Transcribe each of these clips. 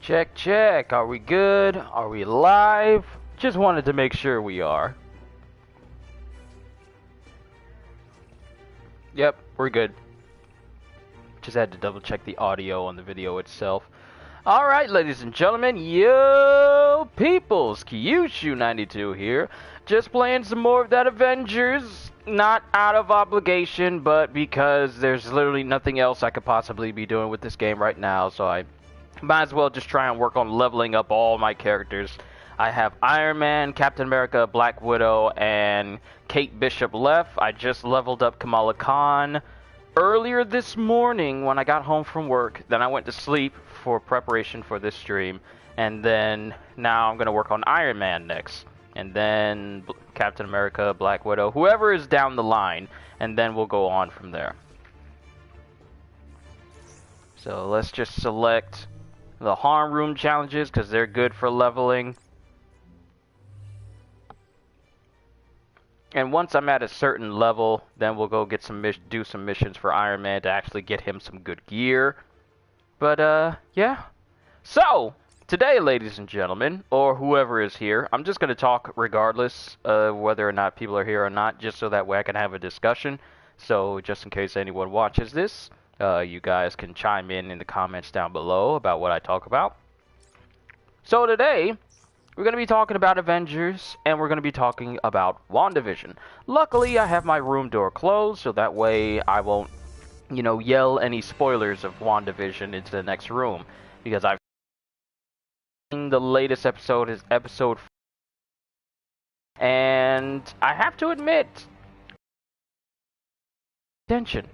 Check, check. Are we good? Are we live? Just wanted to make sure we are. Yep, we're good. Just had to double check the audio on the video itself. Alright, ladies and gentlemen, yo peoples, Kyushu92 here. Just playing some more of that Avengers. Not out of obligation, but because there's literally nothing else I could possibly be doing with this game right now, so I might as well just try and work on leveling up all my characters. I have Iron Man, Captain America, Black Widow, and Kate Bishop left. I just leveled up Kamala Khan earlier this morning when I got home from work. Then I went to sleep for preparation for this stream. And then now I'm going to work on Iron Man next. And then Captain America, Black Widow, whoever is down the line. And then we'll go on from there. So let's just select the harm room challenges because they're good for leveling. And once I'm at a certain level, then we'll go get do some missions for Iron Man to actually get him some good gear. But yeah. So today, ladies and gentlemen, or whoever is here, I'm just going to talk regardless of whether or not people are here or not, just so that way I can have a discussion. So just in case anyone watches this, you guys can chime in the comments down below about what I talk about. So today, we're going to be talking about Avengers, and we're going to be talking about WandaVision. Luckily, I have my room door closed, so that way I won't, you know, yell any spoilers of WandaVision into the next room. Because I've seen the latest episode is episode 4. And I have to admit, tension.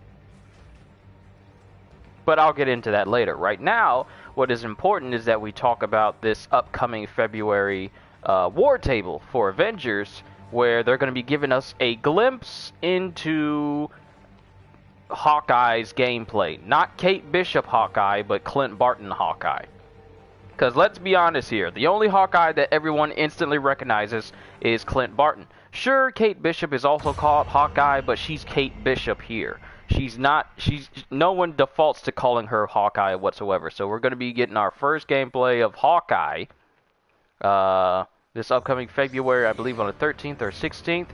But I'll get into that later. Right now, what is important is that we talk about this upcoming February War Table for Avengers, where they're going to be giving us a glimpse into Hawkeye's gameplay. Not Kate Bishop Hawkeye, but Clint Barton Hawkeye. Because let's be honest here, the only Hawkeye that everyone instantly recognizes is Clint Barton. Sure, Kate Bishop is also called Hawkeye, but she's Kate Bishop here. No one defaults to calling her Hawkeye whatsoever. So we're going to be getting our first gameplay of Hawkeye this upcoming February, I believe on the 13th or 16th.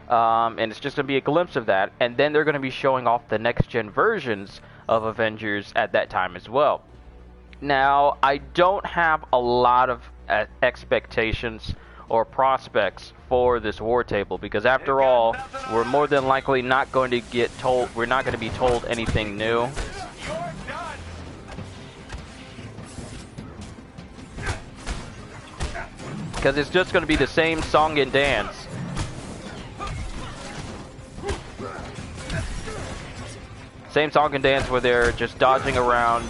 And it's just going to be a glimpse of that. And then they're going to be showing off the next-gen versions of Avengers at that time as well. Now, I don't have a lot of expectations or prospects for this war table, because after all, we're more than likely not going to get told, we're not going to be told anything new. Because it's just going to be the same song and dance. Same song and dance where they're just dodging around,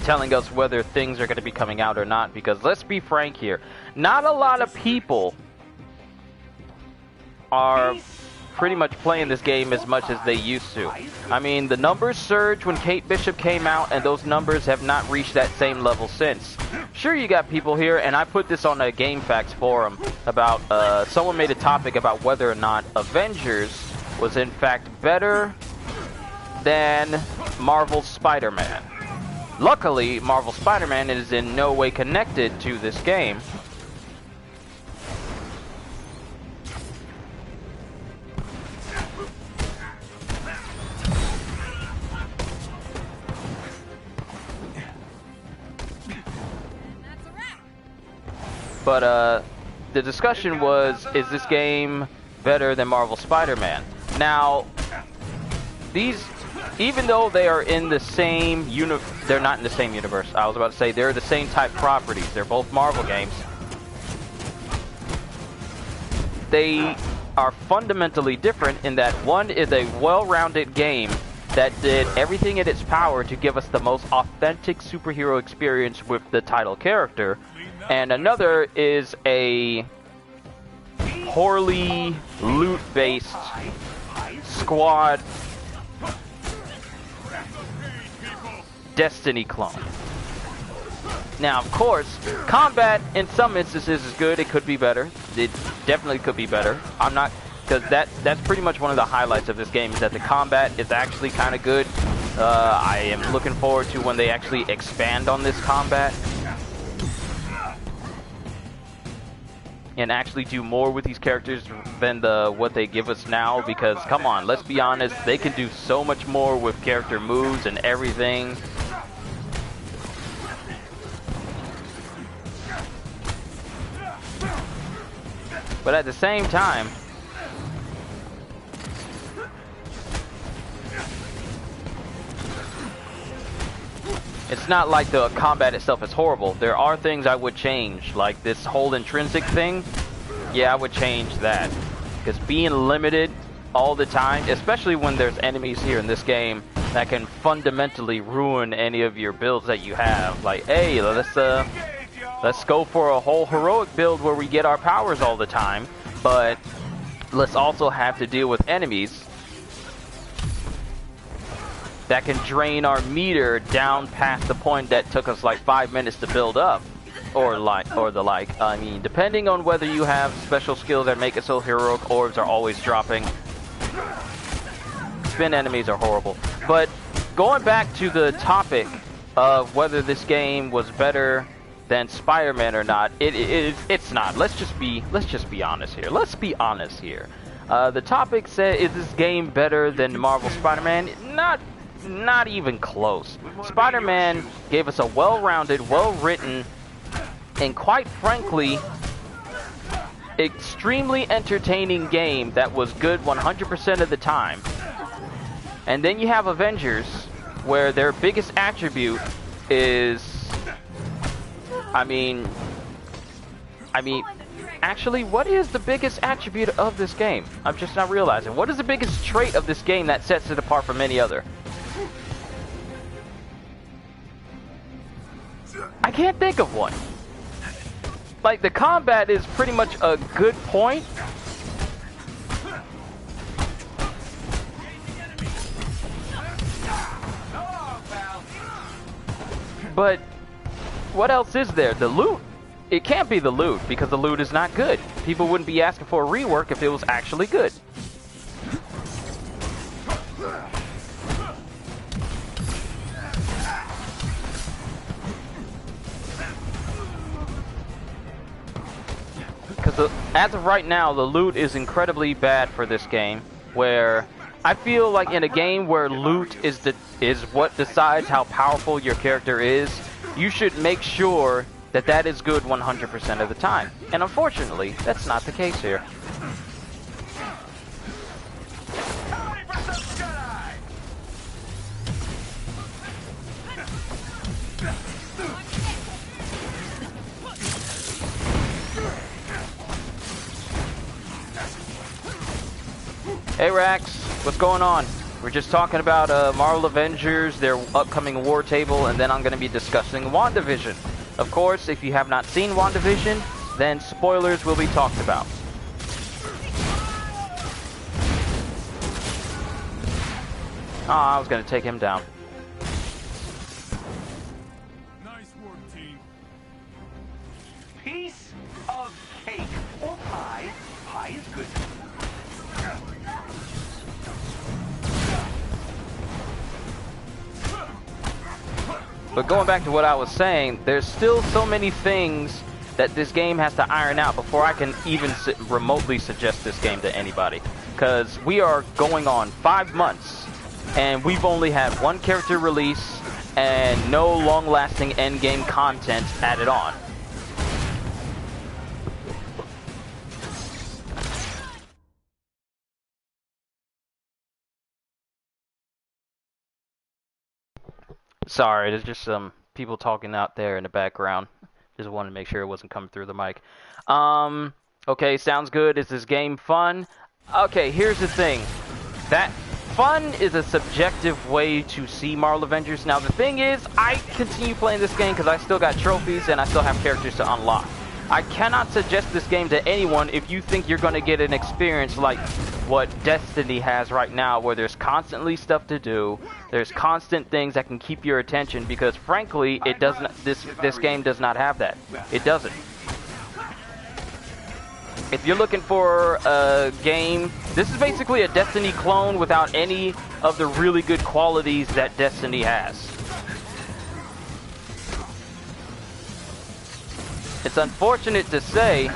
telling us whether things are going to be coming out or not, because let's be frank here, not a lot of people are pretty much playing this game as much as they used to. I mean, the numbers surged when Kate Bishop came out, and those numbers have not reached that same level since. Sure, you got people here, and I put this on a GameFAQs forum about, someone made a topic about whether or not Avengers was in fact better than Marvel's Spider-Man. Luckily, Marvel's Spider-Man is in no way connected to this game. But, the discussion was, is this game better than Marvel's Spider-Man? Now, even though they are in the same they're not in the same universe. I was about to say they're the same type properties. They're both Marvel games. They are fundamentally different in that one is a well-rounded game that did everything in its power to give us the most authentic superhero experience with the title character, and another is a poorly loot-based squad Destiny clone. Now, of course, combat in some instances is good. It could be better. It definitely could be better. I'm not, because that's pretty much one of the highlights of this game, is that the combat is actually kind of good. I am looking forward to when they actually expand on this combat and actually do more with these characters than what they give us now, because come on, let's be honest, they can do so much more with character moves and everything. But at the same time, it's not like the combat itself is horrible. There are things I would change, like this whole intrinsic thing. Yeah, I would change that. Because being limited all the time, especially when there's enemies here in this game that can fundamentally ruin any of your builds that you have. Like, hey, let's go for a whole heroic build where we get our powers all the time, but let's also have to deal with enemies that can drain our meter down past the point that took us like 5 minutes to build up, or the like. I mean, depending on whether you have special skills that make it so heroic, orbs are always dropping. Spin enemies are horrible. But going back to the topic of whether this game was better than SpiderMan or not, it's not. Let's just be honest here. Let's be honest here. The topic said, is this game better than Marvel Spider-Man? Not even close. Spider-Man gave us a well-rounded, well-written, and quite frankly, extremely entertaining game that was good 100% of the time. And then you have Avengers, where their biggest attribute is, I mean, actually, what is the biggest attribute of this game? I'm just not realizing. What is the biggest trait of this game that sets it apart from any other? I can't think of one. Like, the combat is pretty much a good point. But what else is there? The loot? It can't be the loot, because the loot is not good. People wouldn't be asking for a rework if it was actually good. Because as of right now, the loot is incredibly bad for this game, where I feel like in a game where loot is what decides how powerful your character is, you should make sure that that is good 100% of the time. And unfortunately, that's not the case here. Hey Rax, what's going on? We're just talking about Marvel Avengers, their upcoming War Table, and then I'm going to be discussing WandaVision. Of course, if you have not seen WandaVision, then spoilers will be talked about. Ah, I was going to take him down. Nice work, team. Piece of cake or pie. Pie is good. But going back to what I was saying, there's still so many things that this game has to iron out before I can even remotely suggest this game to anybody. Because we are going on 5 months, and we've only had one character release, and no long-lasting endgame content added on. Sorry, there's just some people talking out there in the background. Just wanted to make sure it wasn't coming through the mic. Okay, sounds good. Is this game fun? Okay, here's the thing. That fun is a subjective way to see Marvel Avengers. Now, the thing is, I continue playing this game because I still got trophies and I still have characters to unlock. I cannot suggest this game to anyone if you think you're going to get an experience like what Destiny has right now, where there's constantly stuff to do, there's constant things that can keep your attention, because frankly, it doesn't. This game does not have that. It doesn't. If you're looking for a game, this is basically a Destiny clone without any of the really good qualities that Destiny has. It's unfortunate to say.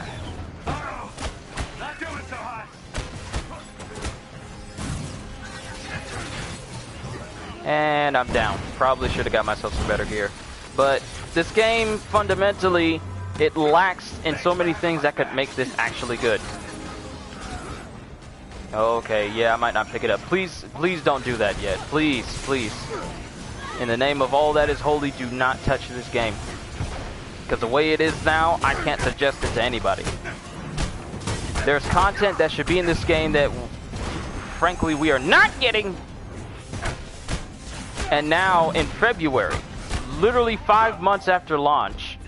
And I'm down. Probably should have got myself some better gear. But this game, fundamentally, it lacks in so many things that could make this actually good. Okay, yeah, I might not pick it up. Please don't do that yet. Please. In the name of all that is holy, do not touch this game. Because the way it is now, I can't suggest it to anybody. There's content that should be in this game that, frankly, we are not getting. And now, in February, literally 5 months after launch,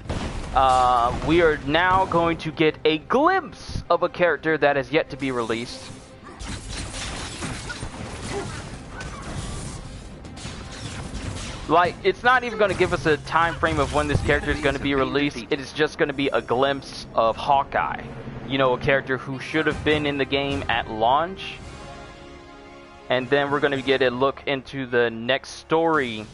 we are now going to get a glimpse of a character that is yet to be released. Like, it's not even going to give us a time frame of when this character is going to be released. It is just going to be a glimpse of Hawkeye. You know, a character who should have been in the game at launch. And then we're going to get a look into the next story,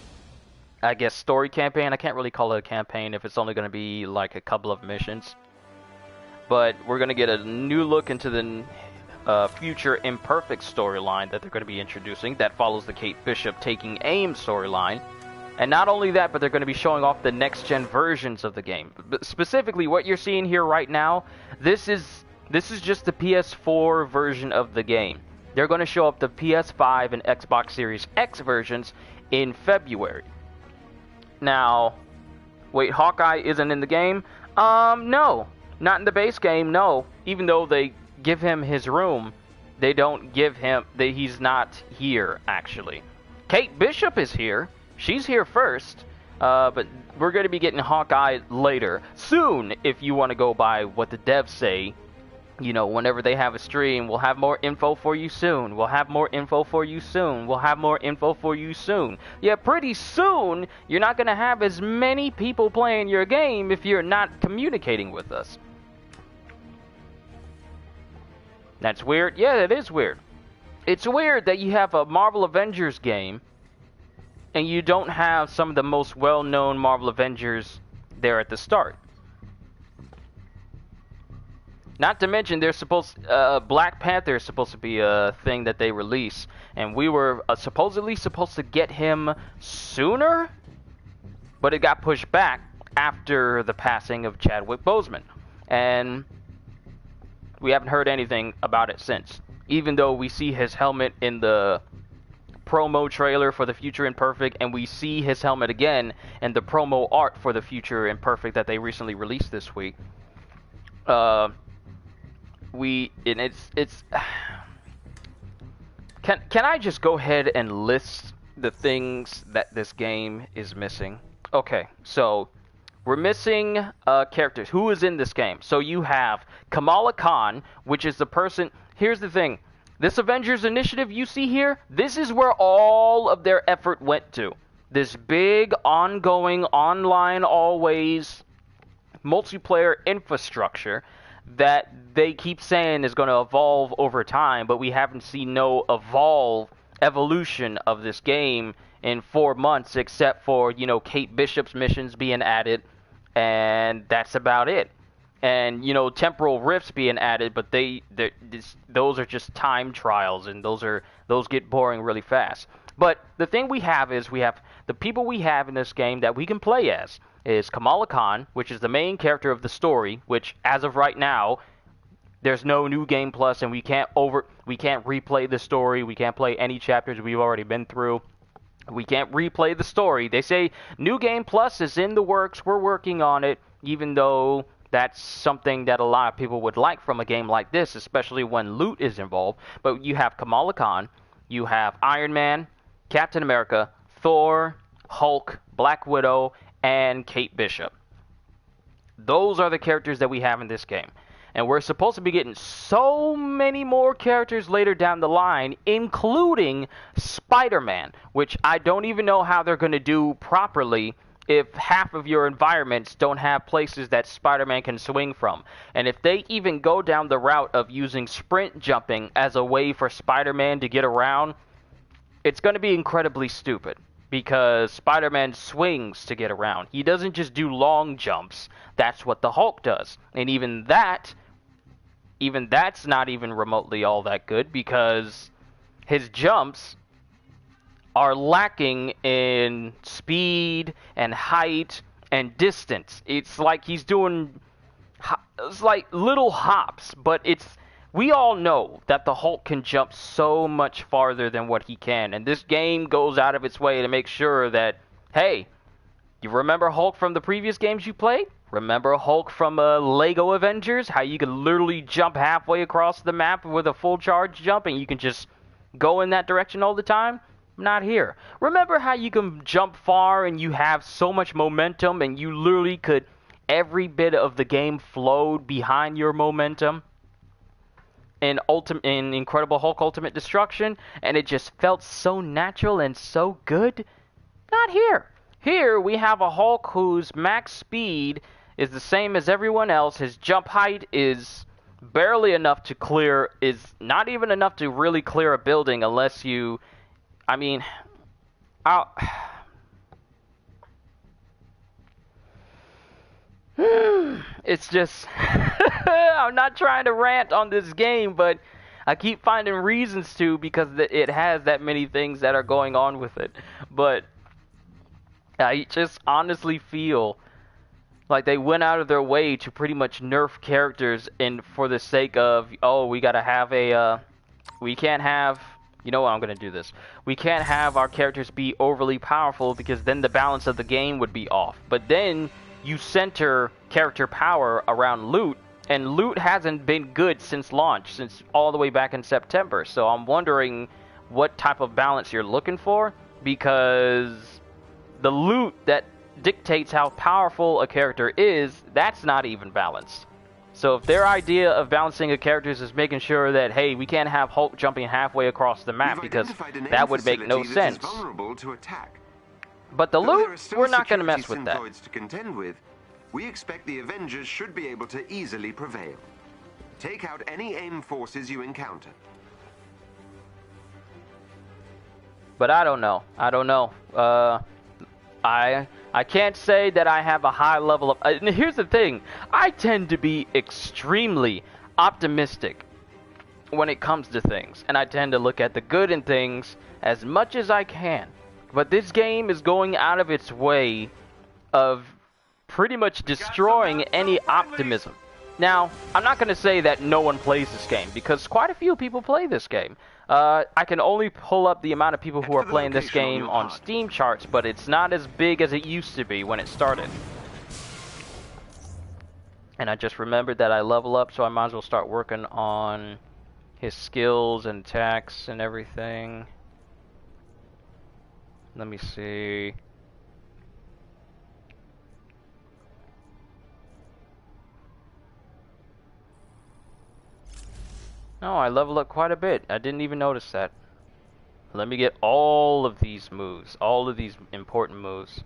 I guess, story campaign. I can't really call it a campaign if it's only going to be like a couple of missions. But we're going to get a new look into the future Imperfect storyline that they're going to be introducing. That follows the Kate Bishop taking aim storyline. And not only that, but they're going to be showing off the next-gen versions of the game. But specifically, what you're seeing here right now, this is just the PS4 version of the game. They're going to show up the PS5 and Xbox Series X versions in February. Now, wait, Hawkeye isn't in the game? No. Not in the base game, no. Even though they give him his room, they don't give him... he's not here, actually. Kate Bishop is here. She's here first. But we're going to be getting Hawkeye later. Soon, if you want to go by what the devs say. You know, whenever they have a stream, we'll have more info for you soon. We'll have more info for you soon. We'll have more info for you soon. Yeah, pretty soon, you're not going to have as many people playing your game if you're not communicating with us. That's weird? Yeah, it is weird. It's weird that you have a Marvel Avengers game and you don't have some of the most well-known Marvel Avengers there at the start. Not to mention, they're Black Panther is supposed to be a thing that they release, and we were supposedly supposed to get him sooner, but it got pushed back after the passing of Chadwick Boseman, and we haven't heard anything about it since. Even though we see his helmet in the promo trailer for the future Imperfect, and we see his helmet again in the promo art for the future Imperfect that they recently released this week. Can I just go ahead and list the things that this game is missing? Okay, so we're missing characters. Who is in this game? So you have Kamala Khan, which is the person... Here's the thing. This Avengers initiative you see here, this is where all of their effort went to. This big, ongoing, online, always multiplayer infrastructure that they keep saying is going to evolve over time, but we haven't seen no evolution of this game in 4 months, except for, you know, Kate Bishop's missions being added, and that's about it. And, you know, temporal rifts being added, but those are just time trials, and those get boring really fast. But the thing we have is the people we have in this game that we can play as is Kamala Khan, which is the main character of the story, which as of right now, there's no new game plus, and we can't replay the story. We can't play any chapters we've already been through. We can't replay the story. They say new game plus is in the works. We're working on it, even though that's something that a lot of people would like from a game like this, especially when loot is involved. But you have Kamala Khan, you have Iron Man, Captain America, Thor, Hulk, Black Widow, and Kate Bishop. Those are the characters that we have in this game. And we're supposed to be getting so many more characters later down the line, including SpiderMan, which I don't even know how they're going to do properly if half of your environments don't have places that Spider-Man can swing from. And if they even go down the route of using sprint jumping as a way for Spider-Man to get around, it's going to be incredibly stupid. Because Spider-Man swings to get around. He doesn't just do long jumps. That's what the Hulk does. And even that's not even remotely all that good, because his jumps are lacking in speed and height and distance. It's like he's doing, it's like little hops, but we all know that the Hulk can jump so much farther than what he can, and this game goes out of its way to make sure that, hey, you remember Hulk from the previous games you played? Remember Hulk from Lego Avengers? How you could literally jump halfway across the map with a full charge jump and you can just go in that direction all the time? Not here. Remember how you can jump far and you have so much momentum and you literally could, every bit of the game flowed behind your momentum in Incredible Hulk Ultimate Destruction, and it just felt so natural and so good? Not here. Here we have a Hulk whose max speed is the same as everyone else. His jump height is barely enough to clear, is not even enough to really clear a building unless you, I mean, it's just, I'm not trying to rant on this game, but I keep finding reasons to, because it has that many things that are going on with it. But I just honestly feel like they went out of their way to pretty much nerf characters, and for the sake of, oh, we gotta have we can't have, you know what, I'm gonna do this. We can't have our characters be overly powerful because then the balance of the game would be off. But then you center character power around loot, and loot hasn't been good since launch, since all the way back in September. So I'm wondering what type of balance you're looking for, because the loot that dictates how powerful a character is, that's not even balanced. So if their idea of balancing a character is making sure that, hey, we can't have Hulk jumping halfway across the map, because that would make no sense. But the loot, we're not going to mess with that. To contend with, we expect the Avengers should be able to easily prevail. Take out any AIM forces you encounter. But I don't know. I can't say that I have a high level of... and here's the thing. I tend to be extremely optimistic when it comes to things. And I tend to look at the good in things as much as I can. But this game is going out of its way of pretty much destroying any optimism. Now, I'm not going to say that no one plays this game, because quite a few people play this game. I can only pull up the amount of people who are playing this game on Steam charts, but it's not as big as it used to be when it started. And I just remembered that I level up, so I might as well start working on his skills and attacks and everything. Let me see. No, I leveled up quite a bit. I didn't even notice that. Let me get all of these moves. All of these important moves.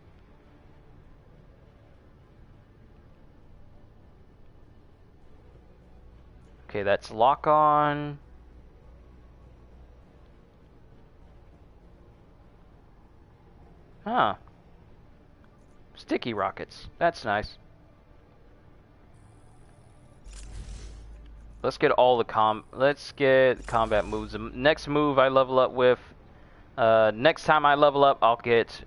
Okay, that's lock on. Huh. Sticky rockets. That's nice. Let's get all the let's get combat moves. The next move I level up with, next time I level up, I'll get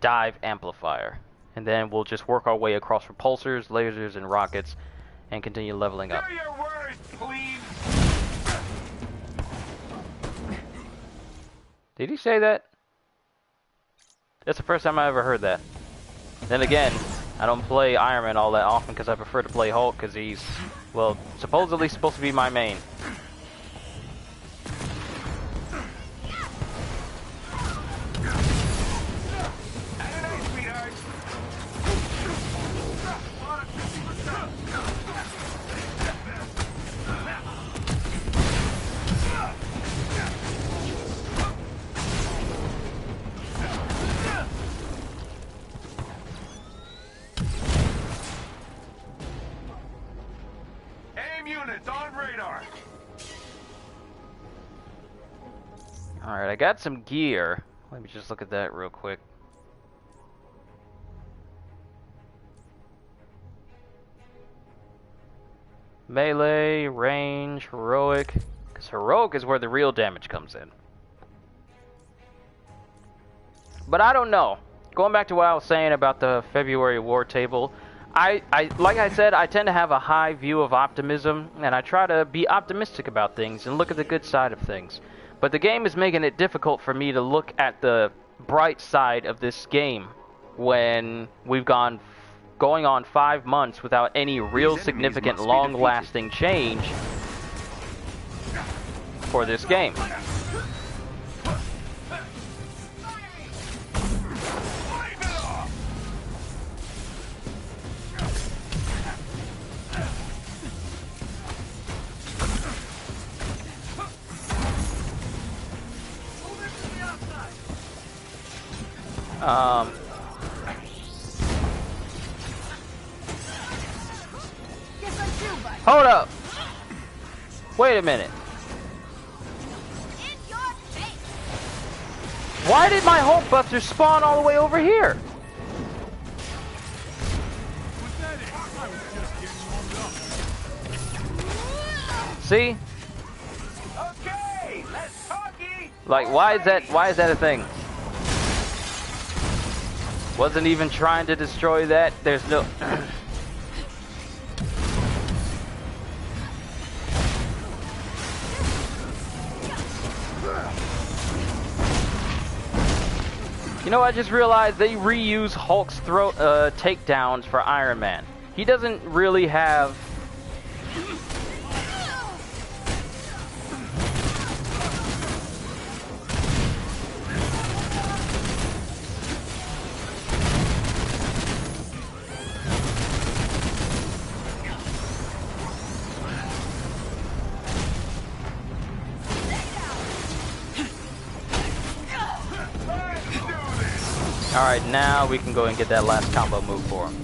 dive amplifier, and then we'll just work our way across repulsors, lasers, and rockets, and continue leveling up. Say your words, please. Did he say that? That's the first time I ever heard that. Then again, I don't play Iron Man all that often because I prefer to play Hulk because he's, well, supposedly supposed to be my main. Alright, I got some gear. Let me just look at that real quick. Melee, range, heroic. Because heroic is where the real damage comes in. But I don't know. Going back to what I was saying about the February War Table, like I said, I tend to have a high view of optimism, and I try to be optimistic about things and look at the good side of things. But the game is making it difficult for me to look at the bright side of this game when we've going on 5 months without any real significant, long-lasting change for this game. Hold up! Wait a minute. Why did my Hulkbuster spawn all the way over here? See? Okay, let's talkie. Like, why is that a thing? Wasn't even trying to destroy that. There's no... You know, I just realized they reuse Hulk's takedowns for Iron Man. He doesn't really have... Alright, now we can go and get that last combo move for him.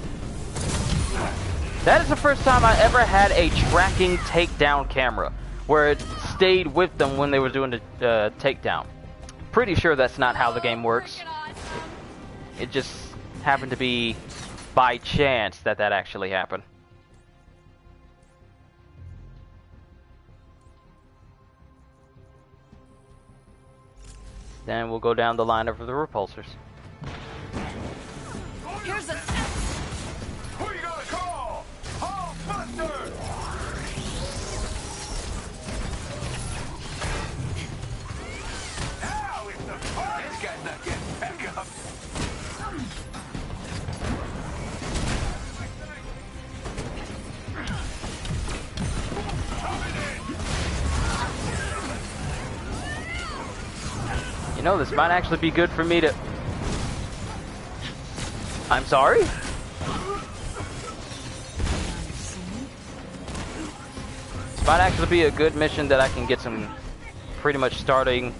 That is the first time I ever had a tracking takedown camera, where it stayed with them when they were doing the takedown. Pretty sure that's not how the game works. It just happened to be by chance that that actually happened. Then we'll go down the line of the repulsors. Here's a... Who you gonna call? Hulkbuster! Now it's the party! This guy's not getting back up. You know, this might actually be good for me to... I'm sorry? This might actually be a good mission that I can get some pretty much starting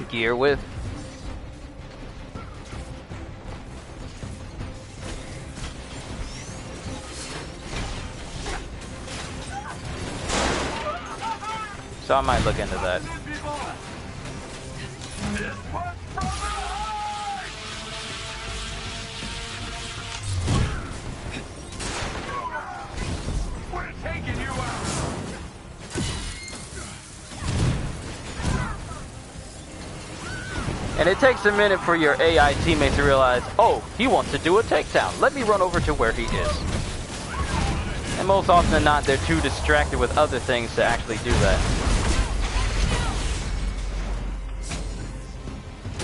gear with. So I might look into that. And it takes a minute for your AI teammates to realize, oh, he wants to do a takedown. Let me run over to where he is. And most often than not, they're too distracted with other things to actually do that.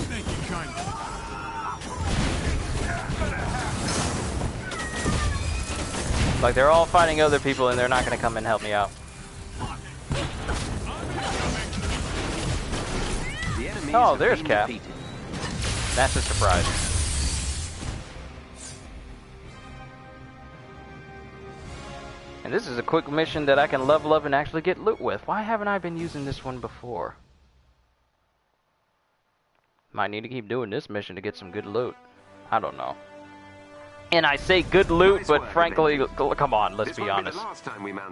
Thank you, kind. Like, they're all fighting other people and they're not going to come and help me out. Oh, there's Cap. That's a surprise. And this is a quick mission that I can level up and actually get loot with. Why haven't I been using this one before? Might need to keep doing this mission to get some good loot. I don't know. And I say good loot, but frankly, come on, let's be honest.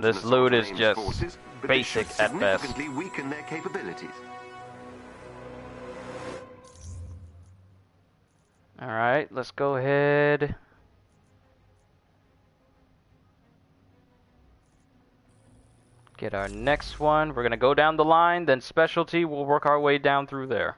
This loot is just basic at best. Weaken their capabilities. Alright, let's go ahead. Get our next one. We're going to go down the line, then specialty. We'll work our way down through there.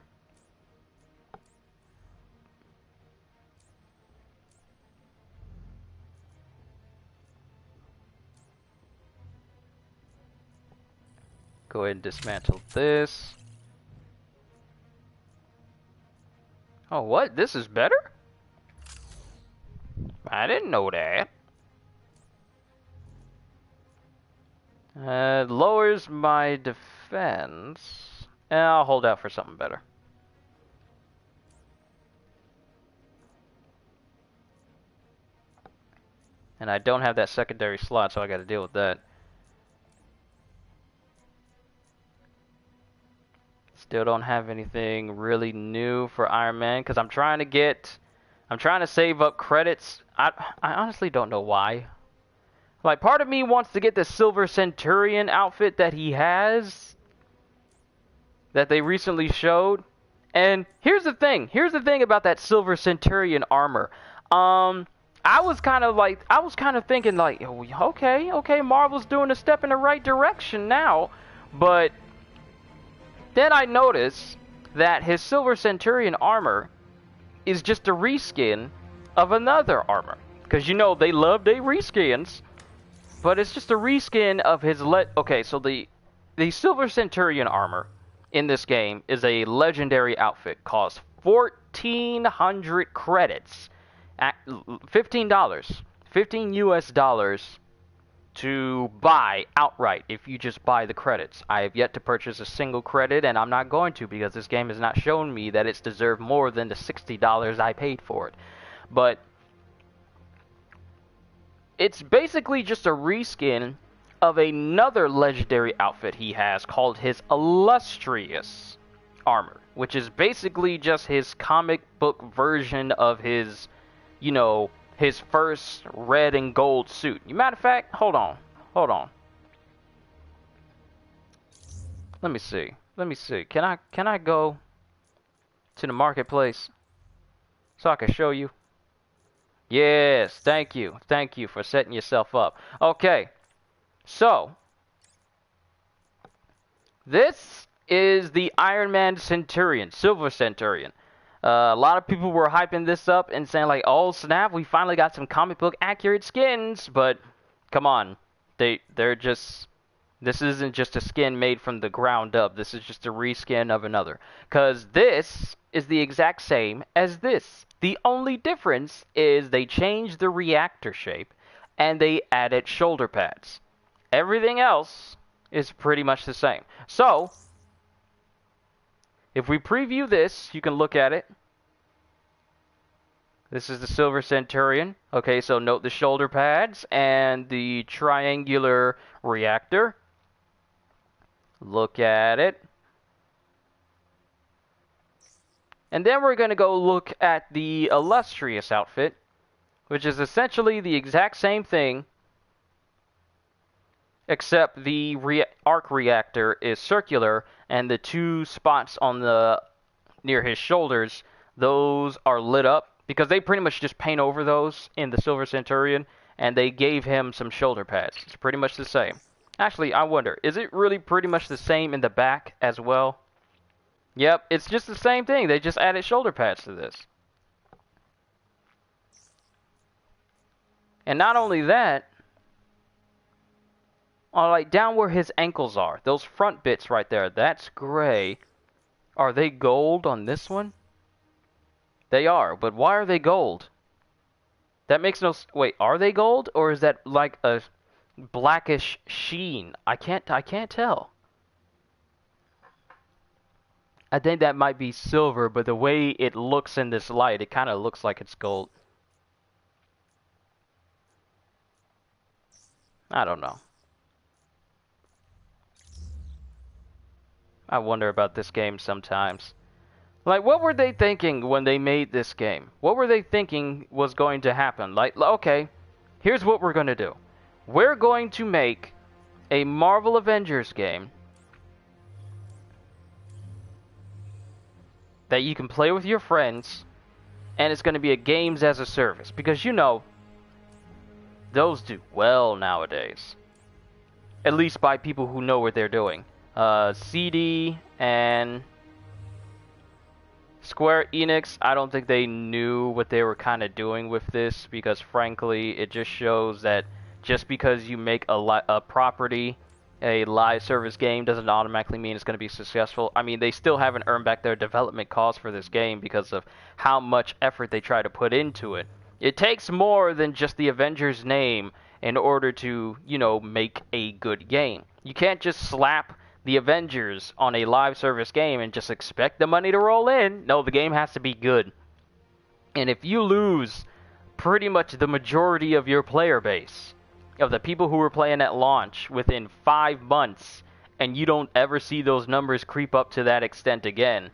Go ahead and dismantle this. Oh, what? This is better? I didn't know that. Lowers my defense. I'll hold out for something better. And I don't have that secondary slot, so I gotta deal with that. Still don't have anything really new for Iron Man, because I'm trying to save up credits. I honestly don't know why. Like, part of me wants to get the Silver Centurion outfit that he has, that they recently showed. And here's the thing about that Silver Centurion armor. I was kind of thinking like, okay, Marvel's doing a step in the right direction now, but then I noticed that his Silver Centurion armor is just a reskin of another armor. Because, you know, they love their reskins. But it's just a reskin of his... Okay, so the Silver Centurion armor in this game is a legendary outfit. Costs 1,400 credits. At $15. 15 US dollars to buy outright if you just buy the credits. I have yet to purchase a single credit, and I'm not going to, because this game has not shown me that it's deserved more than the $60 I paid for it. But it's basically just a reskin of another legendary outfit he has called his Illustrious armor, which is basically just his comic book version of his, you know, his first red and gold suit. Matter of fact, hold on. Let me see. Can I go to the marketplace so I can show you? Yes, thank you for setting yourself up. Okay, so this is the Iron Man Centurion, Silver Centurion. A lot of people were hyping this up and saying like, oh snap, we finally got some comic book accurate skins. But come on, they're just, this isn't just a skin made from the ground up. This is just a reskin of another, because this is the exact same as this. The only difference is they changed the reactor shape and they added shoulder pads. Everything else is pretty much the same. So if we preview this, you can look at it. This is the Silver Centurion. Okay, so note the shoulder pads and the triangular reactor. Look at it. And then we're going to go look at the Illustrious outfit, which is essentially the exact same thing, except the arc reactor is circular, and the two spots on the near his shoulders, those are lit up, because they pretty much just paint over those in the Silver Centurion, and they gave him some shoulder pads. It's pretty much the same. Actually, I wonder, is it really pretty much the same in the back as well? Yep, it's just the same thing. They just added shoulder pads to this. And not only that, like down where his ankles are, those front bits right there, that's gray. Are they gold on this one? They are, but why are they gold? That makes no... Wait, are they gold, or is that like a blackish sheen? I can't tell. I think that might be silver, but the way it looks in this light, it kind of looks like it's gold. I don't know. I wonder about this game sometimes. Like, what were they thinking when they made this game? What were they thinking was going to happen? Like, okay, here's what we're going to do. We're going to make a Marvel Avengers game that you can play with your friends, and it's going to be a games as a service, because you know those do well nowadays, at least by people who know what they're doing. CD and Square Enix, I don't think they knew what they were kind of doing with this, because frankly it just shows that just because you make a property a live service game doesn't automatically mean it's going to be successful. I mean, they still haven't earned back their development costs for this game because of how much effort they try to put into it. It takes more than just the Avengers name in order to, you know, make a good game. You can't just slap the Avengers on a live service game and just expect the money to roll in. No, the game has to be good. And if you lose pretty much the majority of your player base, of the people who were playing at launch within 5 months, and you don't ever see those numbers creep up to that extent again,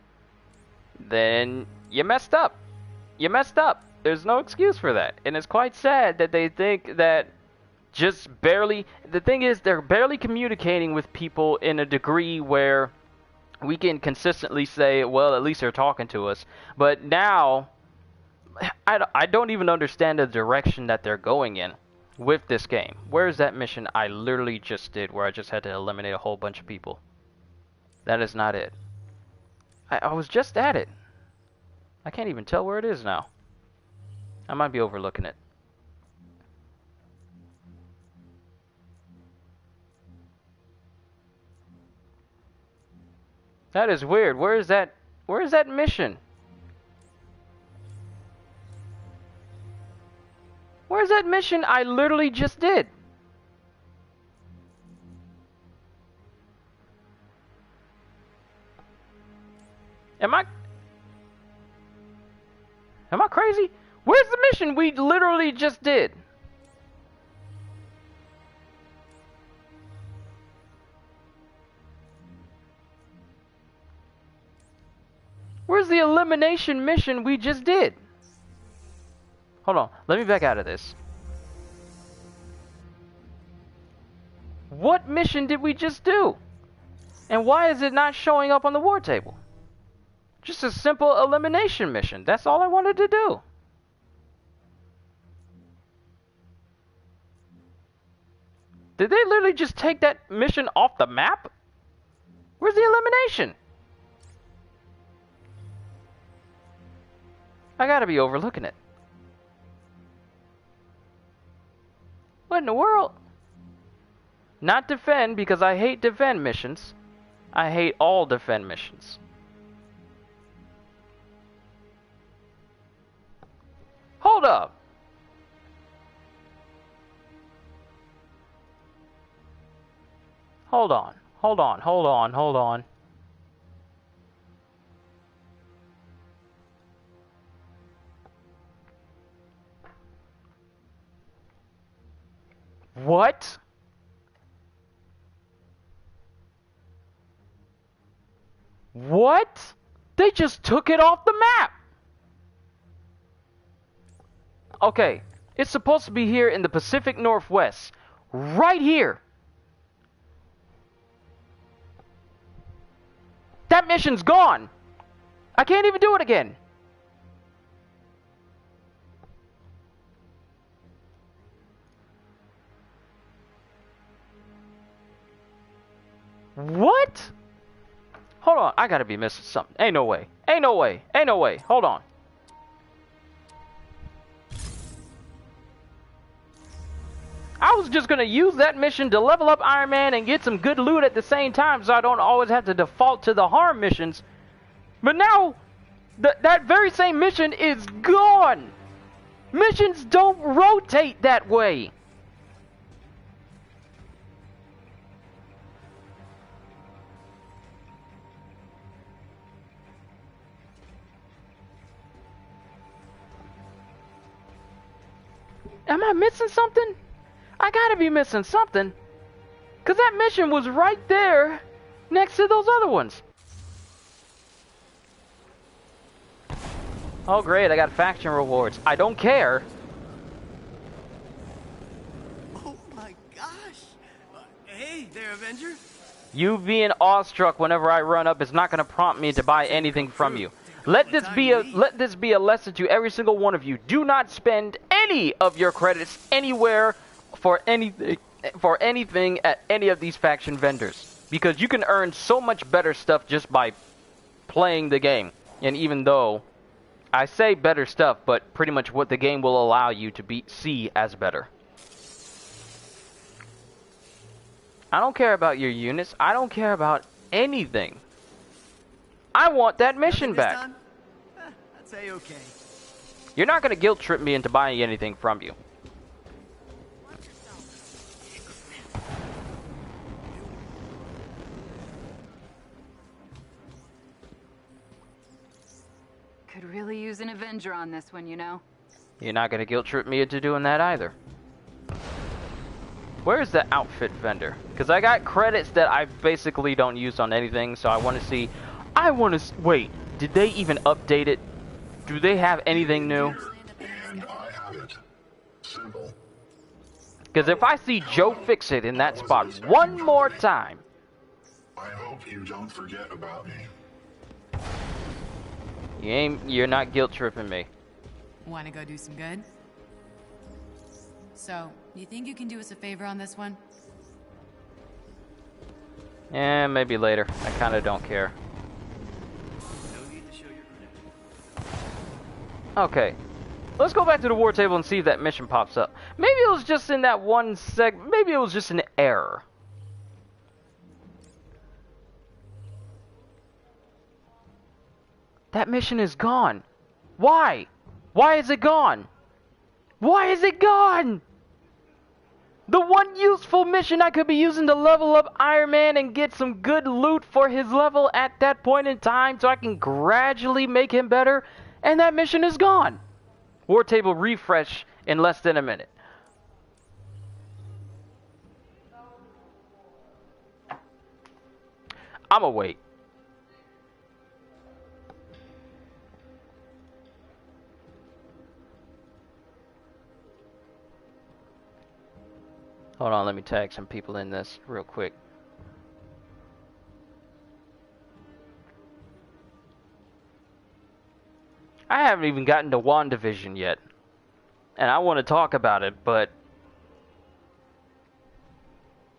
then you messed up. You messed up. There's no excuse for that. And it's quite sad that they think that just barely... The thing is, they're barely communicating with people in a degree where we can consistently say, well, at least they're talking to us. But now, I don't even understand the direction that they're going in with this game. Where's that mission I literally just did where I just had to eliminate a whole bunch of people? That is not it. I was just at it. I can't even tell where it is now. I might be overlooking it. That is weird. Where is that mission? Where's that mission I literally just did? Am I crazy? Where's the mission we literally just did? Where's the elimination mission we just did? Hold on, let me back out of this. What mission did we just do? And why is it not showing up on the war table? Just a simple elimination mission. That's all I wanted to do. Did they literally just take that mission off the map? Where's the elimination? I gotta be overlooking it. What in the world? Not defend, because I hate defend missions. I hate all defend missions. Hold up. Hold on. Hold on. Hold on. Hold on. What? What? They just took it off the map. Okay, it's supposed to be here in the Pacific Northwest. Right here. That mission's gone. I can't even do it again. What? Hold on, I gotta be missing something. Ain't no way. Ain't no way. Ain't no way. Hold on. I was just gonna use that mission to level up Iron Man and get some good loot at the same time, so I don't always have to default to the harm missions. But now, that very same mission is gone. Missions don't rotate that way. Am I missing something? I gotta be missing something. Because that mission was right there next to those other ones. Oh great, I got faction rewards. I don't care. Oh my gosh. Hey there, Avenger. You being awestruck whenever I run up is not going to prompt me to buy anything from you. Let this be a lesson to every single one of you. Do not spend any of your credits anywhere for anything at any of these faction vendors, because you can earn so much better stuff just by playing the game. And even though I say better stuff, but pretty much what the game will allow you to see as better. I don't care about your units. I don't care about anything. I want that mission back. I'd say okay. You're not going to guilt trip me into buying anything from you. Could really use an Avenger on this one, you know. You're not going to guilt trip me into doing that either. Where's the outfit vendor? Because I got credits that I basically don't use on anything, so I want to see. Wait, did they even update it? Do they have anything new? And I have it. Simple. Because if I see Joe Fix-It in that spot one more time. I hope you don't forget about me. You're not guilt tripping me. Want to go do some good? So, you think you can do us a favor on this one? Yeah, maybe later. I kind of don't care. Okay. Let's go back to the war table and see if that mission pops up. Maybe it was just in that one maybe it was just an error. That mission is gone. Why? Why is it gone? Why is it gone? The one useful mission I could be using to level up Iron Man and get some good loot for his level at that point in time so I can gradually make him better, and that mission is gone. War table refresh in less than a minute. I'ma wait. Hold on, let me tag some people in this real quick. I haven't even gotten to WandaVision yet. And I want to talk about it, but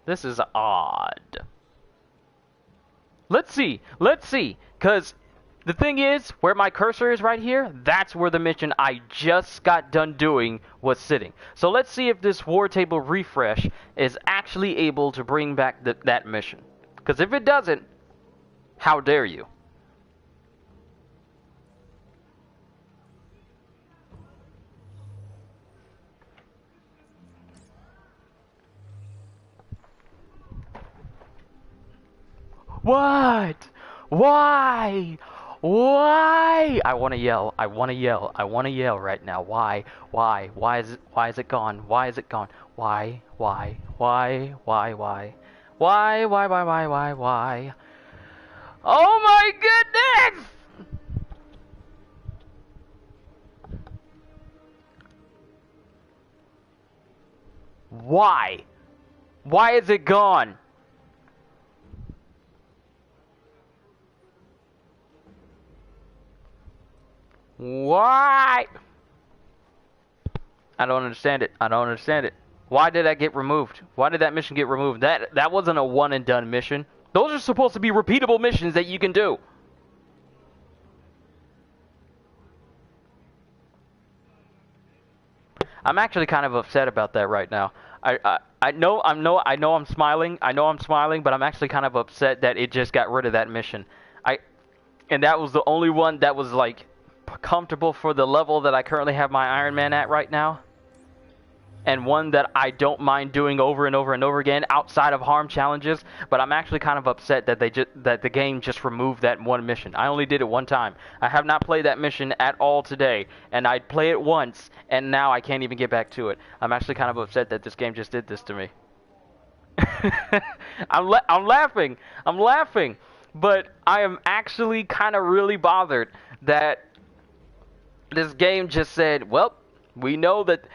this is odd. Let's see, because the thing is, where my cursor is right here, that's where the mission I just got done doing was sitting. So let's see if this war table refresh is actually able to bring back that mission. Because if it doesn't, how dare you? What? Why? Why? I want to yell. I want to yell. I want to yell right now. Why? Why? Why is it gone? Why is it gone? Why? Why? Why? Why? Why? Why? Why? Why? Why? Why? Why? Oh my goodness! Why? Why is it gone? Why? I don't understand it. I don't understand it. Why did that get removed? Why did that mission get removed? That wasn't a one and done mission. Those are supposed to be repeatable missions that you can do. I'm actually kind of upset about that right now. I know I'm smiling, but I'm actually kind of upset that it just got rid of that mission. And that was the only one that was like comfortable for the level that I currently have my Iron Man at right now, and one that I don't mind doing over and over and over again outside of harm challenges. But I'm actually kind of upset that that the game just removed that one mission. I only did it one time. I have not played that mission at all today, and I'd play it once, and now I can't even get back to it. I'm actually kind of upset that this game just did this to me. I'm laughing, but I am actually kind of really bothered that this game just said, well, we know that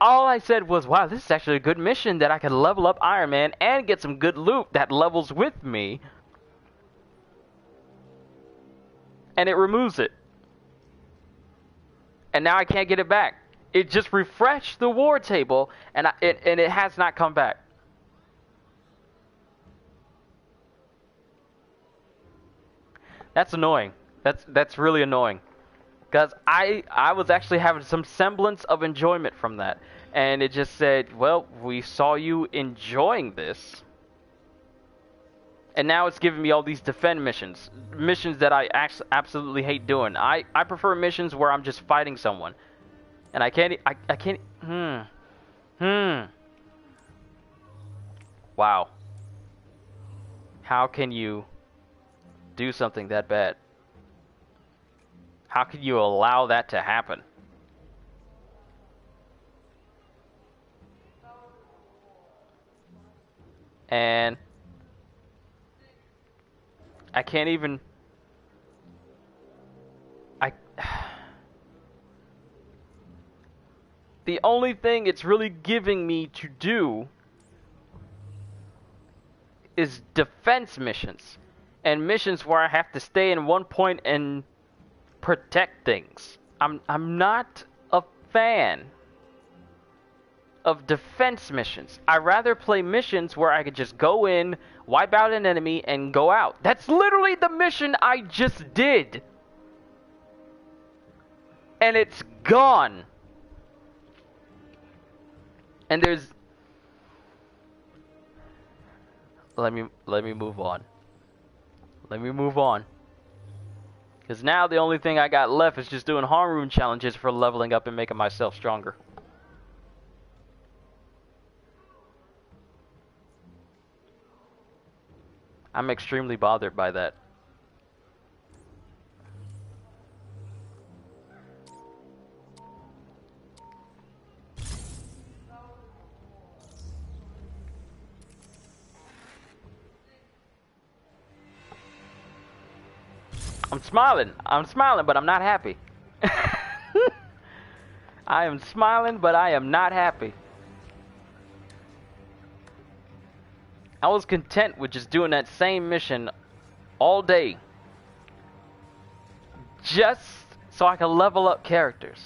all I said was, wow, this is actually a good mission that I can level up Iron Man and get some good loot that levels with me. And it removes it. and now I can't get it back. It just refreshed the war table, and it has not come back. That's annoying. That's really annoying. Because I was actually having some semblance of enjoyment from that. And it just said, well, we saw you enjoying this. And now it's giving me all these defend missions. Missions that I absolutely hate doing. I prefer missions where I'm just fighting someone. And I can't... Wow. How can you do something that bad? How can you allow that to happen? And I can't even... The only thing it's really giving me to do is defense missions. And missions where I have to stay in one point and protect things. I'm not a fan of defense missions. I rather play missions where I could just go in, wipe out an enemy, and go out. That's literally the mission I just did. And it's gone. And there's... Let me move on. Let me move on. Because now the only thing I got left is just doing harm room challenges for leveling up and making myself stronger. I'm extremely bothered by that. I'm smiling, but I'm not happy. I am smiling, but I am not happy. I was content with just doing that same mission all day. Just so I could level up characters.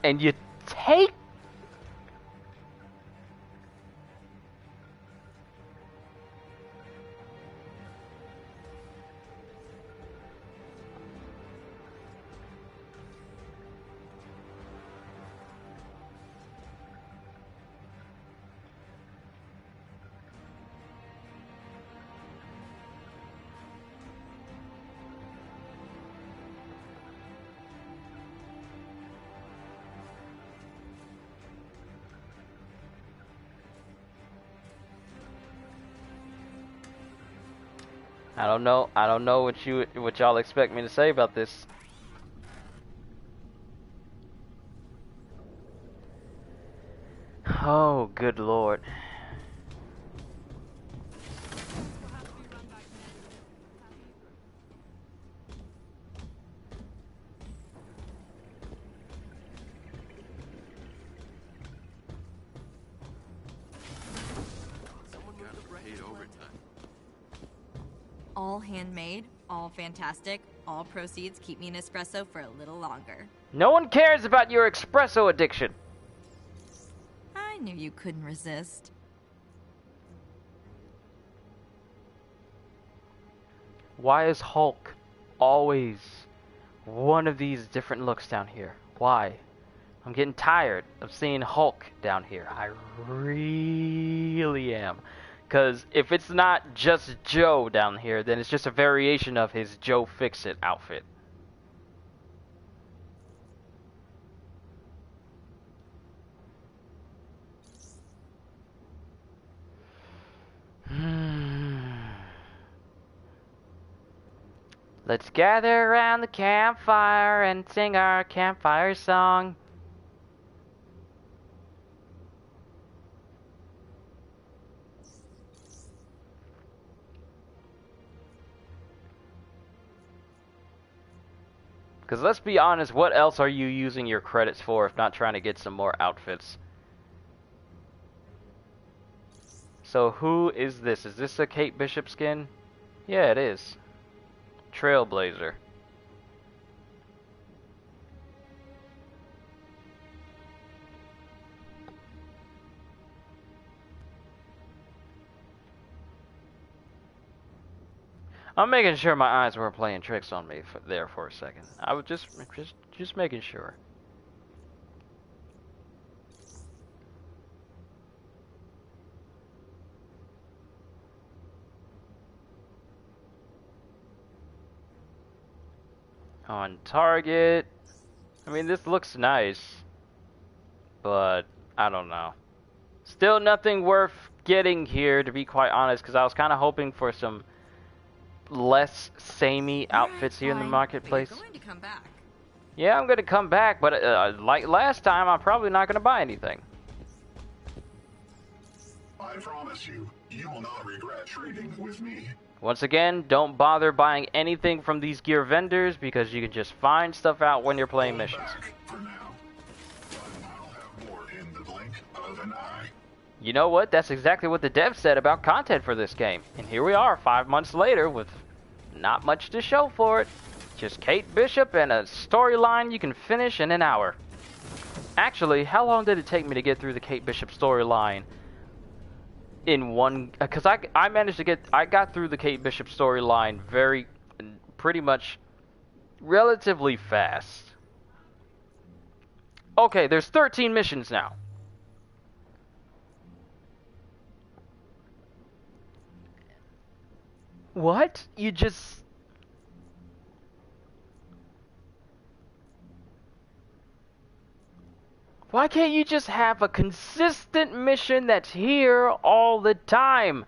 And you take... I don't know what y'all expect me to say about this. Oh, good lord. All handmade, all fantastic, all proceeds keep me an espresso for a little longer. No one cares about your espresso addiction. I knew you couldn't resist. Why is Hulk always one of these different looks down here? Why? I'm getting tired of seeing Hulk down here. I really am. Because if it's not just Joe down here, then it's just a variation of his Joe Fix-It outfit. Let's gather around the campfire and sing our campfire song. Because let's be honest, what else are you using your credits for if not trying to get some more outfits? So who is this? Is this a Kate Bishop skin? Yeah, it is. Trailblazer. I'm making sure my eyes weren't playing tricks on me there for a second. I was just making sure. On target. I mean, this looks nice, but I don't know. Still nothing worth getting here, to be quite honest, because I was kind of hoping for some less samey outfits here in the marketplace. You're going to come back. Yeah, I'm going to come back, but like last time, I'm probably not going to buy anything. I promise you, you will not regret trading with me. Once again, don't bother buying anything from these gear vendors because you can just find stuff out when you're playing missions. For now, but I'll have more in the blink of an eye. You know what? That's exactly what the devs said about content for this game. And here we are, 5 months later, with not much to show for it. Just Kate Bishop and a storyline you can finish in an hour. Actually, how long did it take me to get through the Kate Bishop storyline? In one, because I got through the Kate Bishop storyline pretty much relatively fast. Okay, there's 13 missions now. What? You just... Why can't you just have a consistent mission that's here all the time?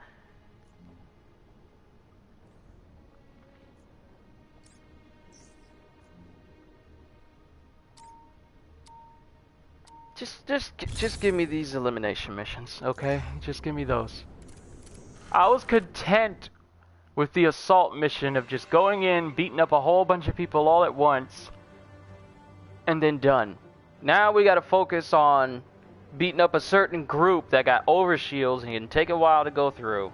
Just give me these elimination missions, okay? Just give me those. I was content with the assault mission of just going in, beating up a whole bunch of people all at once, and then done. Now we gotta focus on beating up a certain group that got overshields and it can take a while to go through.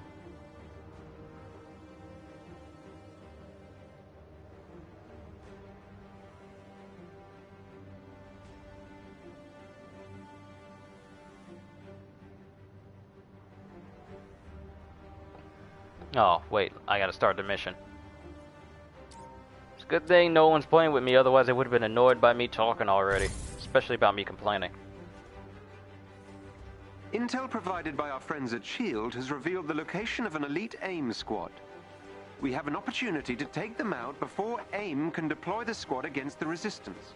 Oh, wait, I gotta start the mission. It's a good thing no one's playing with me, otherwise they would have been annoyed by me talking already. Especially about me complaining. Intel provided by our friends at S.H.I.E.L.D. has revealed the location of an elite AIM squad. We have an opportunity to take them out before AIM can deploy the squad against the resistance.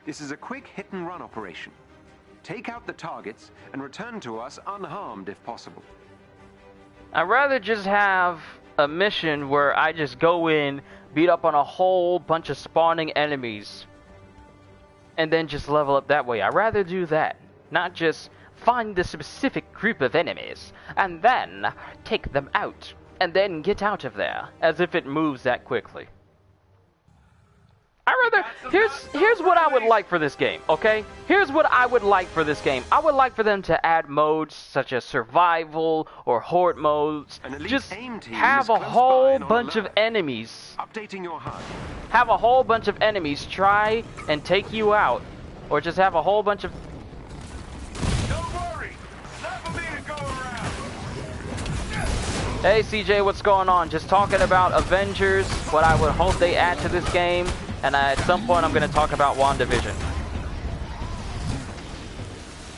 This is a quick hit-and-run operation. Take out the targets and return to us unharmed if possible. I'd rather just have a mission where I just go in, beat up on a whole bunch of spawning enemies, and then just level up that way. I'd rather do that, not just find the specific group of enemies, and then take them out, and then get out of there, as if it moves that quickly. Here's what I would like for this game, okay? Here's what I would like for this game. I would like for them to add modes such as survival or horde modes. Just have a whole bunch of enemies. Updating your HUD. Have a whole bunch of enemies try and take you out, or just have a whole bunch of... Don't worry, enough of me to go around. Hey CJ, what's going on? Just talking about Avengers, what I would hope they add to this game. And at some point, I'm going to talk about WandaVision.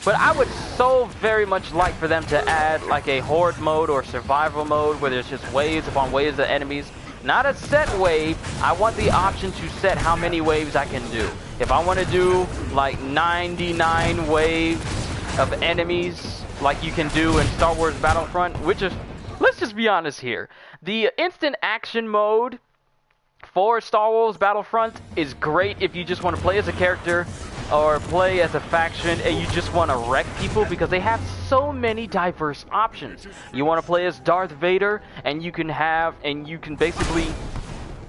But I would so very much like for them to add like a horde mode or survival mode where there's just waves upon waves of enemies. Not a set wave. I want the option to set how many waves I can do. If I want to do like 99 waves of enemies like you can do in Star Wars Battlefront, which is, let's just be honest here. The instant action mode for Star Wars Battlefront is great if you just want to play as a character or play as a faction and you just want to wreck people, because they have so many diverse options. You want to play as Darth Vader and you can basically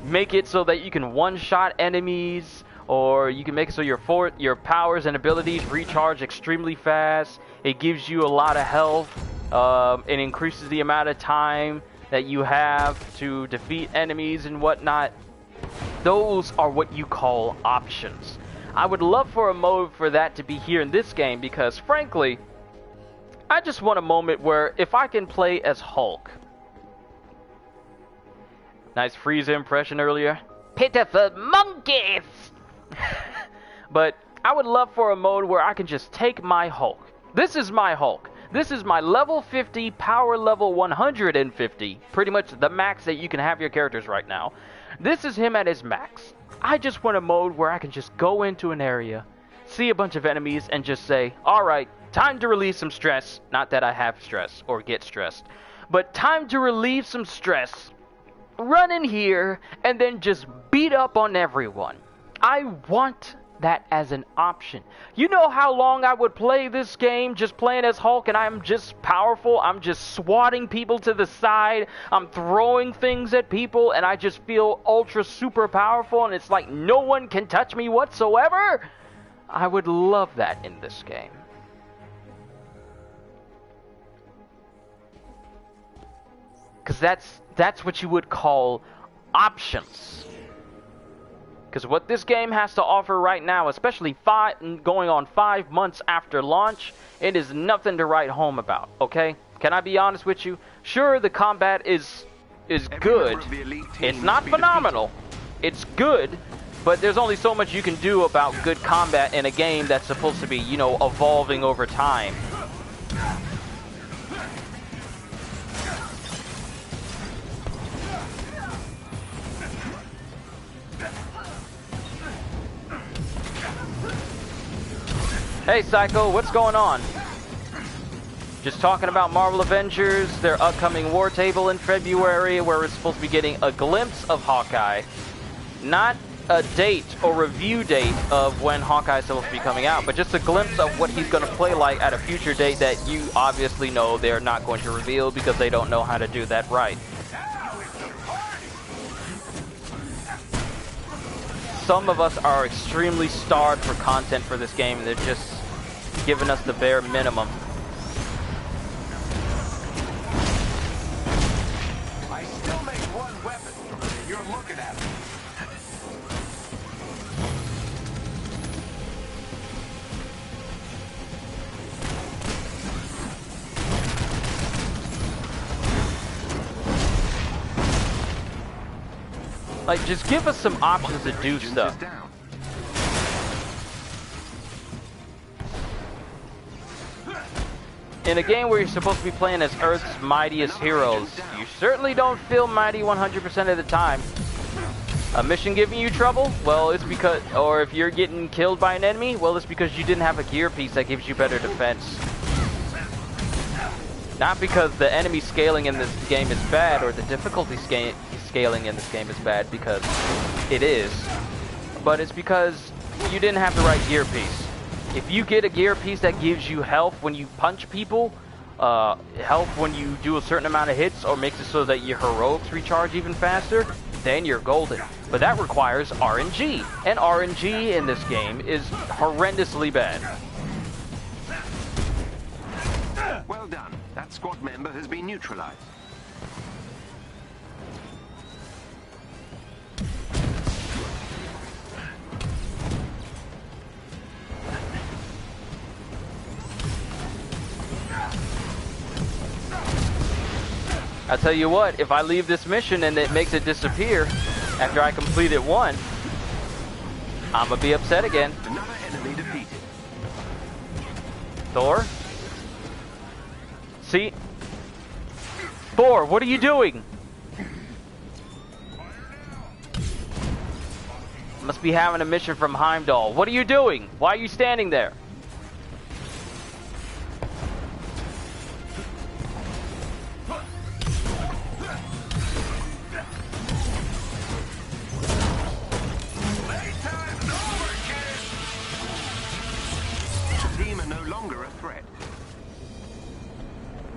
make it so that you can one-shot enemies, or you can make it so your powers and abilities recharge extremely fast. It gives you a lot of health. It increases the amount of time that you have to defeat enemies and whatnot. Those are what you call options. I would love for a mode for that to be here in this game, because frankly, I just want a moment where if I can play as Hulk, Nice Frieza impression earlier. Pitiful monkeys! But I would love for a mode where I can just take my Hulk. This is my Hulk. This is my level 50, power level 150. Pretty much the max that you can have your characters right now. This is him at his max. I just want a mode where I can just go into an area, see a bunch of enemies, and just say, alright, time to relieve some stress. Not that I have stress or get stressed, but time to relieve some stress. Run in here and then just beat up on everyone. I want that as an option. You know how long I would play this game just playing as Hulk and I'm just powerful? I'm just swatting people to the side. I'm throwing things at people and I just feel ultra super powerful and it's like no one can touch me whatsoever. I would love that in this game. Because that's what you would call options. Because what this game has to offer right now, especially going on 5 months after launch, it is nothing to write home about, okay? Can I be honest with you? Sure, the combat is good. It's not phenomenal. It's good, but there's only so much you can do about good combat in a game that's supposed to be, you know, evolving over time. Hey Psycho, what's going on? Just talking about Marvel Avengers, their upcoming War Table in February, where we're supposed to be getting a glimpse of Hawkeye. Not a date or review date of when Hawkeye is supposed to be coming out, but just a glimpse of what he's going to play like at a future date that you obviously know they're not going to reveal because they don't know how to do that right. Some of us are extremely starved for content for this game, and they're just giving us the bare minimum. I still make one weapon. You're looking at it. Like, just give us some options to do stuff. In a game where you're supposed to be playing as Earth's mightiest heroes, you certainly don't feel mighty 100% of the time. A mission giving you trouble? Well, it's because... Or if you're getting killed by an enemy? Well, it's because you didn't have a gear piece that gives you better defense. Not because the enemy scaling in this game is bad, or the difficulty scaling in this game is bad, because it is. But it's because you didn't have the right gear piece. If you get a gear piece that gives you health when you punch people, health when you do a certain amount of hits, or makes it so that your heroics recharge even faster, then you're golden. But that requires RNG, and RNG in this game is horrendously bad. Well done. That squad member has been neutralized. I tell you what, if I leave this mission and it makes it disappear after I complete it once, I'm gonna be upset again. Another enemy defeated. Thor? See? Thor, what are you doing? Must be having a mission from Heimdall. What are you doing? Why are you standing there?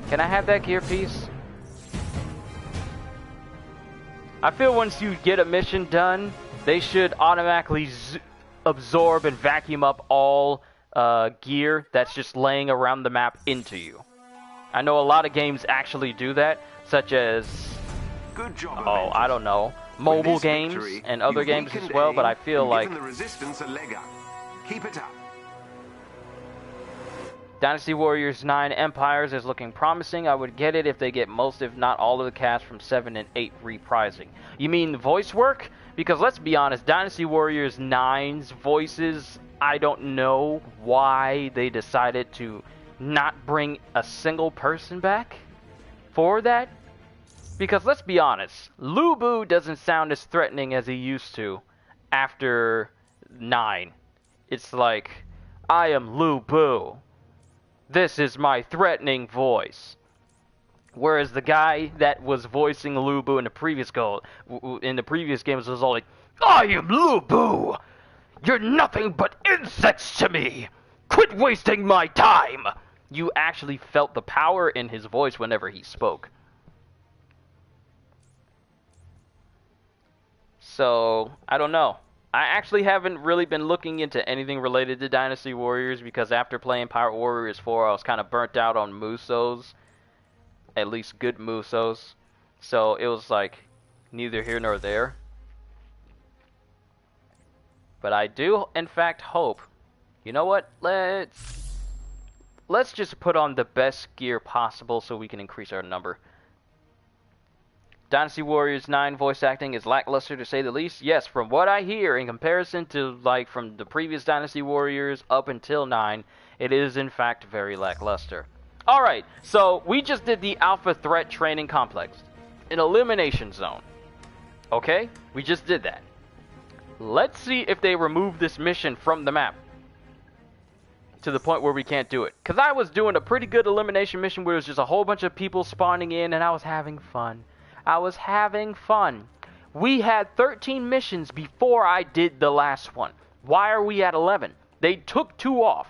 Can I have that gear piece? I feel once you get a mission done, they should automatically absorb and vacuum up all gear that's just laying around the map into you. I know a lot of games actually do that, such as, Good job, oh, I don't know, mobile games and other games as well, but I feel like... the resistance a leg up. Keep it up. Dynasty Warriors 9 Empires is looking promising. I would get it if they get most, if not all, of the cast from 7 and 8 reprising. You mean the voice work? Because let's be honest, Dynasty Warriors 9's voices, I don't know why they decided to not bring a single person back for that. Because let's be honest, Lu Bu doesn't sound as threatening as he used to after 9. It's like, I am Lu Bu. This is my threatening voice. Whereas the guy that was voicing Lu Bu in the previous games was all like, I am Lu Bu! You're nothing but insects to me! Quit wasting my time! You actually felt the power in his voice whenever he spoke. So, I don't know. I actually haven't really been looking into anything related to Dynasty Warriors because after playing Pirate Warriors 4, I was kind of burnt out on Musos. At least good Musos. So, it was like neither here nor there. But I do, in fact, hope. You know what? Let's just put on the best gear possible so we can increase our number. Dynasty Warriors 9 voice acting is lackluster to say the least. Yes, from what I hear, in comparison to like from the previous Dynasty Warriors up until 9, it is in fact very lackluster. Alright, so we just did the Alpha Threat Training Complex. An elimination zone. Okay? We just did that. Let's see if they remove this mission from the map. To the point where we can't do it. Because I was doing a pretty good elimination mission where it was just a whole bunch of people spawning in and I was having fun. I was having fun. We had 13 missions before I did the last one. Why are we at 11? They took 2 off.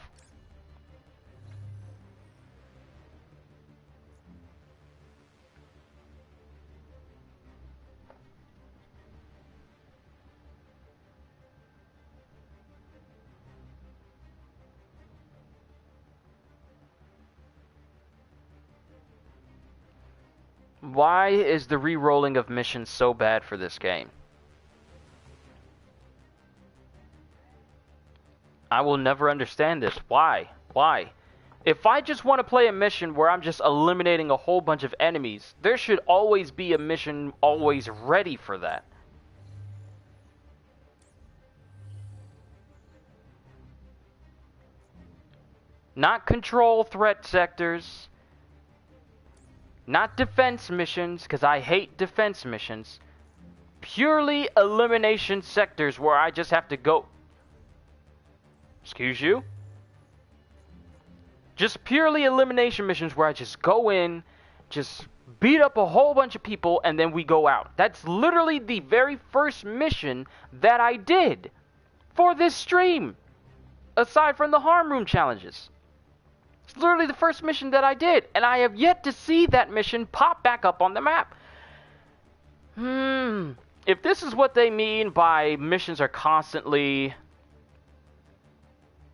Why is the re-rolling of missions so bad for this game? I will never understand this. Why? Why? If I just want to play a mission where I'm just eliminating a whole bunch of enemies, there should always be a mission always ready for that. Not control threat sectors. Not defense missions, because I hate defense missions. Purely elimination sectors where I just have to go. Excuse you? Just purely elimination missions where I just go in, just beat up a whole bunch of people, and then we go out. That's literally the very first mission that I did for this stream. Aside from the harm room challenges. It's literally the first mission that I did, and I have yet to see that mission pop back up on the map. If this is what they mean by missions are constantly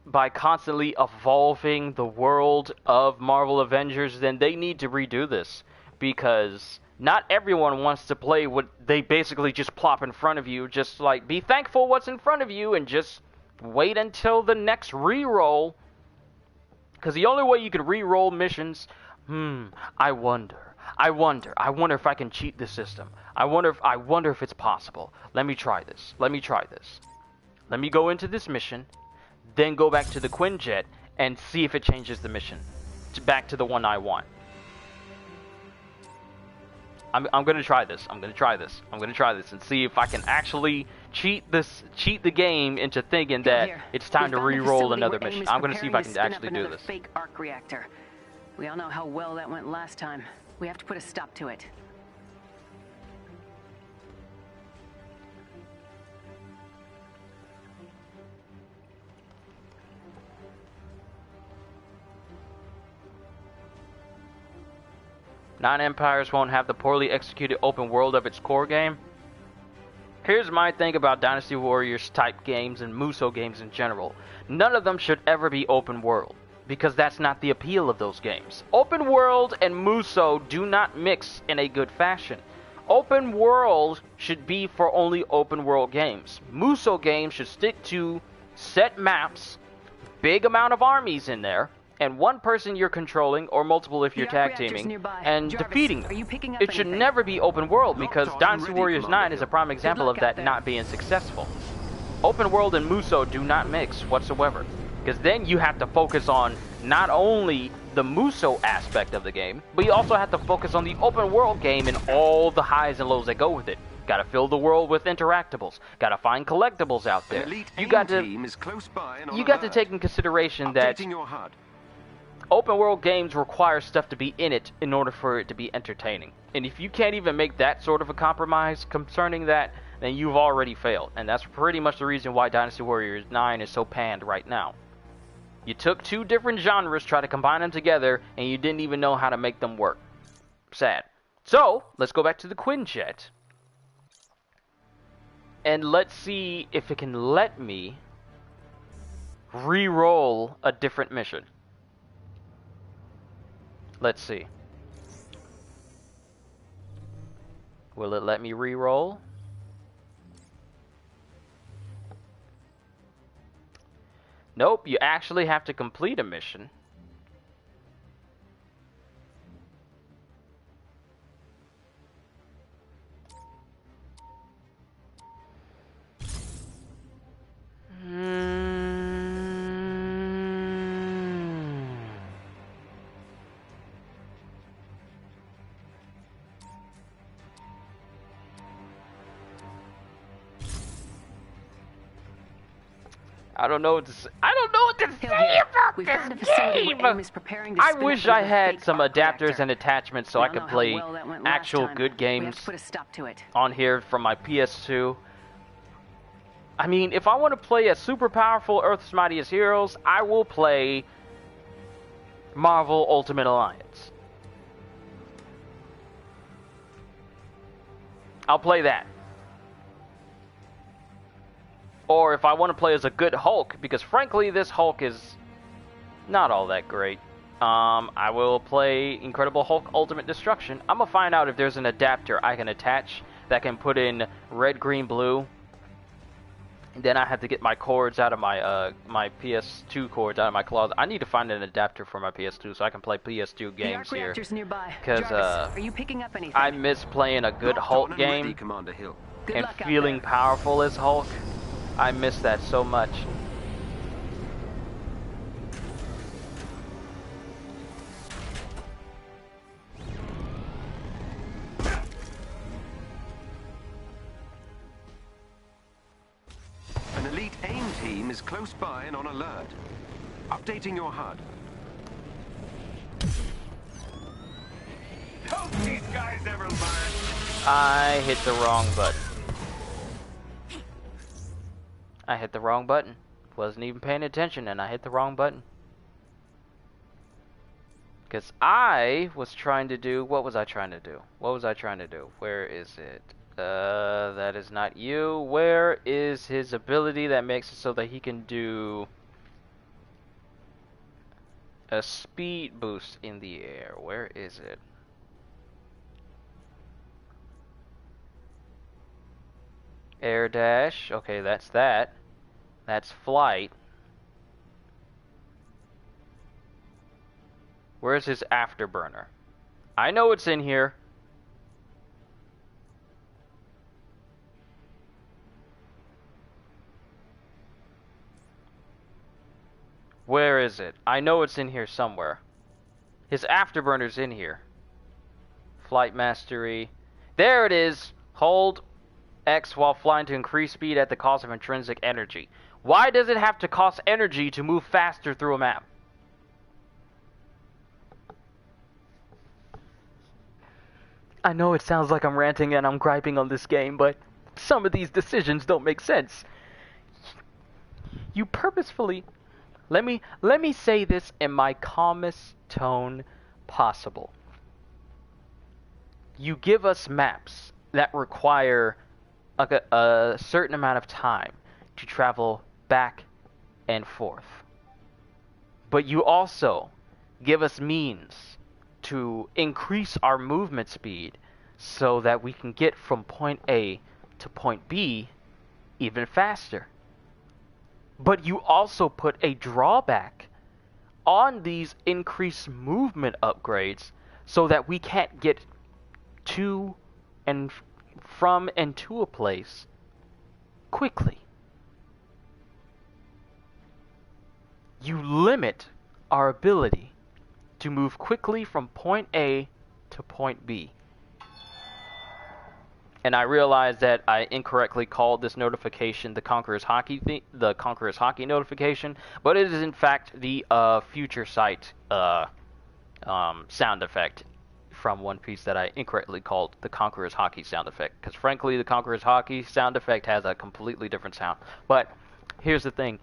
evolving the world of Marvel Avengers, then they need to redo this, because not everyone wants to play what they basically just plop in front of you. Just like, be thankful what's in front of you and just wait until the next re-roll. Because the only way you can re-roll missions, I wonder if I can cheat the system. I wonder if it's possible. Let me try this. Let me go into this mission, then go back to the Quinjet and see if it changes the mission back to the one I want. I'm gonna try this. I'm gonna try this and see if I can actually cheat the game into thinking that it's time to re-roll another mission. I'm gonna see if I can actually do this. Fake arc reactor. We all know how well that went last time. We have to put a stop to it. Non-Empires won't have the poorly executed open world of its core game. Here's my thing about Dynasty Warriors type games and Muso games in general. None of them should ever be open world, because that's not the appeal of those games. Open world and Muso do not mix in a good fashion. Open world should be for only open world games. Muso games should stick to set maps, big amount of armies in there, and one person you're controlling, or multiple if you're tag teaming, and defeating them. It should never be open world, because Dynasty Warriors 9 is a prime example of that not being successful. Open world and Muso do not mix whatsoever, because then you have to focus on not only the Muso aspect of the game, but you also have to focus on the open world game and all the highs and lows that go with it. Gotta fill the world with interactables. Gotta find collectibles out there. You got to take in consideration that open world games require stuff to be in it in order for it to be entertaining. And if you can't even make that sort of a compromise concerning that, then you've already failed. And that's pretty much the reason why Dynasty Warriors 9 is so panned right now. You took two different genres, tried to combine them together, and you didn't even know how to make them work. Sad. So, let's go back to the Quinjet. And let's see if it can let me re-roll a different mission. Let's see. Will it let me re-roll? Nope, you actually have to complete a mission. I don't know what to say. I don't know what to say about this game. I wish I had some adapters and attachments so I could play actual good games on here from my PS2. I mean, if I want to play a super powerful Earth's Mightiest Heroes, I will play Marvel Ultimate Alliance. I'll play that. Or if I want to play as a good Hulk, because frankly this Hulk is not all that great, I will play Incredible Hulk Ultimate Destruction. I'm going to find out if there's an adapter I can attach that can put in red, green, blue. And then I have to get my cords out of my my PS2 cords out of my closet. I need to find an adapter for my PS2 so I can play PS2 games here. Because I miss playing a good Hulk game and feeling powerful as Hulk. I miss that so much. An elite AIM team is close by and on alert. Updating your HUD. Hope these guys ever learn. I hit the wrong button. I hit the wrong button. Wasn't even paying attention and I hit the wrong button. Because I was trying to do... What was I trying to do? What was I trying to do? Where is it? That is not you. Where is his ability that makes it so that he can do a speed boost in the air? Where is it? Air dash. Okay, that's that. That's flight. Where's his afterburner? I know it's in here. Where is it? I know it's in here somewhere. His afterburner's in here. Flight mastery. There it is. Hold X while flying to increase speed at the cost of intrinsic energy. Why does it have to cost energy to move faster through a map? I know it sounds like I'm ranting and I'm griping on this game, but some of these decisions don't make sense. You purposefully... Let me say this in my calmest tone possible. You give us maps that require a certain amount of time to travel back and forth. But you also give us means to increase our movement speed so that we can get from point A to point B even faster. But you also put a drawback on these increased movement upgrades so that we can't get to and from and to a place quickly. You limit our ability to move quickly from point A to point B. And I realized that I incorrectly called this notification the Conqueror's Hockey notification, but it is in fact the Future Sight sound effect from One Piece that I incorrectly called the Conqueror's Hockey sound effect. Because frankly, the Conqueror's Hockey sound effect has a completely different sound. But here's the thing.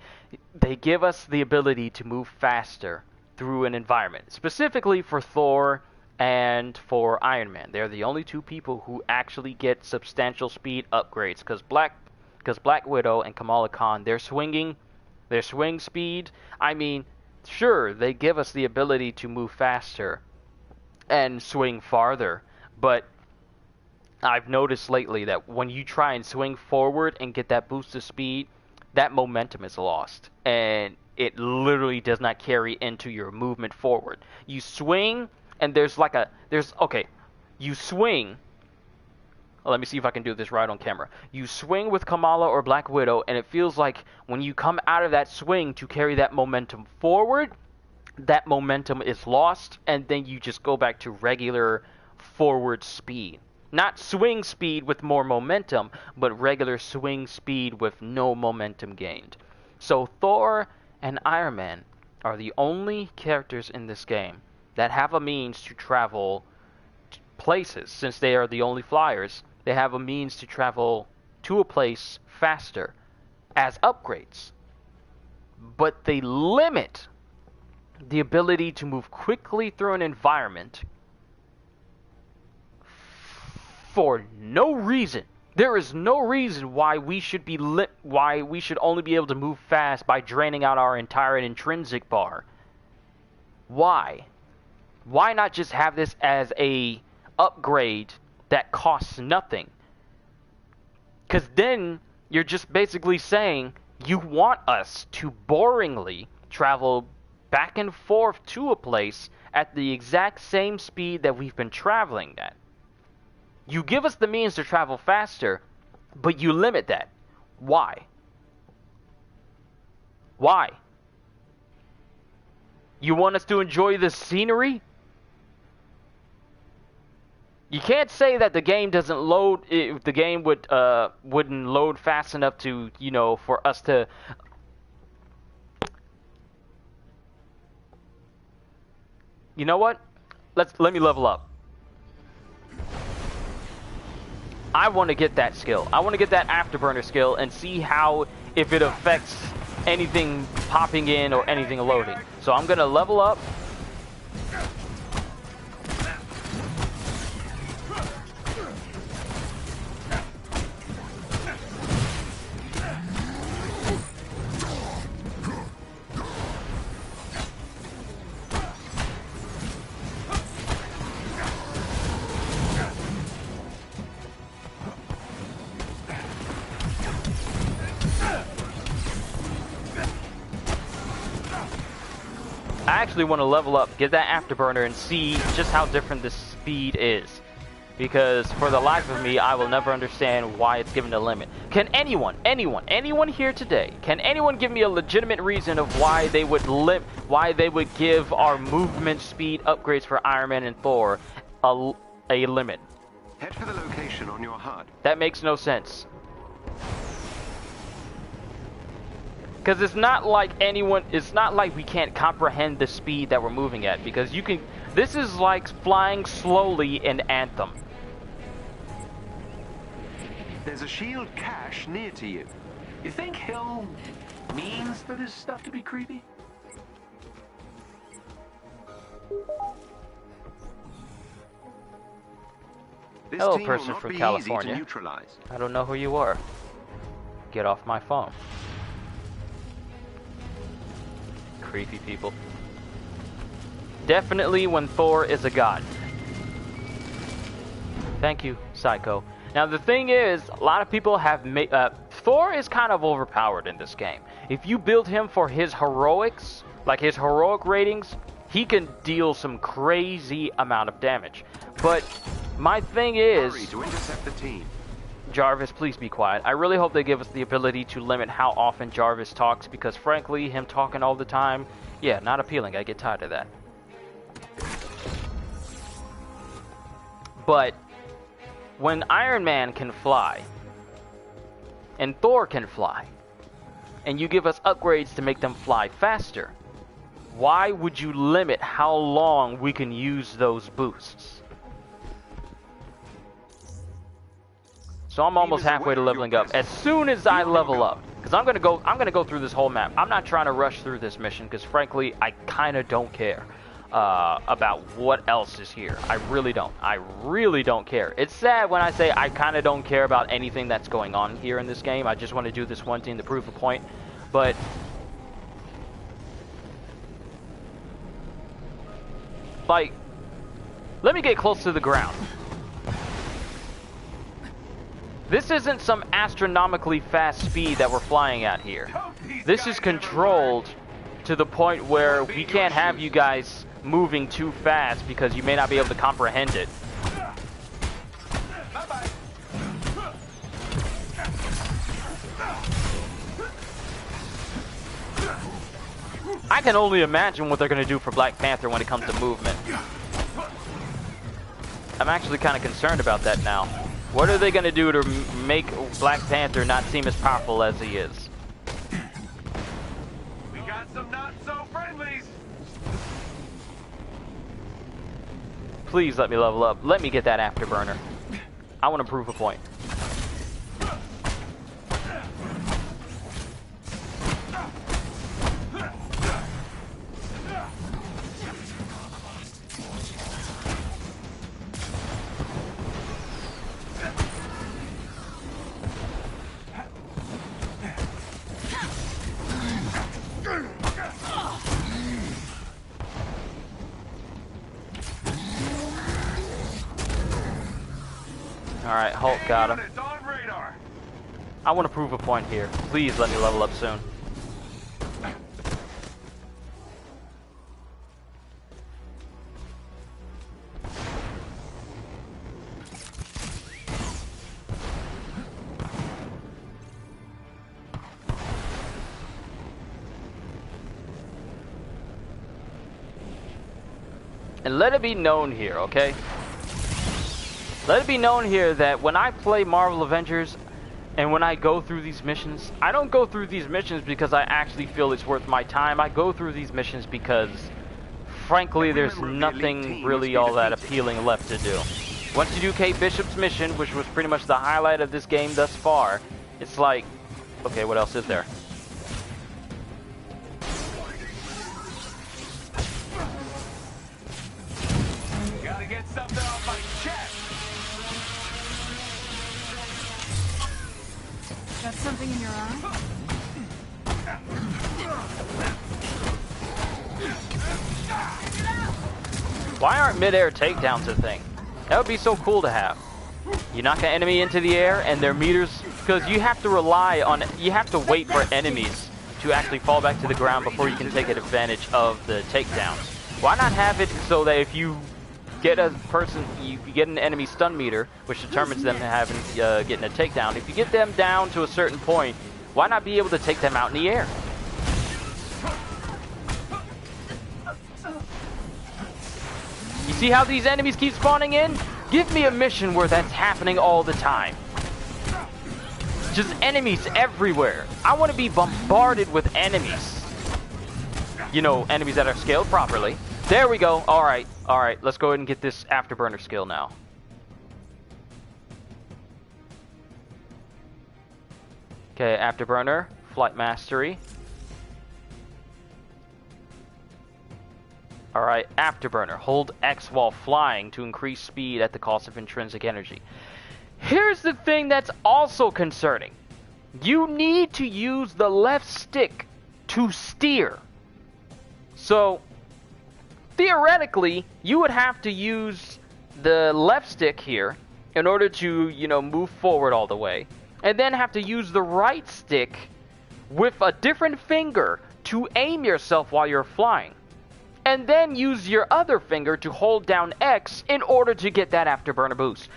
They give us the ability to move faster through an environment. Specifically for Thor and for Iron Man. They're the only two people who actually get substantial speed upgrades. Because Black Widow and Kamala Khan, their swing speed, I mean, sure, they give us the ability to move faster and swing farther, but I've noticed lately that when you try and swing forward and get that boost of speed, that momentum is lost, and it literally does not carry into your movement forward. You swing, and you swing. Let me see if I can do this right on camera. You swing with Kamala or Black Widow, and it feels like when you come out of that swing to carry that momentum forward, that momentum is lost, and then you just go back to regular forward speed. Not swing speed with more momentum, but regular swing speed with no momentum gained. So Thor and Iron Man are the only characters in this game that have a means to travel places. Since they are the only flyers, they have a means to travel to a place faster as upgrades. But they limit the ability to move quickly through an environment for no reason. There is no reason why we should only be able to move fast by draining out our entire intrinsic bar. Why? Why not just have this as a upgrade that costs nothing? Because then you're just basically saying you want us to boringly travel back and forth to a place at the exact same speed that we've been traveling at. You give us the means to travel faster, but you limit that. Why? Why? You want us to enjoy the scenery? You can't say that the game doesn't load. The game wouldn't load fast enough to, for us to. You know what? Let me level up. I want to get that skill. I want to get that afterburner skill and see if it affects anything popping in or anything loading. So I'm gonna level up. I actually want to level up, get that afterburner, and see just how different this speed is. Because for the life of me, I will never understand why it's given a limit. Can anyone here today, can anyone give me a legitimate reason of why they would give our movement speed upgrades for Iron Man and Thor a limit? Head for the location on your HUD. That makes no sense. Because it's not like we can't comprehend the speed that we're moving at. Because this is like flying slowly in Anthem. There's a shield cache near to you. You think Hill means for this stuff to be creepy? This Hello, team person will not from be California. Easy to neutralize. I don't know who you are. Get off my phone. Creepy people. Definitely when Thor is a god. Thank you, Psycho. Now the thing is, a lot of people have made... Thor is kind of overpowered in this game. If you build him for his heroics, Like his heroic ratings, he can deal some crazy amount of damage. But my thing is, Hurry to intercept the team. Jarvis, please be quiet. I really hope they give us the ability to limit how often Jarvis talks, because frankly, him talking all the time, yeah, not appealing. I get tired of that. But when Iron Man can fly, and Thor can fly, and you give us upgrades to make them fly faster, why would you limit how long we can use those boosts? So I'm almost halfway to leveling up. As soon as I level up, because I'm gonna go through this whole map. I'm not trying to rush through this mission because frankly I kind of don't care about what else is here. I really don't care. It's sad when I say I kind of don't care about anything that's going on here in this game. I just want to do this one thing to prove a point. But like, let me get close to the ground. This isn't some astronomically fast speed that we're flying at here. This is controlled to the point where we can't have you guys moving too fast because you may not be able to comprehend it. I can only imagine what they're going to do for Black Panther when it comes to movement. I'm actually kind of concerned about that now. What are they going to do to make Black Panther not seem as powerful as he is? We got some not-so-friendlies. Please let me level up. Let me get that afterburner. I want to prove a point. Alright, Hulk got him. I want to prove a point here. Please let me level up soon. And let it be known here, okay? Let it be known here that when I play Marvel Avengers and when I go through these missions, I don't go through these missions because I actually feel it's worth my time. I go through these missions because, frankly, there's nothing really all that appealing left to do. Once you do Kate Bishop's mission, which was pretty much the highlight of this game thus far, it's like, okay, what else is there? Gotta get something off my chest. Got something in your eye? Why aren't mid-air takedowns a thing? That would be so cool to have. You knock an enemy into the air and their meters, because you have to rely on, you have to wait for enemies to actually fall back to the ground before you can take advantage of the takedowns. Why not have it so that if you get a person, you get an enemy stun meter, which determines them having getting a takedown. If you get them down to a certain point, why not be able to take them out in the air? You see how these enemies keep spawning in? Give me a mission where that's happening all the time. Just enemies everywhere. I want to be bombarded with enemies. You know, enemies that are scaled properly. There we go. Alright, alright. Let's go ahead and get this afterburner skill now. Okay, afterburner. Flight mastery. Alright, afterburner. Hold X while flying to increase speed at the cost of intrinsic energy. Here's the thing that's also concerning. You need to use the left stick to steer. So, theoretically, you would have to use the left stick here in order to, you know, move forward all the way. And then have to use the right stick with a different finger to aim yourself while you're flying. And then use your other finger to hold down X in order to get that afterburner boost.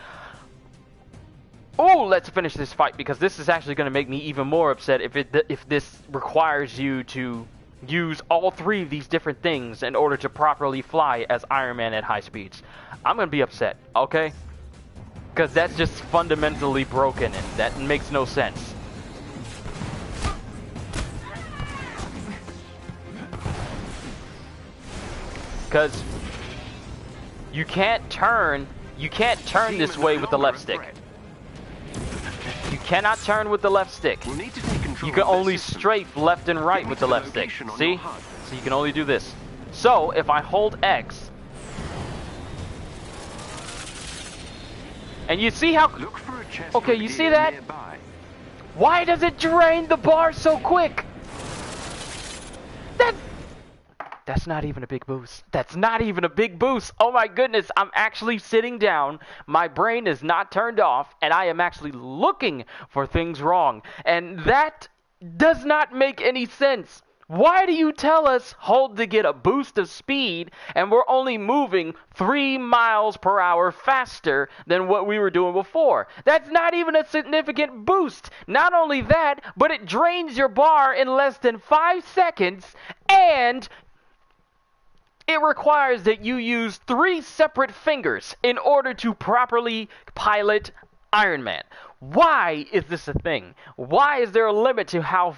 Oh, let's finish this fight, because this is actually going to make me even more upset if this requires you to use all three of these different things in order to properly fly as Iron Man at high speeds. I'm going to be upset, okay? Because that's just fundamentally broken, and that makes no sense. Because you can't turn this way with the left stick. You cannot turn with the left stick. You can only strafe left and right with the left stick. See? So you can only do this. So if I hold X, and you see how... Okay, you see that? Why does it drain the bar so quick? That's not even a big boost. That's not even a big boost. Oh my goodness, I'm actually sitting down. My brain is not turned off, and I am actually looking for things wrong. And that does not make any sense. Why do you tell us hold to get a boost of speed, and we're only moving 3 miles per hour faster than what we were doing before? That's not even a significant boost. Not only that, but it drains your bar in less than 5 seconds, and it requires that you use 3 separate fingers in order to properly pilot Iron Man. Why is this a thing? Why is there a limit to how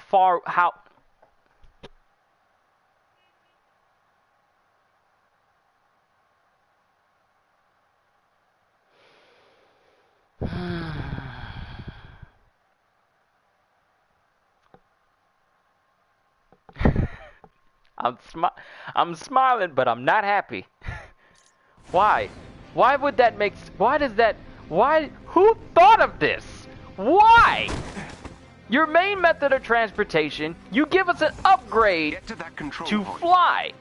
I'm smiling, but I'm not happy. Why? Why would that make... Why does that... Why... Who thought of this? Why? Your main method of transportation, you give us an upgrade to fly.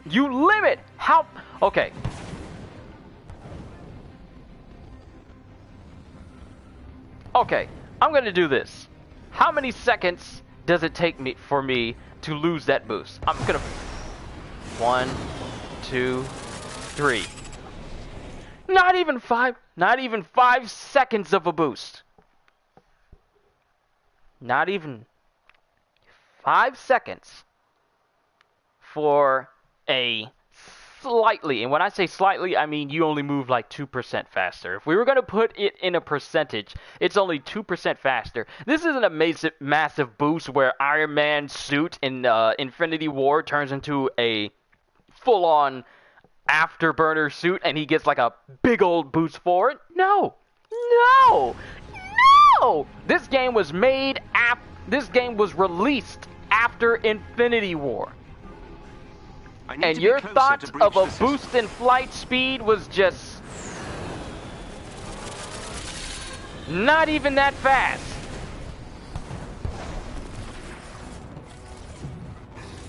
You limit how... Okay. Okay, I'm gonna do this. How many seconds does it take for me to lose that boost? I'm gonna... 1, 2, 3. Not even 5 seconds of a boost. Not even 5 seconds for a slightly, and when I say slightly, I mean you only move like 2% faster. If we were going to put it in a percentage, it's only 2% faster. This isn't a massive boost where Iron Man's suit in Infinity War turns into a full-on afterburner suit and he gets like a big old boost for it. No! No! No! This game was released after Infinity War. And your thought of a boost in flight speed was just not even that fast.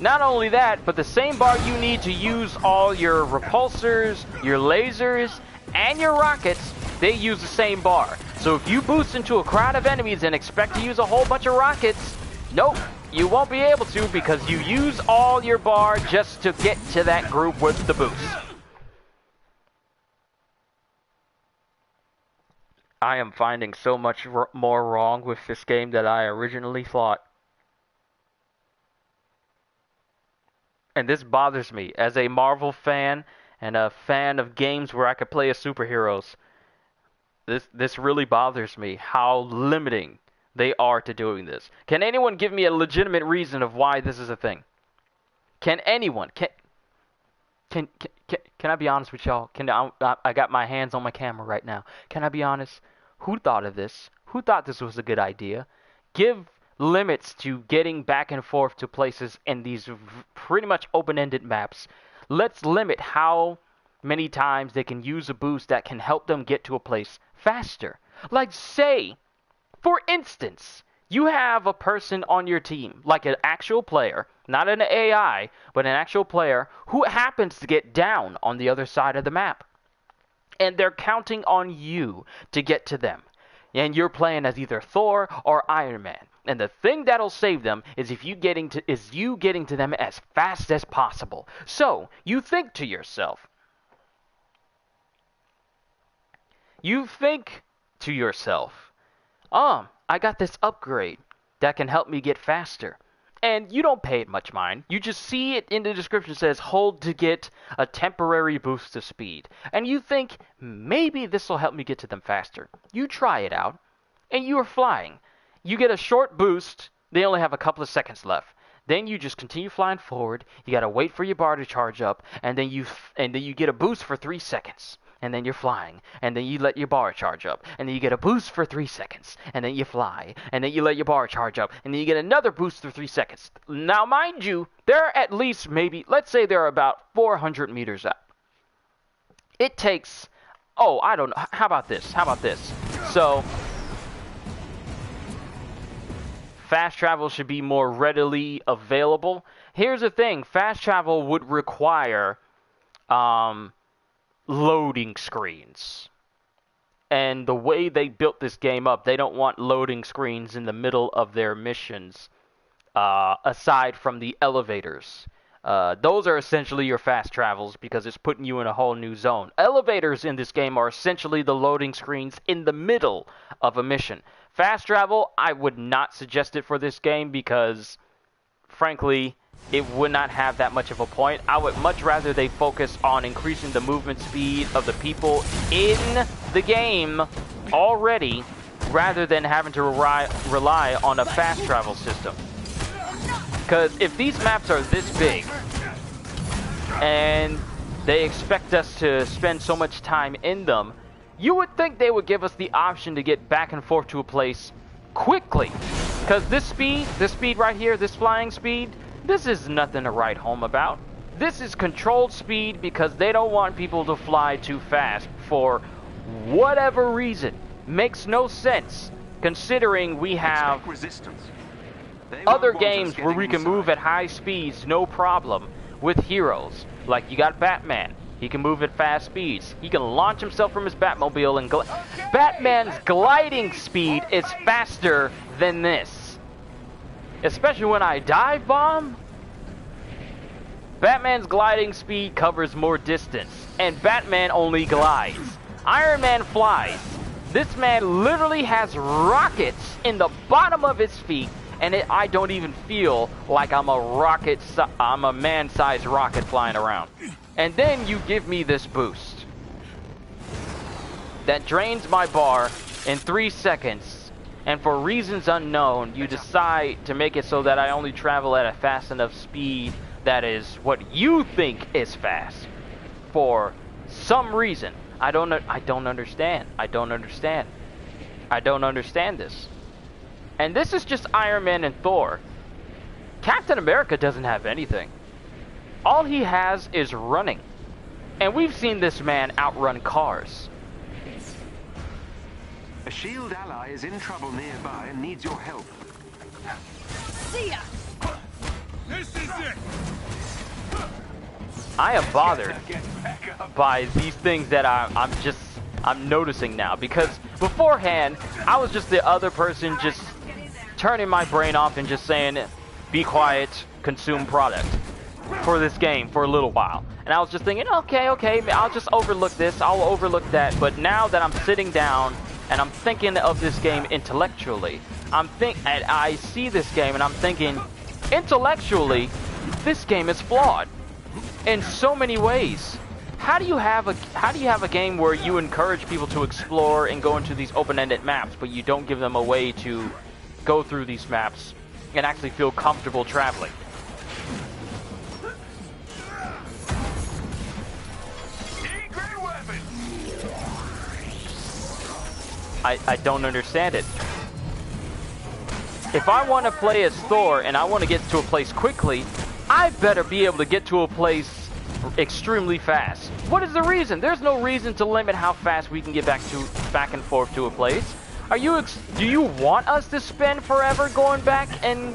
Not only that, but the same bar you need to use all your repulsors, your lasers, and your rockets, they use the same bar. So if you boost into a crowd of enemies and expect to use a whole bunch of rockets, nope. You won't be able to because you use all your bar just to get to that group with the boost. I am finding so much more wrong with this game than I originally thought. And this bothers me. As a Marvel fan and a fan of games where I could play as superheroes, this really bothers me how limiting they are to doing this. Can anyone give me a legitimate reason of why this is a thing? Can anyone? Can I be honest with y'all? I got my hands on my camera right now. Can I be honest? Who thought of this? Who thought this was a good idea? Give limits to getting back and forth to places in these pretty much open-ended maps. Let's limit how many times they can use a boost that can help them get to a place faster. Like say, for instance, you have a person on your team, like an actual player, not an AI, but an actual player who happens to get down on the other side of the map. And they're counting on you to get to them. And you're playing as either Thor or Iron Man. And the thing that'll save them is you getting to them as fast as possible. So, you think to yourself, I got this upgrade that can help me get faster. And you don't pay it much mind. You just see it in the description. It says, hold to get a temporary boost of speed. And you think, maybe this will help me get to them faster. You try it out, and you are flying. You get a short boost. They only have a couple of seconds left. Then you just continue flying forward. You got to wait for your bar to charge up, and then you get a boost for 3 seconds. And then you're flying, and then you let your bar charge up, and then you get a boost for 3 seconds, and then you fly, and then you let your bar charge up, and then you get another boost for 3 seconds. Now, mind you, they're at least let's say they're about 400 meters out. It takes, I don't know, how about this? So, fast travel should be more readily available. Here's the thing, fast travel would require, loading screens. And the way they built this game up, they don't want loading screens in the middle of their missions, aside from the elevators. Those are essentially your fast travels because it's putting you in a whole new zone. Elevators in this game are essentially the loading screens in the middle of a mission. Fast travel, I would not suggest it for this game because, frankly, it would not have that much of a point. I would much rather they focus on increasing the movement speed of the people in the game already, rather than having to rely on a fast travel system. Because if these maps are this big, and they expect us to spend so much time in them, you would think they would give us the option to get back and forth to a place quickly. Because this speed right here, this flying speed, this is nothing to write home about. This is controlled speed because they don't want people to fly too fast for whatever reason. Makes no sense, considering we have other games where we can move at high speeds, no problem, with heroes. Like, you got Batman. He can move at fast speeds. He can launch himself from his Batmobile and Batman's gliding speed is faster than this. Especially when I dive bomb. Batman's gliding speed covers more distance, and Batman only glides. Iron Man flies. This man literally has rockets in the bottom of his feet, and I don't even feel like I'm a man-sized rocket flying around. And then you give me this boost that drains my bar in 3 seconds. And for reasons unknown, you decide to make it so that I only travel at a fast enough speed that is what you think is fast. For some reason. I don't understand. I don't understand this. And this is just Iron Man and Thor. Captain America doesn't have anything. All he has is running. And we've seen this man outrun cars. A shield ally is in trouble nearby and needs your help. See ya! This is it! I am bothered by these things that I'm noticing now, because beforehand I was just the other person just turning my brain off and just saying, be quiet, consume product for this game for a little while. And I was just thinking, okay, I'll just overlook this, I'll overlook that. But now that I'm sitting down and I'm thinking of this game intellectually, I see this game and I'm thinking, intellectually, this game is flawed in so many ways. How do you have a game where you encourage people to explore and go into these open-ended maps, but you don't give them a way to go through these maps and actually feel comfortable traveling? I don't understand it. If I want to play as Thor and I want to get to a place quickly, I better be able to get to a place extremely fast. What is the reason? There's no reason to limit how fast we can get back and forth to a place. Do you want us to spend forever going back and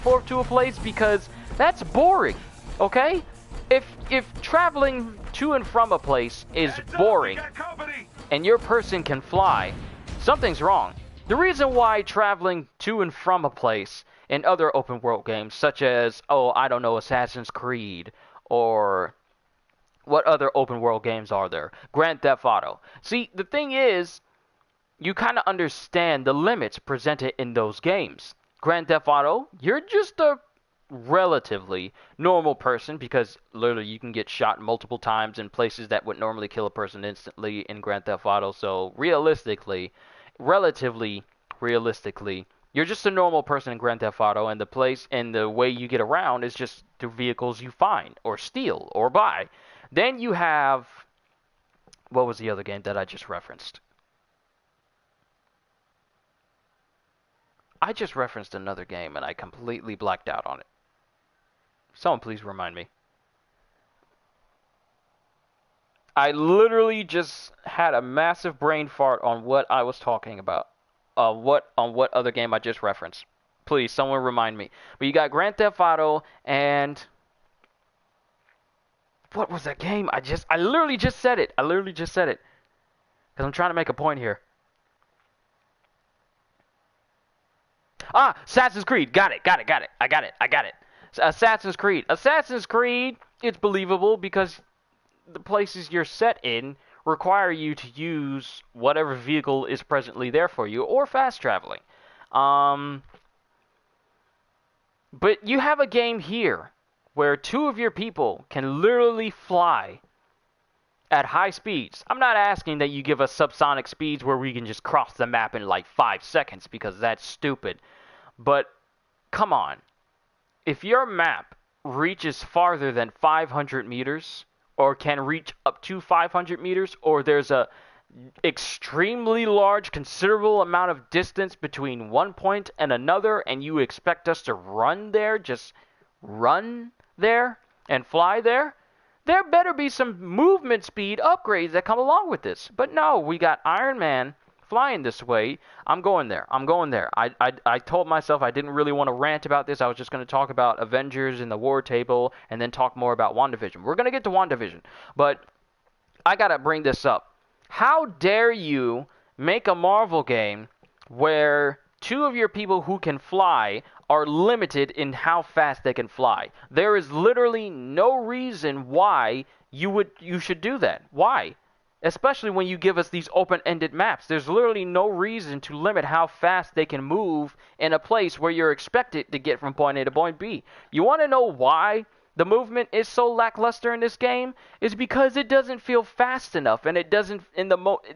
forth to a place? Because that's boring, okay? If traveling to and from a place is boring and your person can fly, something's wrong. The reason why traveling to and from a place in other open world games, such as, oh, I don't know, Assassin's Creed, or what other open world games are there? Grand Theft Auto. See, the thing is, you kind of understand the limits presented in those games. Grand Theft Auto, you're just a relatively normal person because literally you can get shot multiple times in places that would normally kill a person instantly in Grand Theft Auto. So relatively realistically, you're just a normal person in Grand Theft Auto, and the place and the way you get around is just through vehicles you find or steal or buy. Then you have, what was the other game that I just referenced? I just referenced another game and I completely blacked out on it. Someone please remind me. I literally just had a massive brain fart on what I was talking about. What other game I just referenced. Please, someone remind me. But you got Grand Theft Auto and... what was that game? I literally just said it. Because I'm trying to make a point here. Ah, Assassin's Creed. Got it. I got it. Assassin's Creed. Assassin's Creed, it's believable because the places you're set in require you to use whatever vehicle is presently there for you or fast traveling. But you have a game here where two of your people can literally fly at high speeds. I'm not asking that you give us subsonic speeds where we can just cross the map in like 5 seconds because that's stupid. But come on. If your map reaches farther than 500 meters or can reach up to 500 meters or there's a extremely large, considerable amount of distance between one point and another and you expect us to run there, just run there and fly there, there better be some movement speed upgrades that come along with this. But no, we got Iron Man flying this way. I'm going there. I told myself I didn't really want to rant about this. I was just going to talk about Avengers and the War Table and then talk more about WandaVision. We're going to get to WandaVision, but I got to bring this up. How dare you make a Marvel game where two of your people who can fly are limited in how fast they can fly? There is literally no reason why you should do that. Why? Especially when you give us these open-ended maps. There's literally no reason to limit how fast they can move in a place where you're expected to get from point A to point B. You want to know why the movement is so lackluster in this game? It's because it doesn't feel fast enough, and it doesn't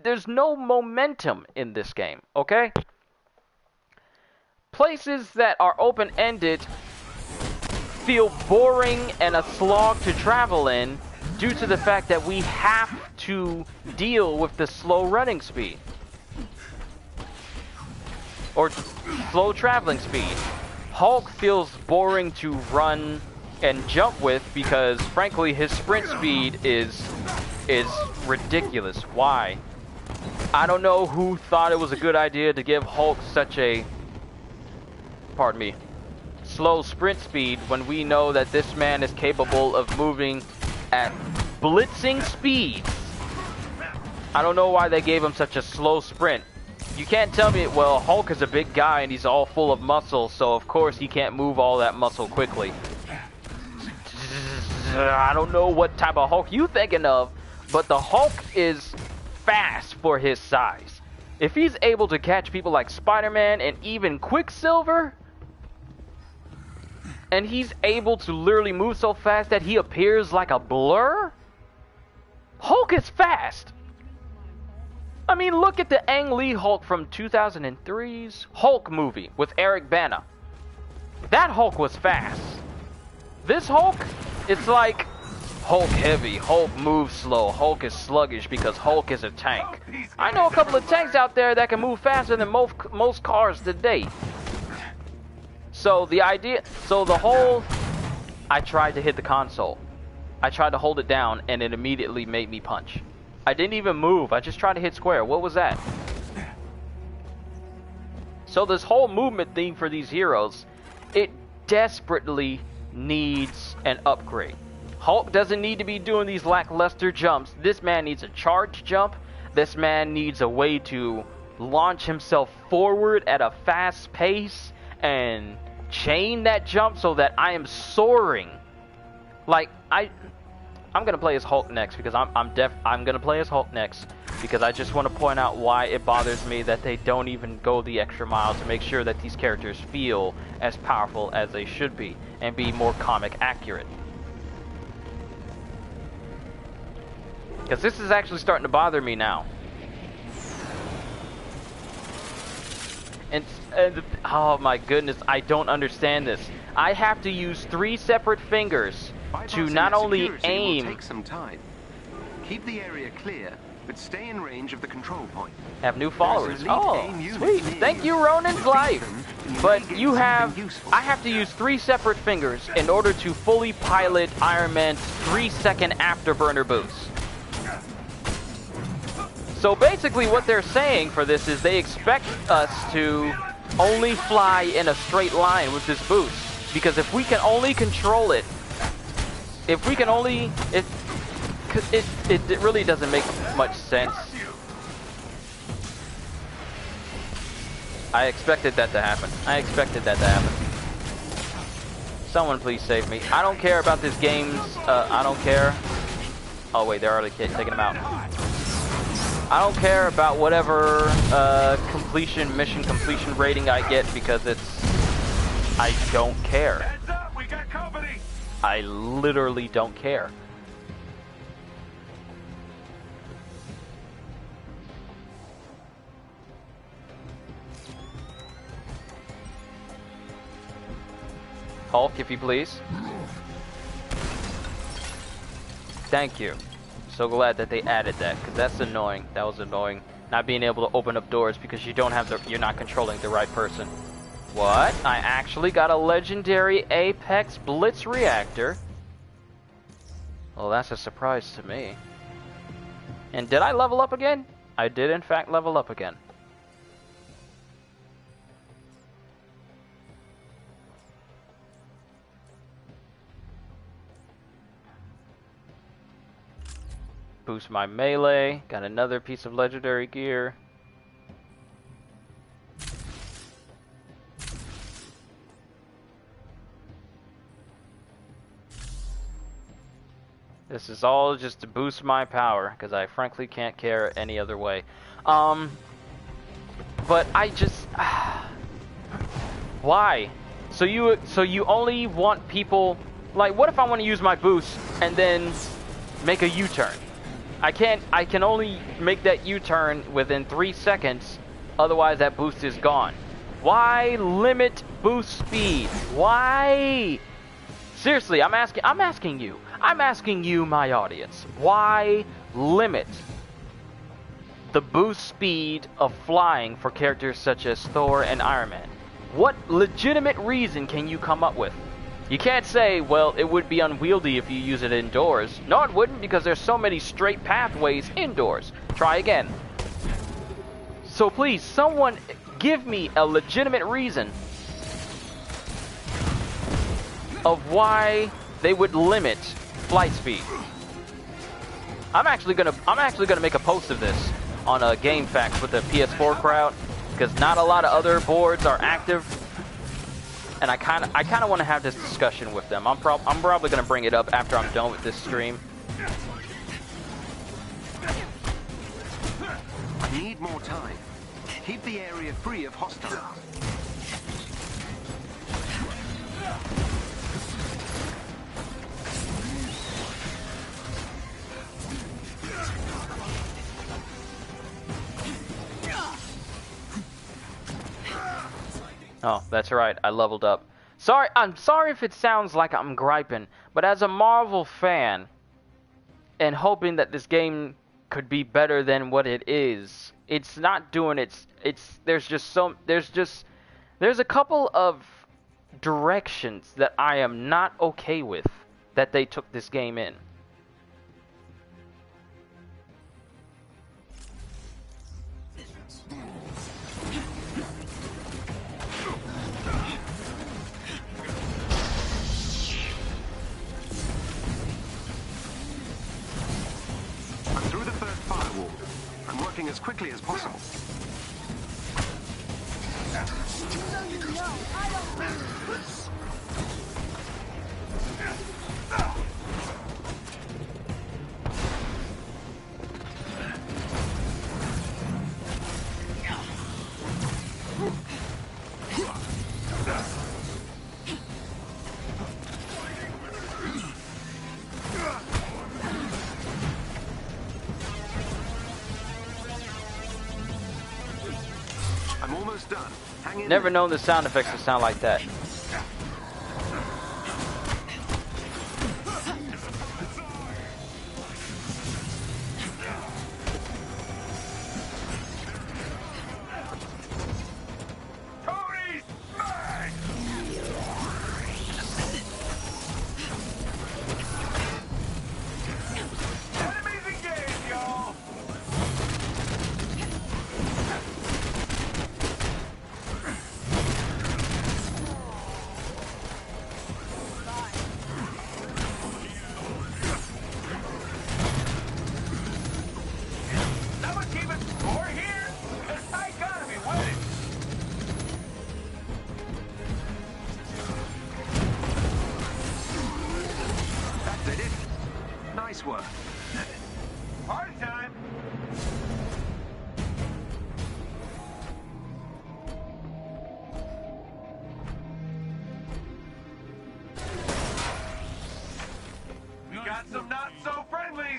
there's no momentum in this game, okay? Places that are open-ended feel boring and a slog to travel in due to the fact that we have to deal with the slow running speed or slow traveling speed. Hulk feels boring to run and jump with because frankly his sprint speed is ridiculous. Why? I don't know who thought it was a good idea to give Hulk such a, pardon me, slow sprint speed when we know that this man is capable of moving at blitzing speeds. I don't know why they gave him such a slow sprint. You can't tell me, well, Hulk is a big guy and he's all full of muscle, so of course he can't move all that muscle quickly. I don't know what type of Hulk you thinking of, but the Hulk is fast for his size. If he's able to catch people like SpiderMan and even Quicksilver, and he's able to literally move so fast that he appears like a blur, Hulk is fast. I mean, look at the Ang Lee Hulk from 2003's Hulk movie with Eric Bana. That Hulk was fast. This Hulk, it's like Hulk heavy, Hulk moves slow, Hulk is sluggish because Hulk is a tank. I know a couple of tanks out there that can move faster than most cars today. So I tried to hit the console. I tried to hold it down and it immediately made me punch. I didn't even move, I just tried to hit square. What was that? So this whole movement theme for these heroes, it desperately needs an upgrade. Hulk doesn't need to be doing these lackluster jumps. This man needs a charge jump. This man needs a way to launch himself forward at a fast pace and chain that jump so that I am soaring. Like, I'm gonna play as Hulk next because I'm gonna play as Hulk next because I just want to point out why it bothers me that they don't even go the extra mile to make sure that these characters feel as powerful as they should be and be more comic accurate. Because this is actually starting to bother me now. And oh my goodness, I don't understand this. I have to use 3 separate fingers to not only aim. Will take some time. Keep the area clear, but stay in range of the control point. Have new followers. Oh, sweet. Thank you, Ronan's life. But you have, I have to use 3 separate fingers in order to fully pilot Iron Man's 3-second afterburner boost. So basically what they're saying for this is they expect us to only fly in a straight line with this boost. Because if we can only control it, if we can only, it really doesn't make much sense. I expected that to happen. Someone please save me. I don't care about this game's, I don't care. Oh wait, they're already taking them out. I don't care about whatever mission completion rating I get because I don't care. Heads up, we got company. I literally don't care. Hulk, if you please. Thank you. So glad that they added that, because that's annoying. That was annoying. Not being able to open up doors because you're not controlling the right person. What? I actually got a legendary Apex Blitz reactor. Well, that's a surprise to me. And did I level up again? I did in fact level up again. Boost my melee. Got another piece of legendary gear. This is all just to boost my power, because I frankly can't care any other way. But I just... Why? So you only want people... Like, what if I want to use my boost and then make a U-turn? I can only make that U-turn within 3 seconds, otherwise that boost is gone. Why limit boost speed? Why? Seriously, I'm asking you, my audience. Why limit the boost speed of flying for characters such as Thor and Iron Man? What legitimate reason can you come up with? You can't say, well, it would be unwieldy if you use it indoors. No, it wouldn't, because there's so many straight pathways indoors. Try again. So please, someone give me a legitimate reason of why they would limit flight speed. I'm actually gonna make a post of this on Game Facts with the PS4 crowd, because not a lot of other boards are active. And I kind of want to have this discussion with them. I'm probably going to bring it up after I'm done with this stream. Need more time. Keep the area free of hostiles. Oh, that's right. I leveled up. I'm sorry if it sounds like I'm griping, but as a Marvel fan and hoping that this game could be better than what it is, it's not doing there's a couple of directions that I am not okay with that they took this game in. I'm through the first firewall. I'm working as quickly as possible. Never known the sound effects to sound like that.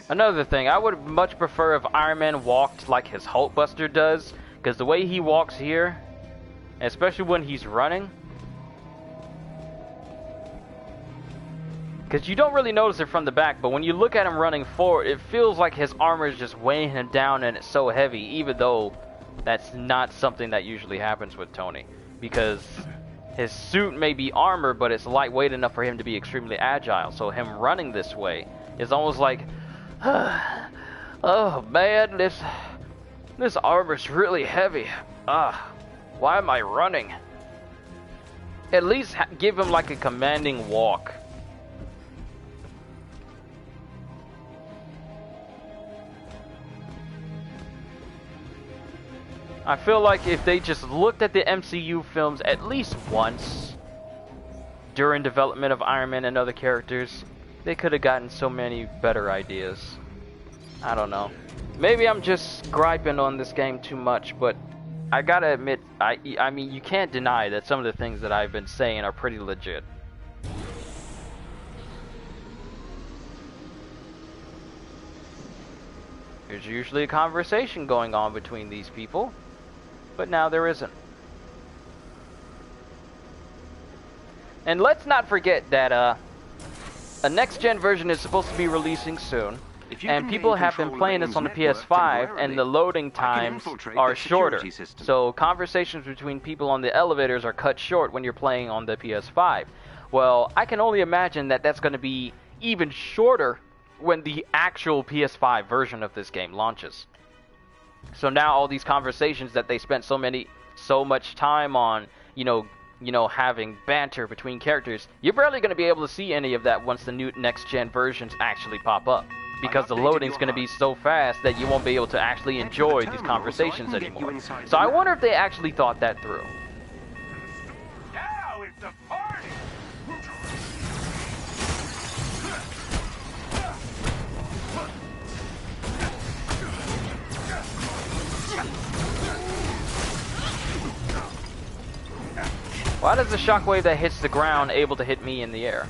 Another thing, I would much prefer if Iron Man walked like his Hulkbuster does, because the way he walks here, especially when he's running, because you don't really notice it from the back, but when you look at him running forward, it feels like his armor is just weighing him down and it's so heavy, even though that's not something that usually happens with Tony, because his suit may be armor, but it's lightweight enough for him to be extremely agile, so him running this way is almost like, oh man, this armor's really heavy. Why am I running? At least give him like a commanding walk. I feel like if they just looked at the MCU films at least once during development of Iron Man and other characters, they could have gotten so many better ideas. I don't know. Maybe I'm just griping on this game too much, but I gotta admit, I mean, you can't deny that some of the things that I've been saying are pretty legit. There's usually a conversation going on between these people, but now there isn't. And let's not forget that a next-gen version is supposed to be releasing soon, and people have been playing this on the PS5, and the loading times are shorter. So conversations between people on the elevators are cut short when you're playing on the PS5. Well, I can only imagine that that's going to be even shorter when the actual PS5 version of this game launches. So now all these conversations that they spent so much time on, you know, having banter between characters, you're barely going to be able to see any of that once the new next-gen versions actually pop up, because the loading's going to be so fast that you won't be able to actually enjoy these conversations anymore. So I wonder if they actually thought that through. Now it's a party! Why does the shockwave that hits the ground able to hit me in the air?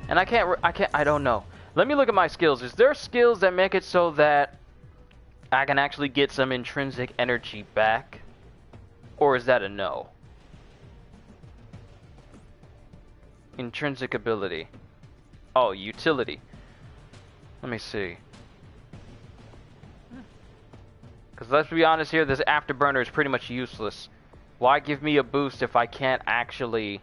And I don't know. Let me look at my skills. Is there skills that make it so that I can actually get some intrinsic energy back? Or is that a no? Intrinsic ability. Oh, utility. Let me see. Because let's be honest here, this afterburner is pretty much useless. Why give me a boost if I can't actually...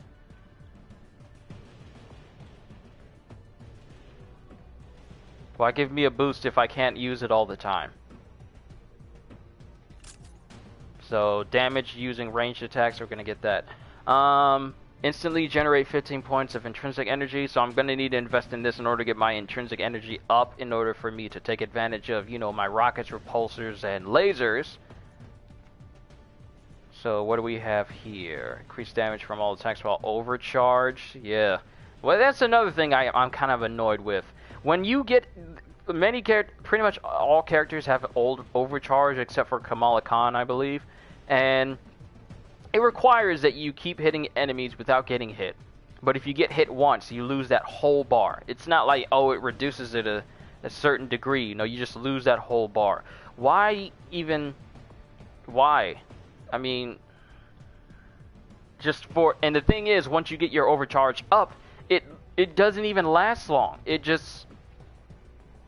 Why give me a boost if I can't use it all the time? So, damage using ranged attacks, we're going to get that. Instantly generate 15 points of intrinsic energy, so I'm going to need to invest in this in order to get my intrinsic energy up in order for me to take advantage of, you know, my rockets, repulsors, and lasers. So, what do we have here? Increased damage from all attacks while overcharged. Yeah. Well, that's another thing I'm kind of annoyed with. When you get... pretty much all characters have old overcharge except for Kamala Khan, I believe, and it requires that you keep hitting enemies without getting hit. But if you get hit once, you lose that whole bar. It's not like, oh, it reduces it a certain degree. No, you just lose that whole bar. Why even? Why? I mean, and the thing is, once you get your overcharge up, it doesn't even last long. It just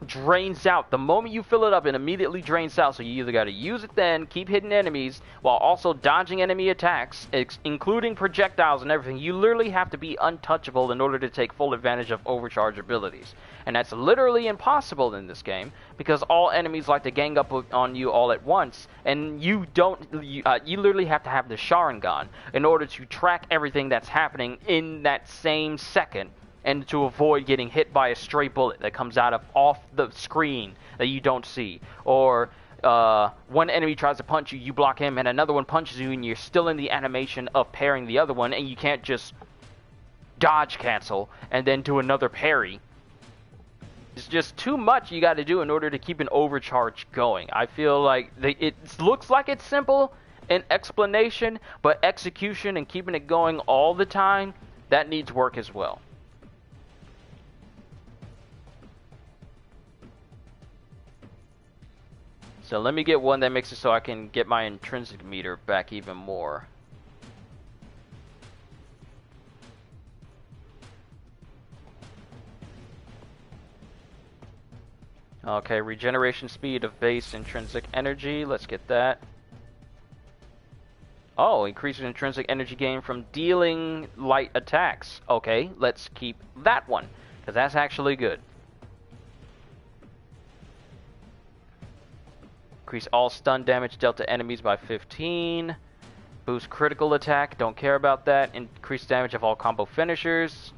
drains out. The moment you fill it up, it immediately drains out. So you either got to use it then, keep hitting enemies, while also dodging enemy attacks, including projectiles and everything. You literally have to be untouchable in order to take full advantage of overcharge abilities. And that's literally impossible in this game, because all enemies like to gang up on you all at once, and you literally have to have the Sharingan in order to track everything that's happening in that same second, and to avoid getting hit by a stray bullet that comes out of off the screen that you don't see. Or one enemy tries to punch you, you block him, and another one punches you, and you're still in the animation of parrying the other one, and you can't just dodge cancel and then do another parry. It's just too much you got to do in order to keep an overcharge going. I feel like it looks like it's simple in explanation, but execution and keeping it going all the time, that needs work as well. So let me get one that makes it so I can get my intrinsic meter back even more. Okay, regeneration speed of base intrinsic energy. Let's get that. Oh, increases intrinsic energy gain from dealing light attacks. Okay, let's keep that one, because that's actually good. Increase all stun damage dealt to enemies by 15. Boost critical attack, don't care about that. Increase damage of all combo finishers.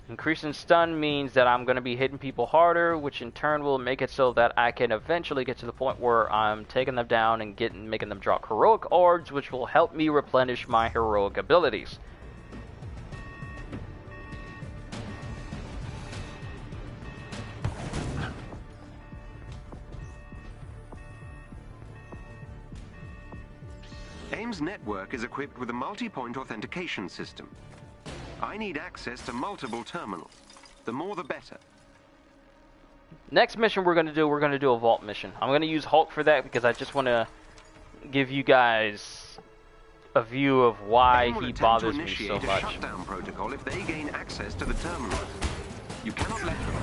Increasing stun means that I'm going to be hitting people harder, which in turn will make it so that I can eventually get to the point where I'm taking them down and making them drop heroic orbs, which will help me replenish my heroic abilities. AIM's network is equipped with a multi-point authentication system. I need access to multiple terminals. The more the better. Next mission we're going to do a vault mission. I'm going to use Hulk for that because I just want to give you guys a view of why he bothers me so much. Shutdown protocol if they gain access to the terminals. You cannot let them.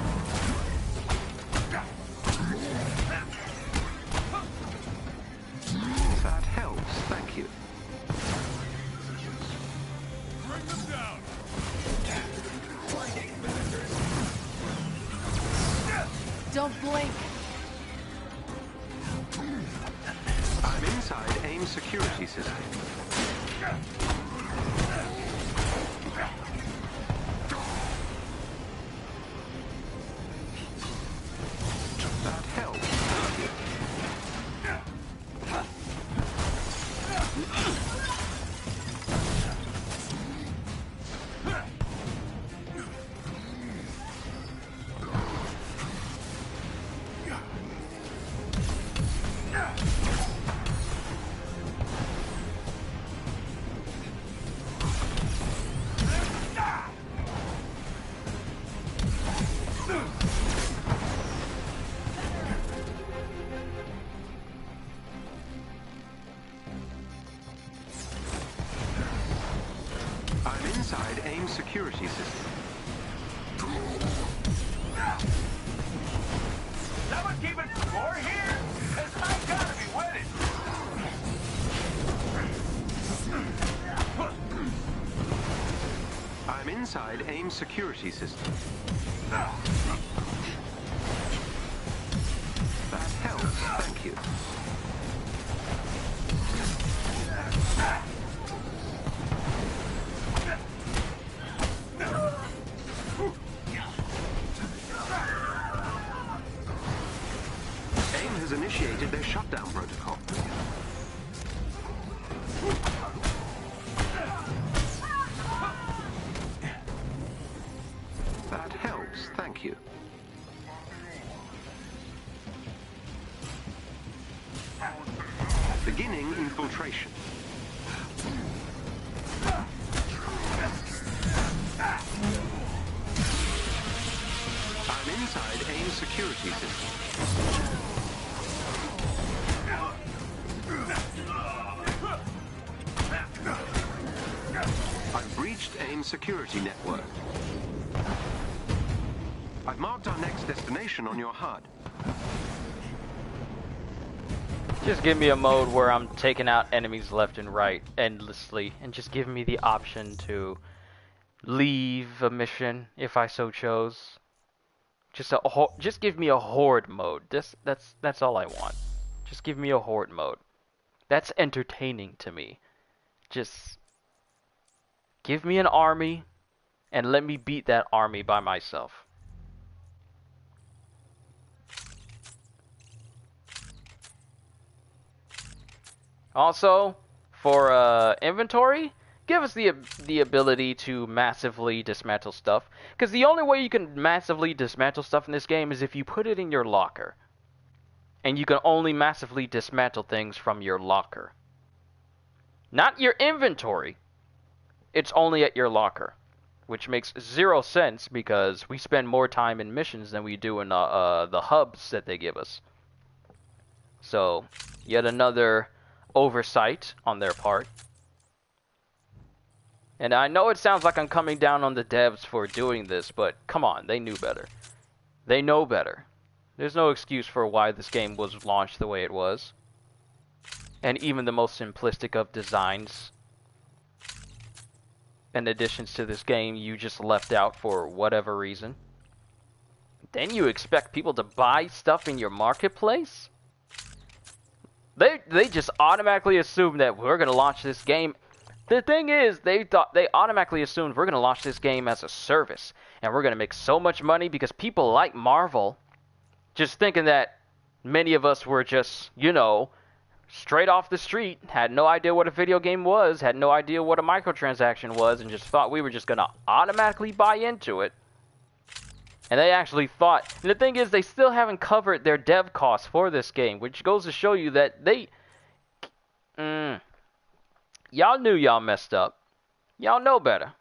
That helps, thank you. Bring them down. Don't blink. I'm inside AIM security system. That helps. Security system. Someone keeping score here? Cause I gotta be winning. I'm inside AIM security system. That helps, thank you. Initiated their shutdown protocol. infiltration. I'm inside AIM security system. I've breached AIM security network. I've marked our next destination on your HUD. Just give me a mode where I'm taking out enemies left and right endlessly, and just give me the option to leave a mission if I so chose. Just give me a horde mode. That's all I want. Just give me a horde mode. That's entertaining to me. Just give me an army and let me beat that army by myself. Also, for inventory, give us the ability to massively dismantle stuff. Because the only way you can massively dismantle stuff in this game is if you put it in your locker. And you can only massively dismantle things from your locker. Not your inventory. It's only at your locker. Which makes zero sense because we spend more time in missions than we do in the hubs that they give us. So, yet another oversight on their part. And I know it sounds like I'm coming down on the devs for doing this, but come on, they knew better. They know better. There's no excuse for why this game was launched the way it was. And even the most simplistic of designs and additions to this game you just left out for whatever reason. Then you expect people to buy stuff in your marketplace? They just automatically assume that we're going to launch this game. The thing is, they automatically assumed we're going to launch this game as a service. And we're going to make so much money because people like Marvel. Just thinking that many of us were just, you know, straight off the street, had no idea what a video game was, had no idea what a microtransaction was, and just thought we were just going to automatically buy into it. And they actually thought, and the thing is, they still haven't covered their dev costs for this game, which goes to show you that y'all knew y'all messed up. Y'all know better.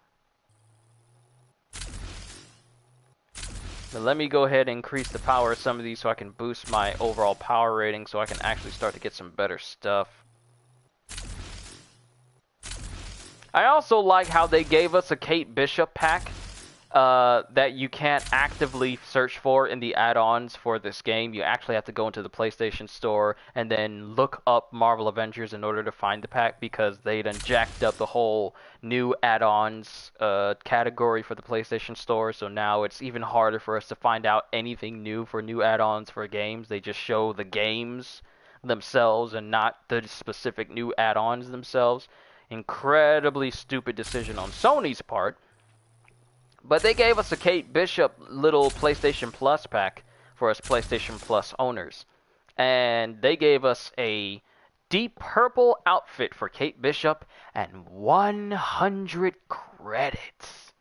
But let me go ahead and increase the power of some of these so I can boost my overall power rating so I can actually start to get some better stuff. I also like how they gave us a Kate Bishop pack. That you can't actively search for in the add-ons for this game. You actually have to go into the PlayStation Store and then look up Marvel Avengers in order to find the pack because they done jacked up the whole new add-ons category for the PlayStation Store. So now it's even harder for us to find out anything new for new add-ons for games. They just show the games themselves and not the specific new add-ons themselves. Incredibly stupid decision on Sony's part. But they gave us a Kate Bishop little PlayStation Plus pack for us PlayStation Plus owners. And they gave us a deep purple outfit for Kate Bishop and 100 credits.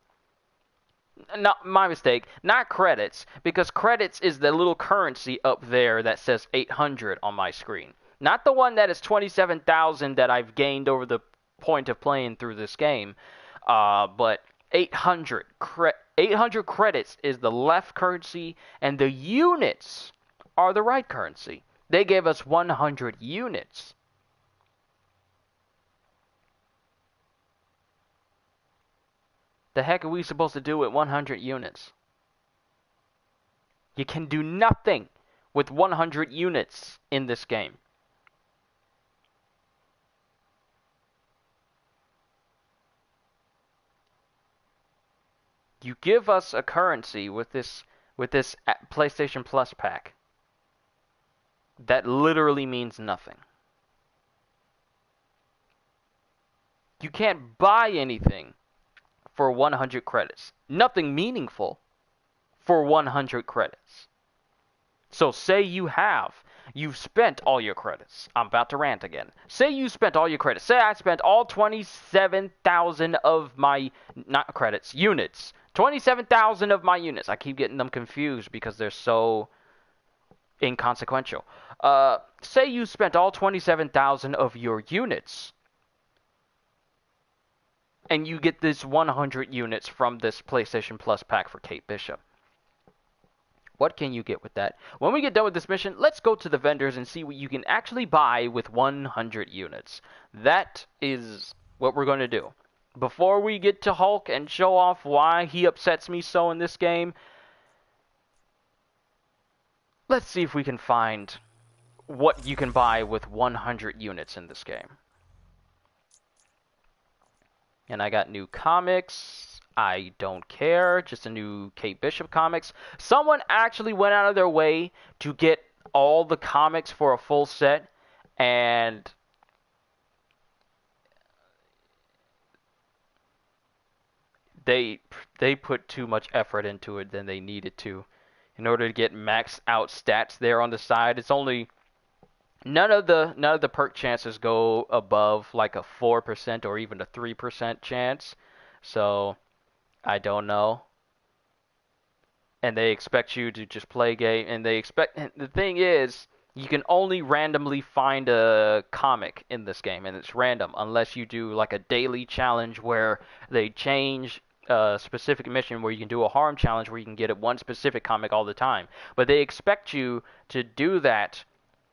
No, my mistake. Not credits, because credits is the little currency up there that says 800 on my screen. Not the one that is 27,000 that I've gained over the point of playing through this game. But 800 credits is the left currency, and the units are the right currency. They gave us 100 units. The heck are we supposed to do with 100 units? You can do nothing with 100 units in this game. You give us a currency with this PlayStation Plus pack that literally means nothing. You can't buy anything for 100 credits. Nothing meaningful for 100 credits. So say you've spent all your credits. I'm about to rant again. Say you spent all your credits. Say I spent all 27,000 of my, not credits, units. 27,000 of my units. I keep getting them confused because they're so inconsequential. Say you spent all 27,000 of your units, and you get this 100 units from this PlayStation Plus pack for Kate Bishop. What can you get with that? When we get done with this mission, let's go to the vendors and see what you can actually buy with 100 units. That is what we're going to do. Before we get to Hulk and show off why he upsets me so in this game, let's see if we can find what you can buy with 100 units in this game. And I got new comics. I don't care. Just a new Kate Bishop comics. Someone actually went out of their way to get all the comics for a full set, and they put too much effort into it than they needed to in order to get maxed out stats there on the side. It's only none of the perk chances go above like a 4% or even a 3% chance. So I don't know. And they expect you to just play game, and the thing is, you can only randomly find a comic in this game, and it's random unless you do like a daily challenge where they change a specific mission where you can do a harm challenge where you can get it one specific comic all the time. But they expect you to do that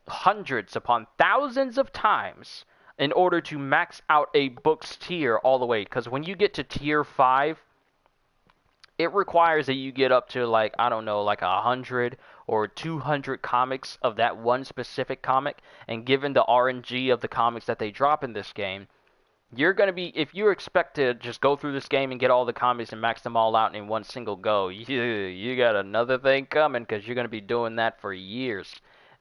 hundreds upon thousands of times in order to max out a book's tier all the way. Because when you get to tier 5, it requires that you get up to like, I don't know, like 100 or 200 comics of that one specific comic. And given the RNG of the comics that they drop in this game, you're going to be, if you expect to just go through this game and get all the comics and max them all out in one single go, you got another thing coming, because you're going to be doing that for years.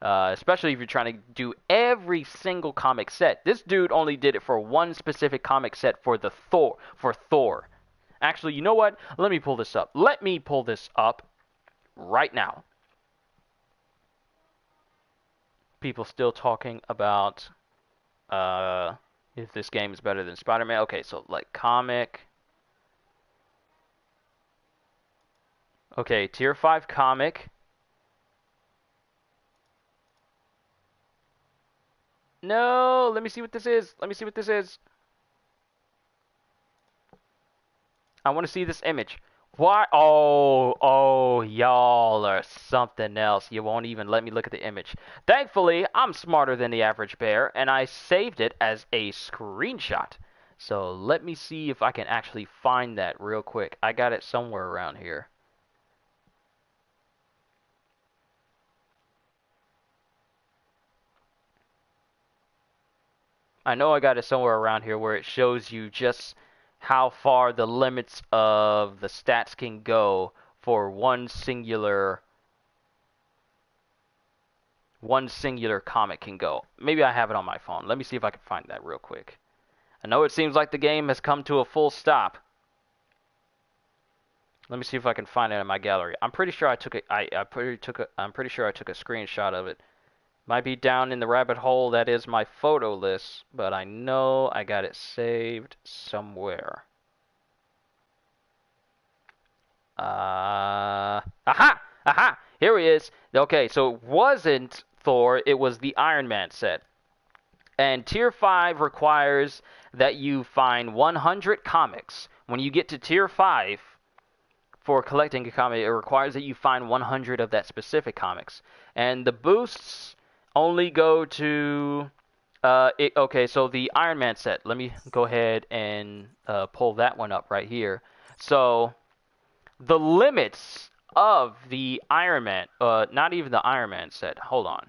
Especially if you're trying to do every single comic set. This dude only did it for one specific comic set for Thor. Actually, you know what? Let me pull this up. Let me pull this up right now. People still talking about if this game is better than SpiderMan. Okay, so like comic. Okay, tier 5 comic. No, let me see what this is. I want to see this image. Why? Oh, y'all are something else. You won't even let me look at the image. Thankfully, I'm smarter than the average bear, and I saved it as a screenshot. So let me see if I can actually find that real quick. I got it somewhere around here. I know I got it somewhere around here where it shows you just how far the limits of the stats can go for one singular comic can go. Maybe I have it on my phone. Let me see if I can find that real quick. I know it seems like the game has come to a full stop. Let me see if I can find it in my gallery. I'm pretty sure I took it. I'm pretty sure I took a screenshot of it. Might be down in the rabbit hole that is my photo list, but I know I got it saved somewhere. Aha! Here he is. Okay, so it wasn't Thor, it was the Iron Man set. And Tier 5 requires that you find 100 comics. When you get to Tier 5, for collecting a comic, it requires that you find 100 of that specific comics. And the boosts only go to okay, so the Iron Man set. Let me go ahead and pull that one up right here. So the limits of the Iron Man, not even the Iron Man set. Hold on.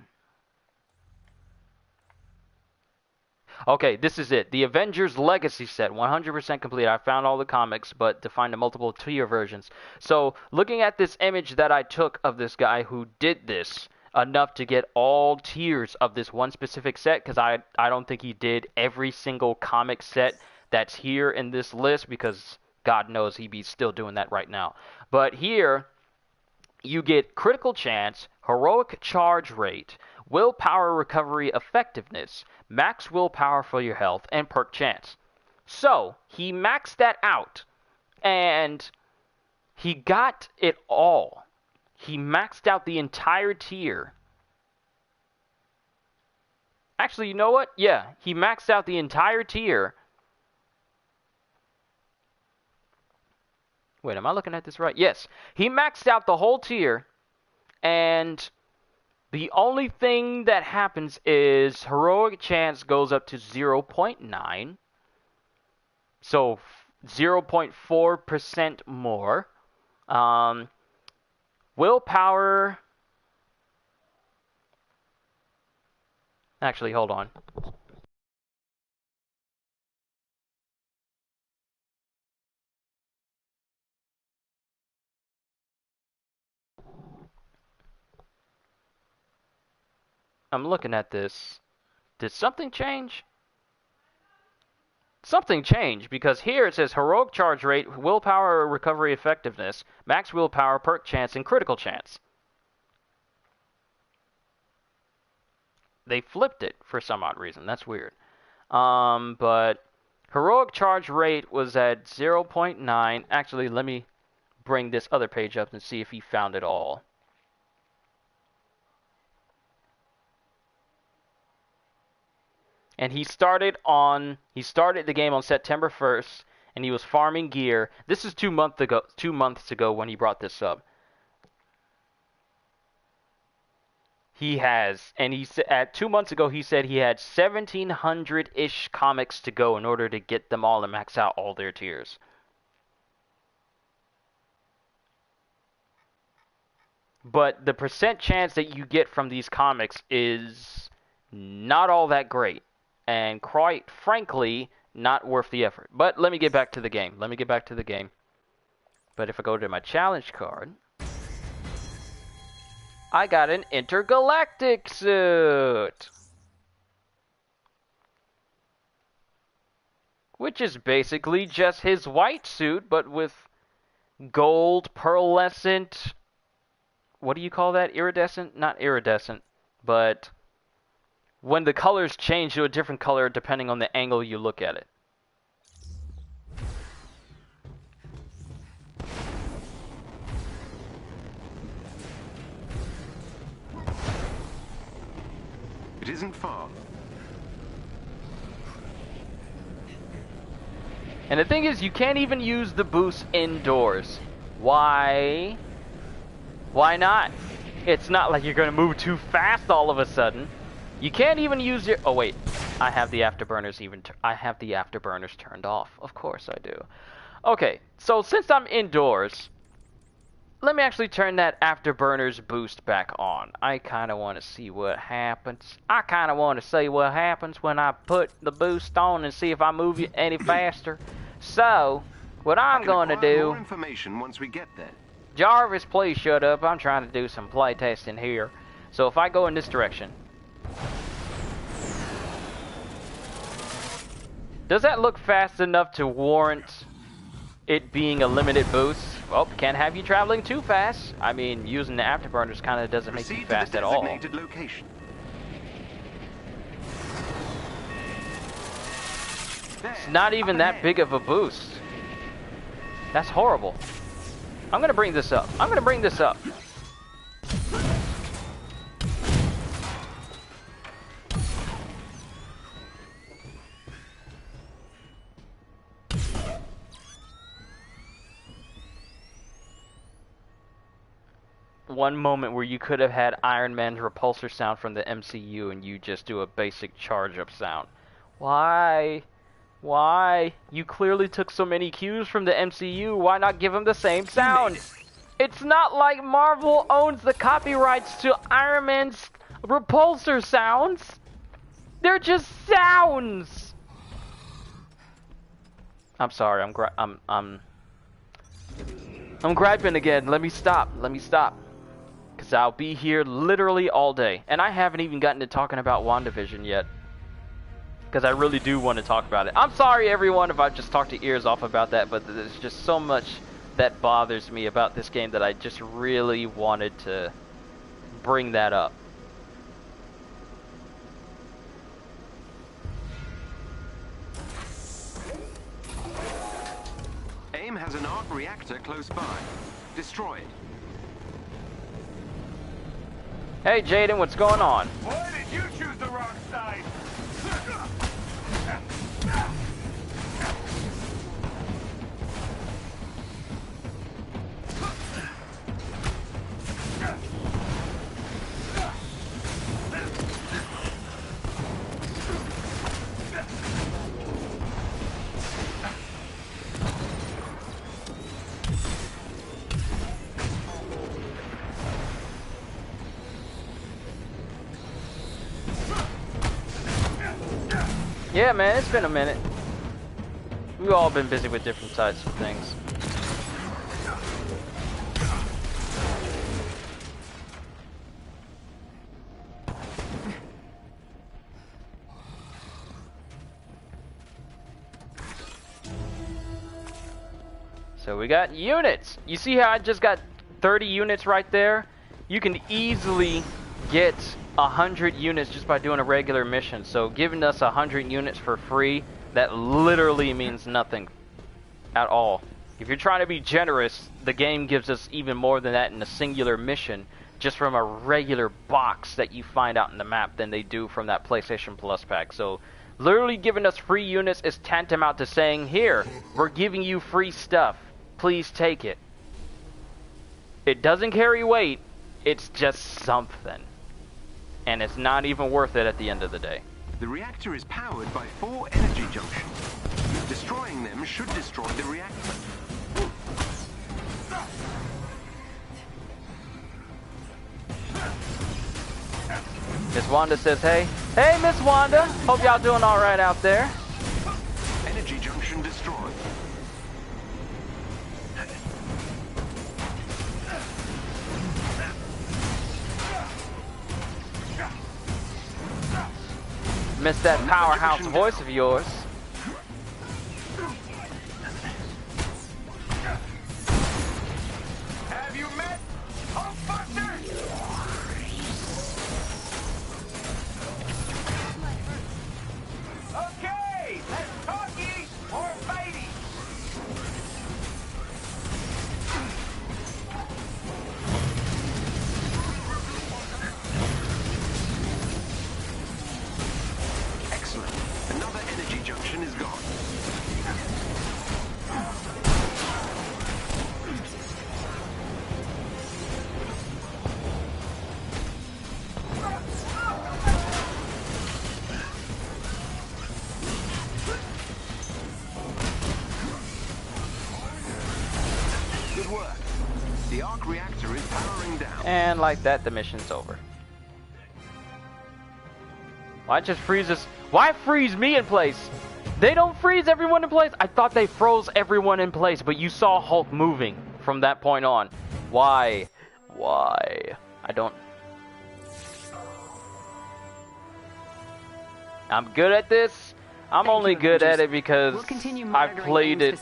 Okay, this is it. The Avengers Legacy set, 100% complete. I found all the comics, but to find the multiple tier versions. So looking at this image that I took of this guy who did this, enough to get all tiers of this one specific set, because I don't think he did every single comic set that's here in this list, because God knows he'd be still doing that right now. But here, you get critical chance, heroic charge rate, willpower recovery effectiveness, max willpower for your health, and perk chance. So, he maxed that out, and he got it all. He maxed out the entire tier Actually, you know what? Yeah, he maxed out the entire tier. Wait, am I looking at this right? Yes, he maxed out the whole tier, and the only thing that happens is heroic chance goes up to 0.9, so 0.4% more. Willpower. Actually, hold on. I'm looking at this. Did something change? Something changed, because here it says heroic charge rate, willpower, recovery effectiveness, max willpower, perk chance, and critical chance. They flipped it for some odd reason. That's weird. But heroic charge rate was at 0.9. Actually, let me bring this other page up and see if he found it all. And he started the game on September 1st, and he was farming gear. This is 2 months ago when he brought this up. He has, and he said at 2 months ago he said he had 1,700-ish comics to go in order to get them all and max out all their tiers. But the percent chance that you get from these comics is not all that great, and quite frankly, not worth the effort. But let me get back to the game. But if I go to my challenge card, I got an intergalactic suit, which is basically just his white suit, but with gold, pearlescent, what do you call that? Iridescent? Not iridescent, but when the colors change to a different color depending on the angle you look at it. It isn't far. And the thing is, you can't even use the boost indoors. Why? Why not? It's not like you're going to move too fast all of a sudden. You can't even use your... Oh, wait. I have the afterburners turned off. Of course I do. Okay, so since I'm indoors, let me actually turn that afterburners boost back on. I kind of want to see what happens. I kind of want to see what happens when I put the boost on and see if I move you any faster. So, what I'm going to do... more information once we get there. Jarvis, please shut up. I'm trying to do some play testing here. So if I go in this direction... Does that look fast enough to warrant it being a limited boost? Well, can't have you traveling too fast. I mean, using the afterburners kind of doesn't make you fast at all. Location. It's not even that big of a boost. That's horrible. I'm gonna bring this up. One moment where you could have had Iron Man's repulsor sound from the MCU and you just do a basic charge-up sound. Why? Why? You clearly took so many cues from the MCU, why not give them the same sound? It's not like Marvel owns the copyrights to Iron Man's repulsor sounds. They're just sounds. I'm sorry, I'm griping again. Let me stop. Because I'll be here literally all day. And I haven't even gotten to talking about WandaVision yet. Because I really do want to talk about it. I'm sorry, everyone, if I just talked your ears off about that, but there's just so much that bothers me about this game that I just really wanted to bring that up. AIM has an arc reactor close by. Destroy it. Hey, Jaden, what's going on? Why did you choose the wrong side? Yeah, man, it's been a minute. We've all been busy with different types of things. So we got units. You see how I just got 30 units right there? You can easily get 100 units just by doing a regular mission. So giving us 100 units for free, that literally means nothing at all. If you're trying to be generous, the game gives us even more than that in a singular mission, just from a regular box that you find out in the map than they do from that PlayStation Plus pack. So literally giving us free units is tantamount to saying, here, we're giving you free stuff. Please take it. It doesn't carry weight. It's just something. And it's not even worth it at the end of the day. The reactor is powered by 4 energy junctions. Destroying them should destroy the reactor. Miss Wanda says, hey. Hey, Miss Wanda. Hope y'all doing all right out there. Energy junction destroyed. Miss that powerhouse voice of yours. Have you met Hulkbuster? Okay, let's talkie or fighty. Excellent. Another energy junction is gone. Good work. The arc reactor is powering down. And like that, the mission's over. Why just freeze us? Why freeze me in place? They don't freeze everyone in place? I thought they froze everyone in place, but you saw Hulk moving from that point on. Why? Why? I don't... I'm good at this. I'm only good at it because I've played it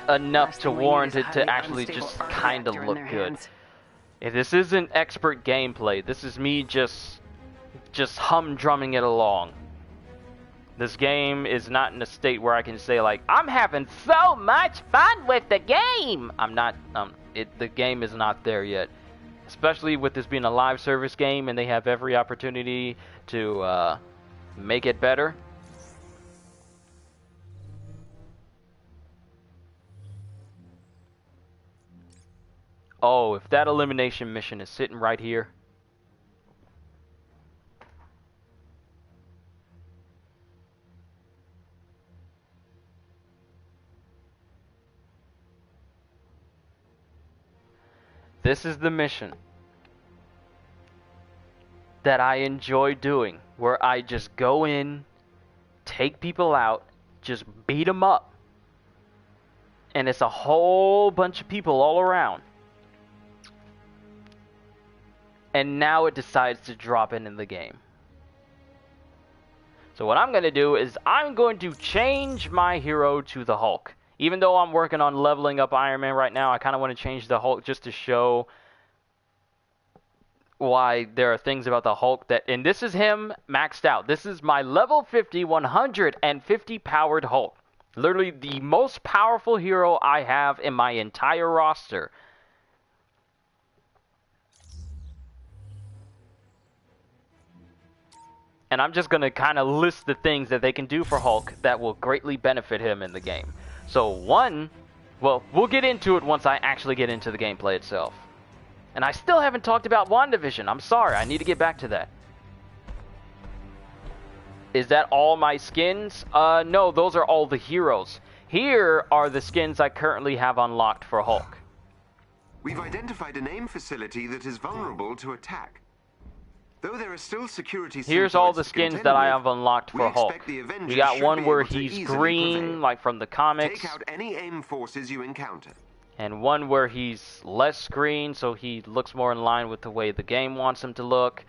enough to warrant it to actually just kind of look good. If this isn't expert gameplay, this is me just humdrumming it along. This game is not in a state where I can say like, I'm having so much fun with the game. I'm not, the game is not there yet. Especially with this being a live service game and they have every opportunity to make it better. Oh, if that elimination mission is sitting right here. This is the mission that I enjoy doing, where I just go in, take people out, just beat them up. And it's a whole bunch of people all around. And now it decides to drop in the game. So what I'm going to do is I'm going to change my hero to the Hulk. Even though I'm working on leveling up Iron Man right now, I kind of want to change the Hulk just to show why there are things about the Hulk that... And this is him maxed out. This is my level 50, 150 powered Hulk. Literally the most powerful hero I have in my entire roster. And I'm just going to kind of list the things that they can do for Hulk that will greatly benefit him in the game. So one, well, we'll get into it once I actually get into the gameplay itself. And I still haven't talked about WandaVision. I'm sorry, I need to get back to that. Is that all my skins? No, those are all the heroes. Here are the skins I currently have unlocked for Hulk. We've identified an AIM facility that is vulnerable to attack. Though there are still security Here's all the to skins contend that I with, have unlocked we for Hulk. expect the Avengers We got should one be where able to he's easily green, prevail. like from the comics. Take out any AIM forces you encounter. And one where he's less green, so he looks more in line with the way the game wants him to look.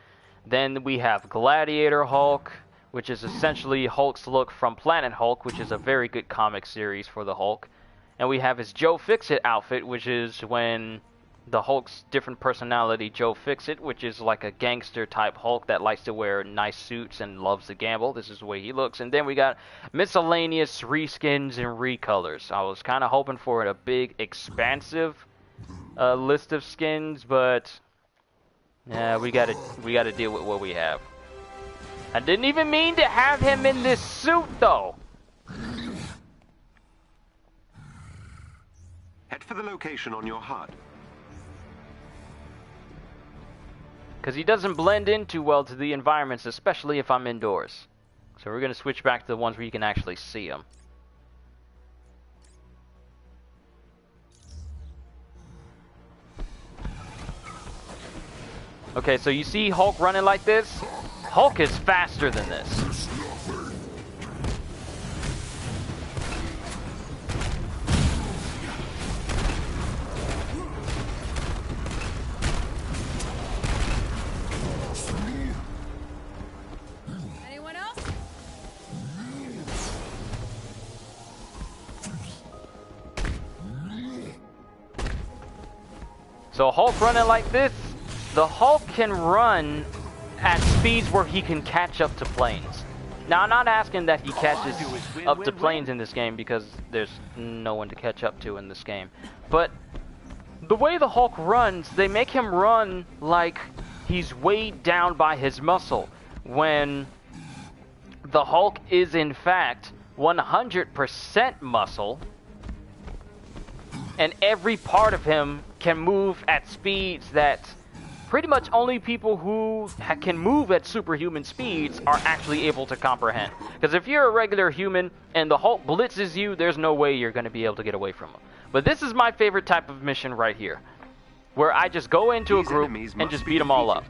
Then we have Gladiator Hulk, which is essentially Hulk's look from Planet Hulk, which is a very good comic series for the Hulk. And we have his Joe Fixit outfit, which is when the Hulk's different personality, Joe Fixit, which is like a gangster type Hulk that likes to wear nice suits and loves to gamble. This is the way he looks. And then we got miscellaneous reskins and recolors. I was kind of hoping for a big, expansive list of skins, but yeah, we gotta deal with what we have. I didn't even mean to have him in this suit, though. Head for the location on your HUD. Because he doesn't blend in too well to the environments, especially if I'm indoors. So we're going to switch back to the ones where you can actually see him. Okay, so you see Hulk running like this? Hulk is faster than this. Anyone else? So Hulk running like this, the Hulk can run at speeds where he can catch up to planes. Now, I'm not asking that he catches up to planes in this game because there's no one to catch up to in this game. But the way the Hulk runs, they make him run like he's weighed down by his muscle, when the Hulk is in fact 100% muscle, and every part of him can move at speeds that pretty much only people who can move at superhuman speeds are actually able to comprehend. Because if you're a regular human and the Hulk blitzes you, there's no way you're going to be able to get away from him. But this is my favorite type of mission right here, where I just go into a group and just beat them all up.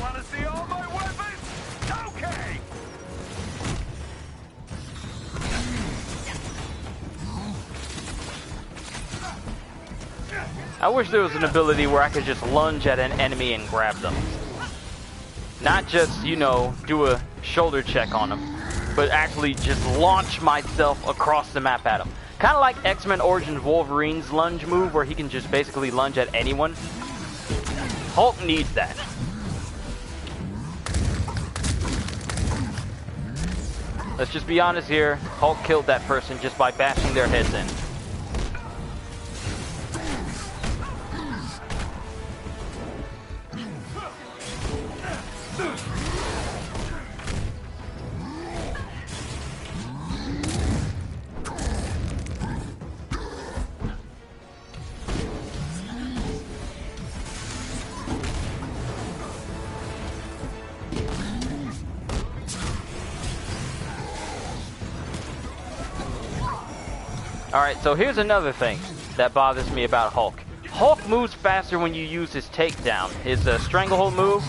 Want to see all my weapons? Okay! I wish there was an ability where I could just lunge at an enemy and grab them. Not just, you know, do a shoulder check on them, but actually just launch myself across the map at them. Kind of like X-Men Origins Wolverine's lunge move, where he can just basically lunge at anyone. Hulk needs that. Let's just be honest here. Hulk killed that person just by bashing their heads in. Alright, so here's another thing that bothers me about Hulk. Hulk moves faster when you use his takedown, his stranglehold move.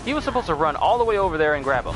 He was supposed to run all the way over there and grab him.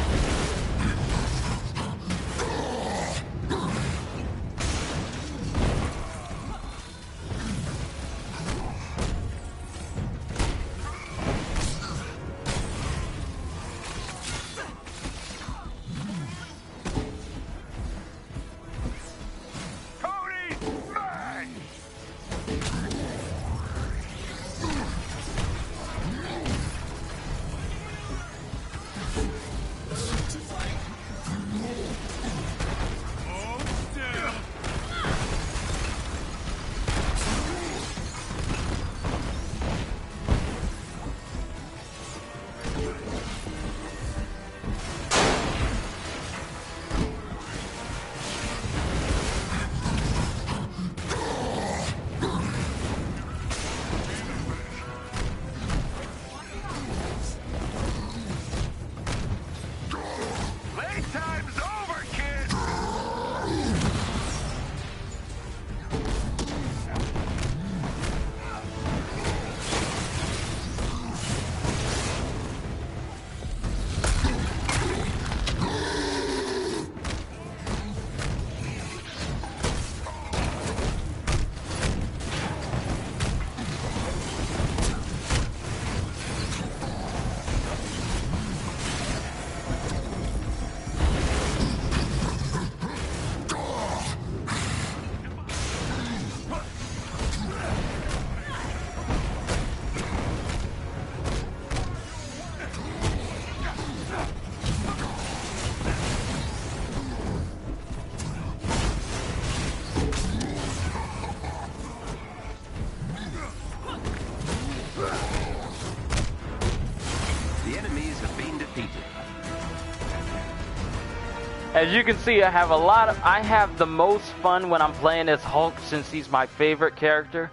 As you can see, I have the most fun when I'm playing as Hulk since he's my favorite character.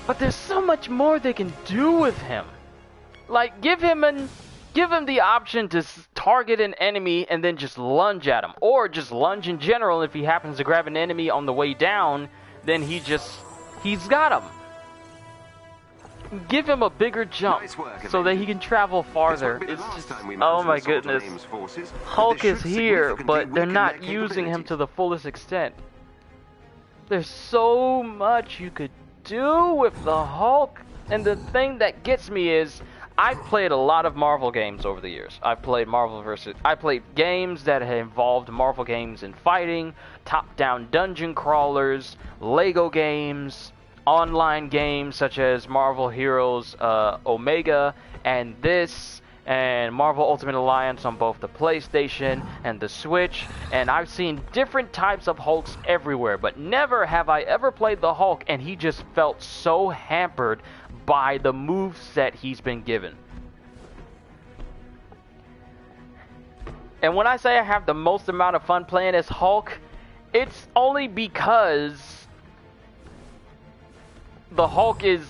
But there's so much more they can do with him. Like, give him the option to target an enemy and then just lunge at him. Or just lunge in general. If he happens to grab an enemy on the way down, then he's got him. Give him a bigger jump so that he can travel farther. It's just, oh my goodness. Hulk is here, but they're not using him to the fullest extent. There's so much you could do with the Hulk. And the thing that gets me is, I've played a lot of Marvel games over the years. I played games that have involved Marvel games in fighting, top-down dungeon crawlers, Lego games, online games such as Marvel Heroes Omega and this, and Marvel Ultimate Alliance on both the PlayStation and the Switch, and I've seen different types of Hulks everywhere, but never have I ever played the Hulk and he just felt so hampered by the moveset he's been given. And when I say I have the most amount of fun playing as Hulk, it's only because the Hulk is...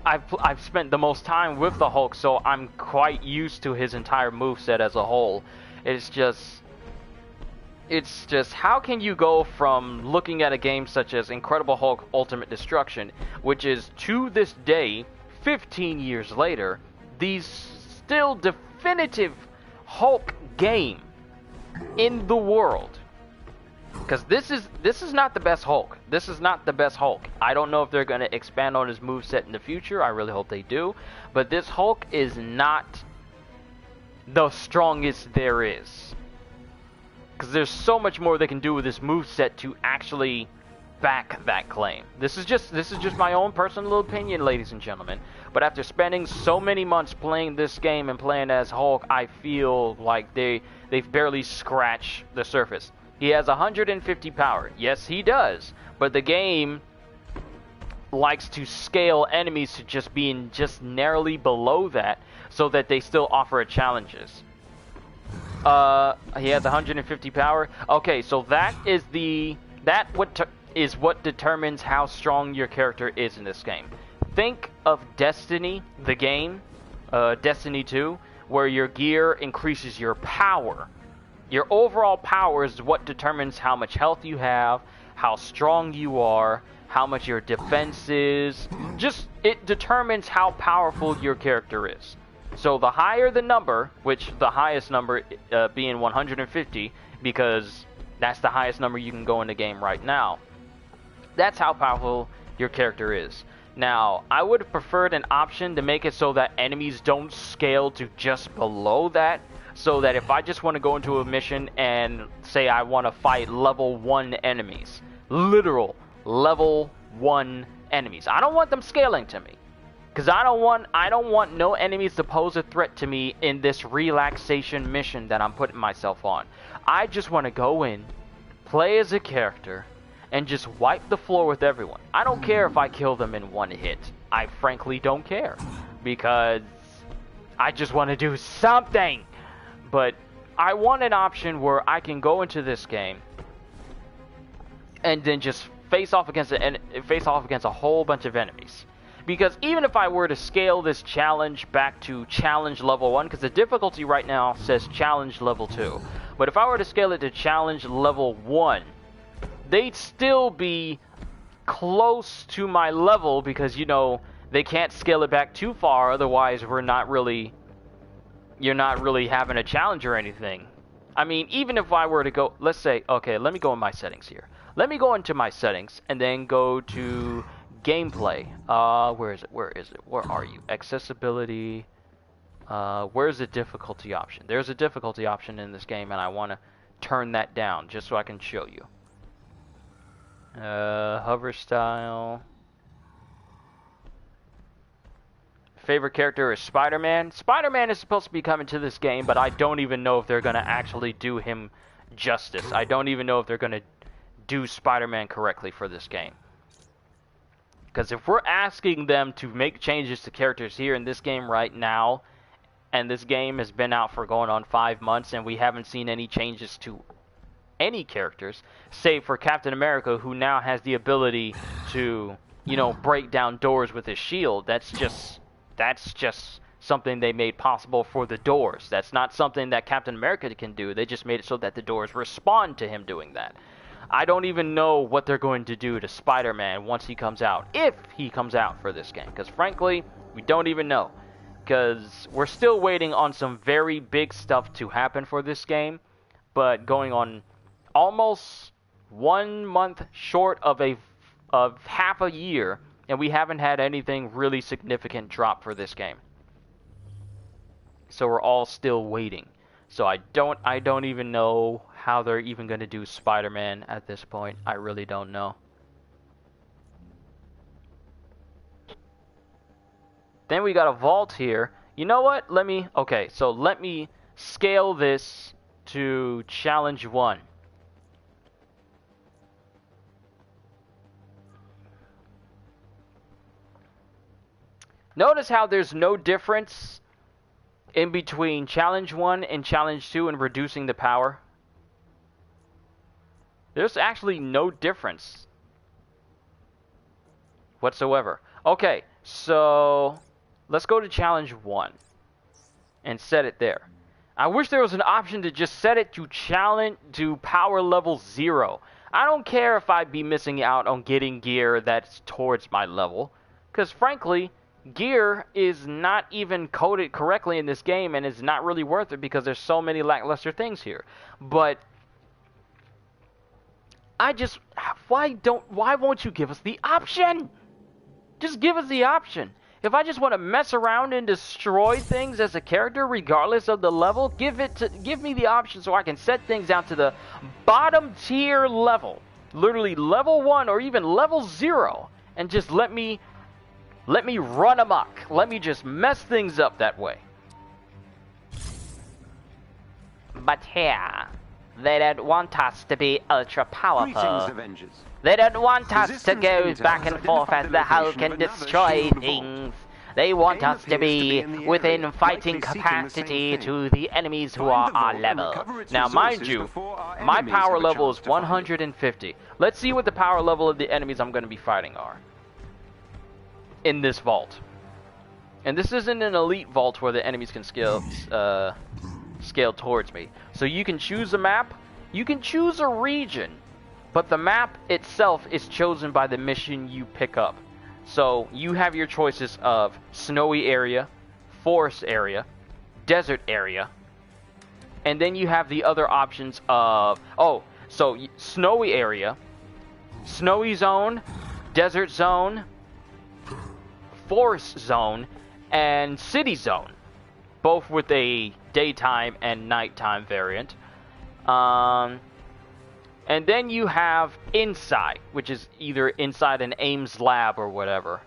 I've spent the most time with the Hulk, so I'm quite used to his entire moveset as a whole. It's just how can you go from looking at a game such as Incredible Hulk Ultimate Destruction, which is to this day, 15 years later, the still definitive Hulk game in the world. Because this is not the best Hulk. This is not the best Hulk. I don't know if they're going to expand on his moveset in the future. I really hope they do. But this Hulk is not the strongest there is. Because there's so much more they can do with this moveset to actually back that claim. This is just my own personal opinion, ladies and gentlemen. But after spending so many months playing this game and playing as Hulk, I feel like they've barely scratched the surface. He has 150 power. Yes, he does. But the game likes to scale enemies to just being just narrowly below that so that they still offer challenges. He has 150 power. Okay, so that is what determines how strong your character is in this game. Think of Destiny, the game, Destiny 2, where your gear increases your power. Your overall power is what determines how much health you have, how strong you are, how much your defense is. It determines how powerful your character is. So the higher the number, which the highest number being 150, because that's the highest number you can go in the game right now. That's how powerful your character is. Now, I would have preferred an option to make it so that enemies don't scale to just below that. So that if I just want to go into a mission and say I want to fight level 1 enemies, literal level 1 enemies, I don't want them scaling to me, because I don't want no enemies to pose a threat to me in this relaxation mission that I'm putting myself on. I just want to go in, play as a character, and just wipe the floor with everyone. I don't care if I kill them in one hit. I frankly don't care, because I just want to do something. But I want an option where I can go into this game and then just face off against a whole bunch of enemies. Because even if I were to scale this challenge back to challenge level 1, because the difficulty right now says challenge level 2. But if I were to scale it to challenge level 1, they'd still be close to my level, because, you know, they can't scale it back too far, otherwise you're not really having a challenge or anything. I mean, even if I were to go, let's say, okay, let me go in my settings here. Let me go into my settings and then go to gameplay. Where is it? Where are you? Accessibility. Where's the difficulty option? There's a difficulty option in this game, and I want to turn that down just so I can show you. Hover style. Favorite character is SpiderMan. SpiderMan is supposed to be coming to this game, but I don't even know if they're going to actually do him justice. I don't even know if they're going to do SpiderMan correctly for this game. Because if we're asking them to make changes to characters here in this game right now, and this game has been out for going on 5 months, and we haven't seen any changes to any characters, save for Captain America, who now has the ability to, you know, break down doors with his shield. That's just something they made possible for the doors. That's not something that Captain America can do. They just made it so that the doors respond to him doing that. I don't even know what they're going to do to Spider-Man once he comes out, if he comes out for this game, because frankly, we don't even know, because we're still waiting on some very big stuff to happen for this game, but going on almost 1 month short of half a year, and we haven't had anything really significant drop for this game. So we're all still waiting. So I don't even know how they're even going to do Spider-Man at this point. I really don't know. Then we got a vault here. You know what? Let me scale this to challenge 1. Notice how there's no difference in between challenge 1 and challenge 2 in reducing the power. There's actually no difference whatsoever. Okay, so let's go to challenge 1 and set it there. I wish there was an option to just set it to power level 0. I don't care if I'd be missing out on getting gear that's towards my level, because frankly, gear is not even coded correctly in this game, and it's not really worth it because there's so many lackluster things here. But why won't you give us the option? Just give us the option. If I just want to mess around and destroy things as a character regardless of the level, give me the option so I can set things down to the bottom tier level, literally level 1 or even level 0, and just let me run amok. Let me just mess things up that way. But here, they don't want us to be ultra powerful. Greetings, Avengers. They don't want us to Resistance go Intel back has and forth as identified the the Hulk location of and another destroy shield vault. things. They want AIM us to appears to be be in the within area, fighting likely seeking the capacity same to the enemies who Find are the our vault and level. recover its Now, mind resources you, before our my enemies power have a level is chance to find it. 150. Let's see what the power level of the enemies I'm going to be fighting are in this vault. And this isn't an elite vault where the enemies can scale towards me. So you can choose a map, you can choose a region, but the map itself is chosen by the mission you pick up. So you have your choices of snowy area, forest area, desert area, and then you have the other options of, snowy area, snowy zone, desert zone, forest zone, and city zone, both with a daytime and nighttime variant. And then you have inside, which is either inside an Ames lab or whatever.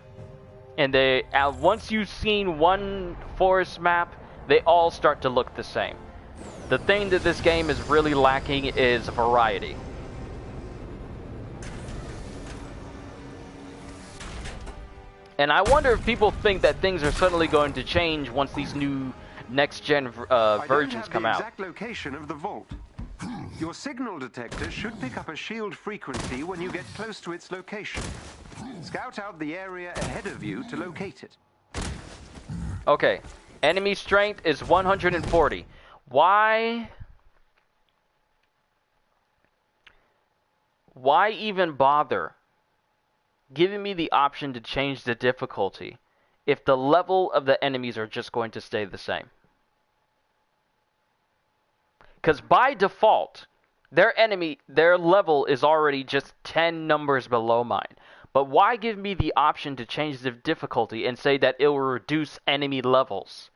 And they once you've seen one forest map, they all start to look the same. The thing that this game is really lacking is variety. And I wonder if people think that things are suddenly going to change once these new next-gen versions come out. I don't have the exact location of the vault. Your signal detector should pick up a shield frequency when you get close to its location. Scout out the area ahead of you to locate it. Okay, enemy strength is 140. Why even bother giving me the option to change the difficulty if the level of the enemies are just going to stay the same? Because by default, their level is already just 10 numbers below mine. But why give me the option to change the difficulty and say that it will reduce enemy levels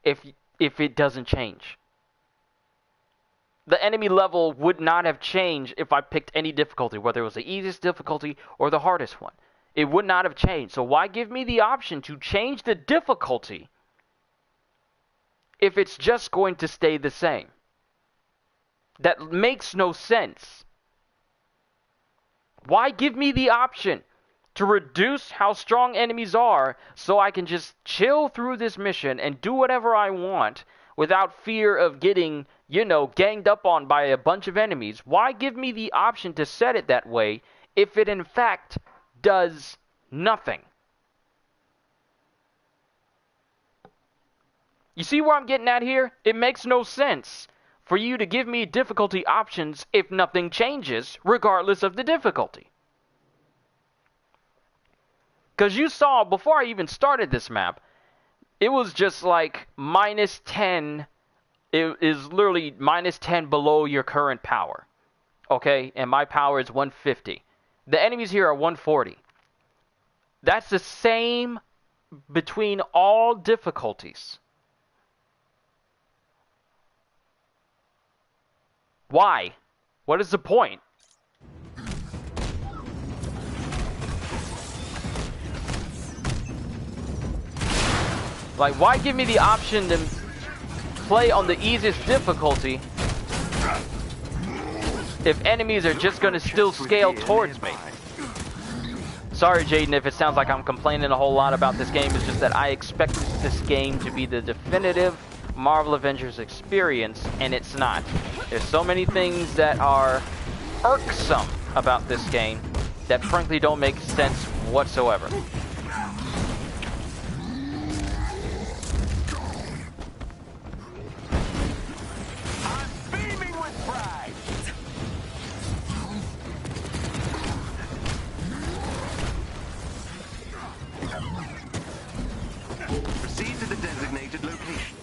if it doesn't change? The enemy level would not have changed if I picked any difficulty, whether it was the easiest difficulty or the hardest one. It would not have changed. So why give me the option to change the difficulty if it's just going to stay the same? That makes no sense. Why give me the option to reduce how strong enemies are so I can just chill through this mission and do whatever I want without fear of getting, you know, ganged up on by a bunch of enemies. Why give me the option to set it that way if it in fact does nothing? You see where I'm getting at here? It makes no sense for you to give me difficulty options if nothing changes, regardless of the difficulty. Because you saw, before I even started this map, it was just like minus 10. It is literally minus 10 below your current power. Okay? And my power is 150. The enemies here are 140. That's the same between all difficulties. Why? What is the point? Like, why give me the option to play on the easiest difficulty if enemies are just going to still scale towards me? Sorry, Jaden, if it sounds like I'm complaining a whole lot about this game. It's just that I expect this game to be the definitive Marvel Avengers experience, and it's not. There's so many things that are irksome about this game that frankly don't make sense whatsoever. Proceed to the designated location.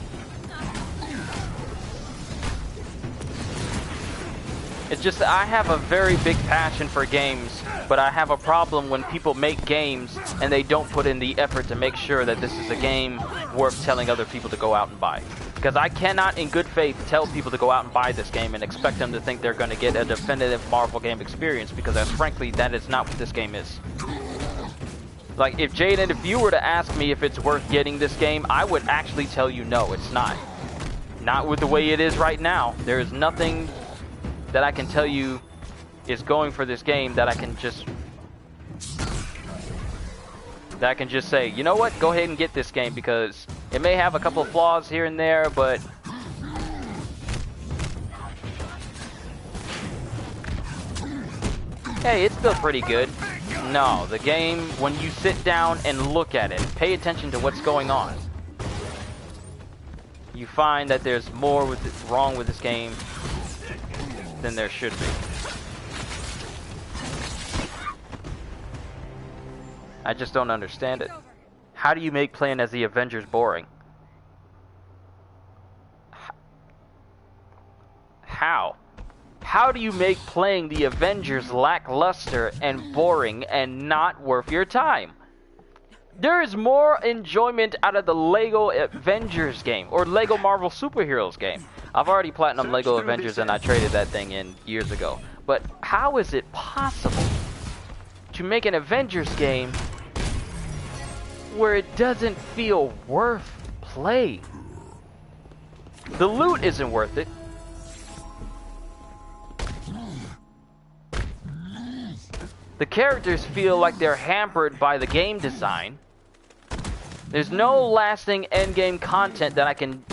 It's just that I have a very big passion for games, but I have a problem when people make games and they don't put in the effort to make sure that this is a game worth telling other people to go out and buy. Because I cannot, in good faith, tell people to go out and buy this game and expect them to think they're going to get a definitive Marvel game experience, because frankly, that is not what this game is. Like, if Jaden, if you were to ask me if it's worth getting this game, I would actually tell you no, it's not. Not with the way it is right now. There is nothing that I can tell you is going for this game that I can just say, you know what, go ahead and get this game, because it may have a couple of flaws here and there, but hey, it's still pretty good. No, the game, when you sit down and look at it, pay attention to what's going on, you find that there's more wrong with this game than there should be. I just don't understand it. How do you make playing as the Avengers boring? How? How do you make playing the Avengers lackluster and boring and not worth your time? There is more enjoyment out of the Lego Avengers game or Lego Marvel Superheroes game. I've already platinum Lego Avengers and I traded that thing in years ago. But how is it possible to make an Avengers game where it doesn't feel worth play? The loot isn't worth it. The characters feel like they're hampered by the game design. There's no lasting endgame content that I can,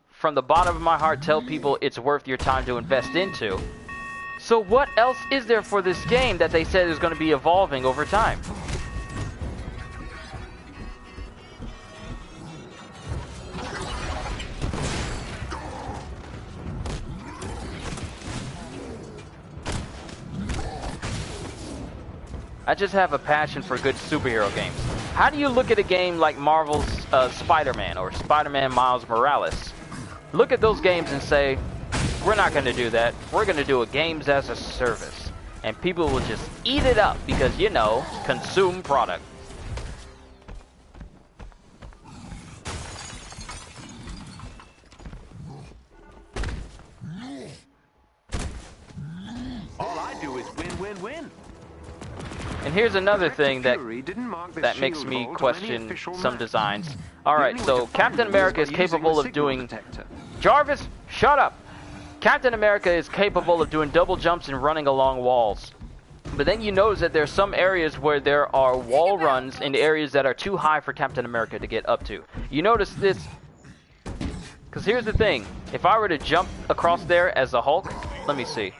from the bottom of my heart, tell people it's worth your time to invest into. So what else is there for this game that they said is going to be evolving over time? I just have a passion for good superhero games. How do you look at a game like Marvel's Spider-Man or Spider-Man Miles Morales? Look at those games and say, we're not going to do that. We're going to do a games as a service. And people will just eat it up because, you know, consume product. All I do is win, win, win. And here's another thing that makes me question some designs. Alright, so Captain America is capable of doing... Jarvis, shut up! Captain America is capable of doing double jumps and running along walls. But then you notice that there's some areas where there are wall runs in areas that are too high for Captain America to get up to. You notice this, because here's the thing. If I were to jump across there as the Hulk, let me see.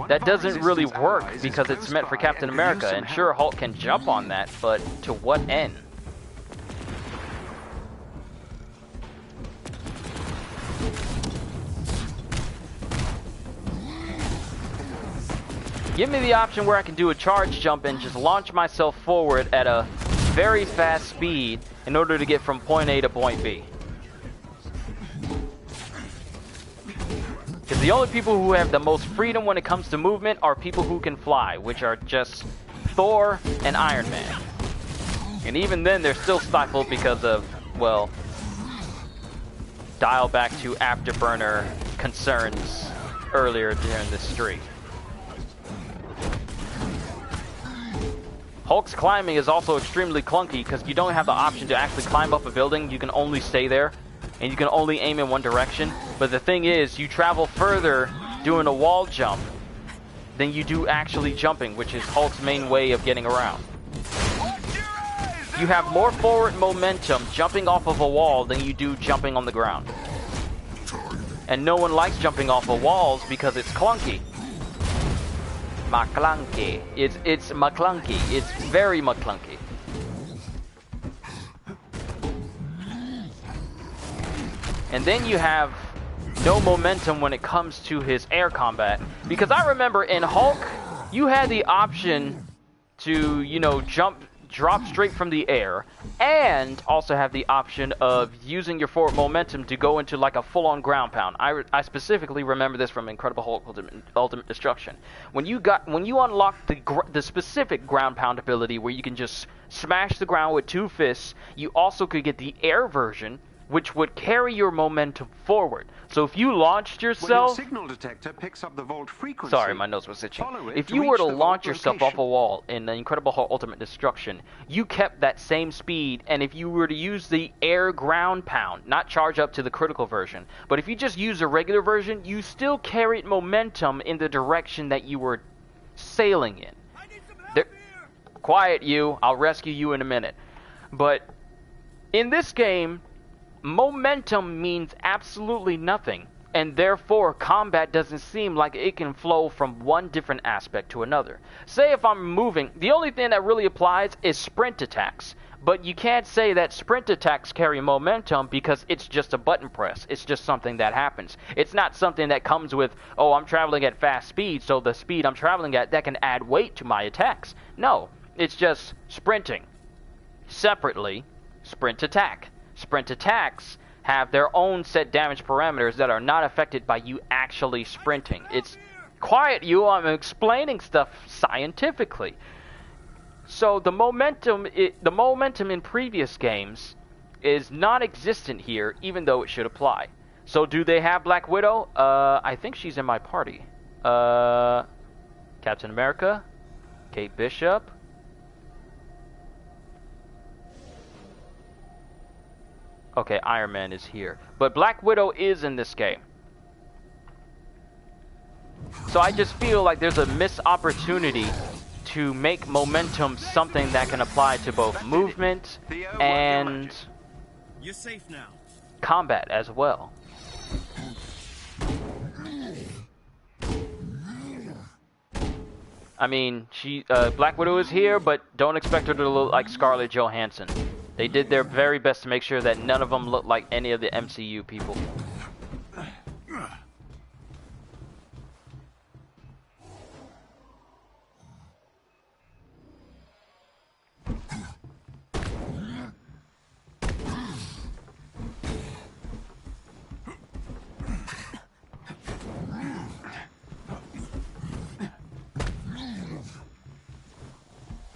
That doesn't really work because it's meant for Captain America. And sure, Hulk can jump on that, but to what end? Give me the option where I can do a charge jump and just launch myself forward at a very fast speed in order to get from point A to point B. Because the only people who have the most freedom when it comes to movement are people who can fly, which are just Thor and Iron Man. And even then, they're still stifled because of, well, dial back to afterburner concerns earlier during this streak. Hulk's climbing is also extremely clunky because you don't have the option to actually climb up a building. You can only stay there, and you can only aim in one direction. But the thing is, you travel further doing a wall jump than you do actually jumping, which is Hulk's main way of getting around. You have more forward momentum jumping off of a wall than you do jumping on the ground. And no one likes jumping off of walls because it's clunky. McClunky. It's McClunky. It's very McClunky. And then you have no momentum when it comes to his air combat. Because I remember in Hulk, you had the option to, you know, drop straight from the air, and also have the option of using your forward momentum to go into like a full-on ground pound. I specifically remember this from Incredible Hulk Ultimate Destruction. When you unlocked the specific ground pound ability where you can just smash the ground with two fists, you also could get the air version, which would carry your momentum forward. So if you launched yourself... When your signal detector picks up the volt frequency... Sorry, my nose was itching. If you were to launch yourself off a wall in the Incredible Hulk Ultimate Destruction, you kept that same speed, and if you were to use the air ground pound, not charge up to the critical version, but if you just use a regular version, you still carried momentum in the direction that you were sailing in. Quiet, you. I'll rescue you in a minute. But in this game... momentum means absolutely nothing, and therefore combat doesn't seem like it can flow from one different aspect to another. Say if I'm moving, the only thing that really applies is sprint attacks, but you can't say that sprint attacks carry momentum because it's just a button press. It's just something that happens. It's not something that comes with, oh, I'm traveling at fast speed, so the speed I'm traveling at, that can add weight to my attacks. No, it's just sprinting. Separately, sprint attack. Sprint attacks have their own set damage parameters that are not affected by you actually sprinting. It's quiet, you. I'm explaining stuff scientifically. So the momentum in previous games is non-existent here, even though it should apply. So do they have Black Widow? I think she's in my party. Captain America, Kate Bishop. Okay, Iron Man is here. But Black Widow is in this game. So I just feel like there's a missed opportunity to make momentum something that can apply to both movement and You're safe now. combat as well. I mean, Black Widow is here, but don't expect her to look like Scarlett Johansson. They did their very best to make sure that none of them look like any of the MCU people.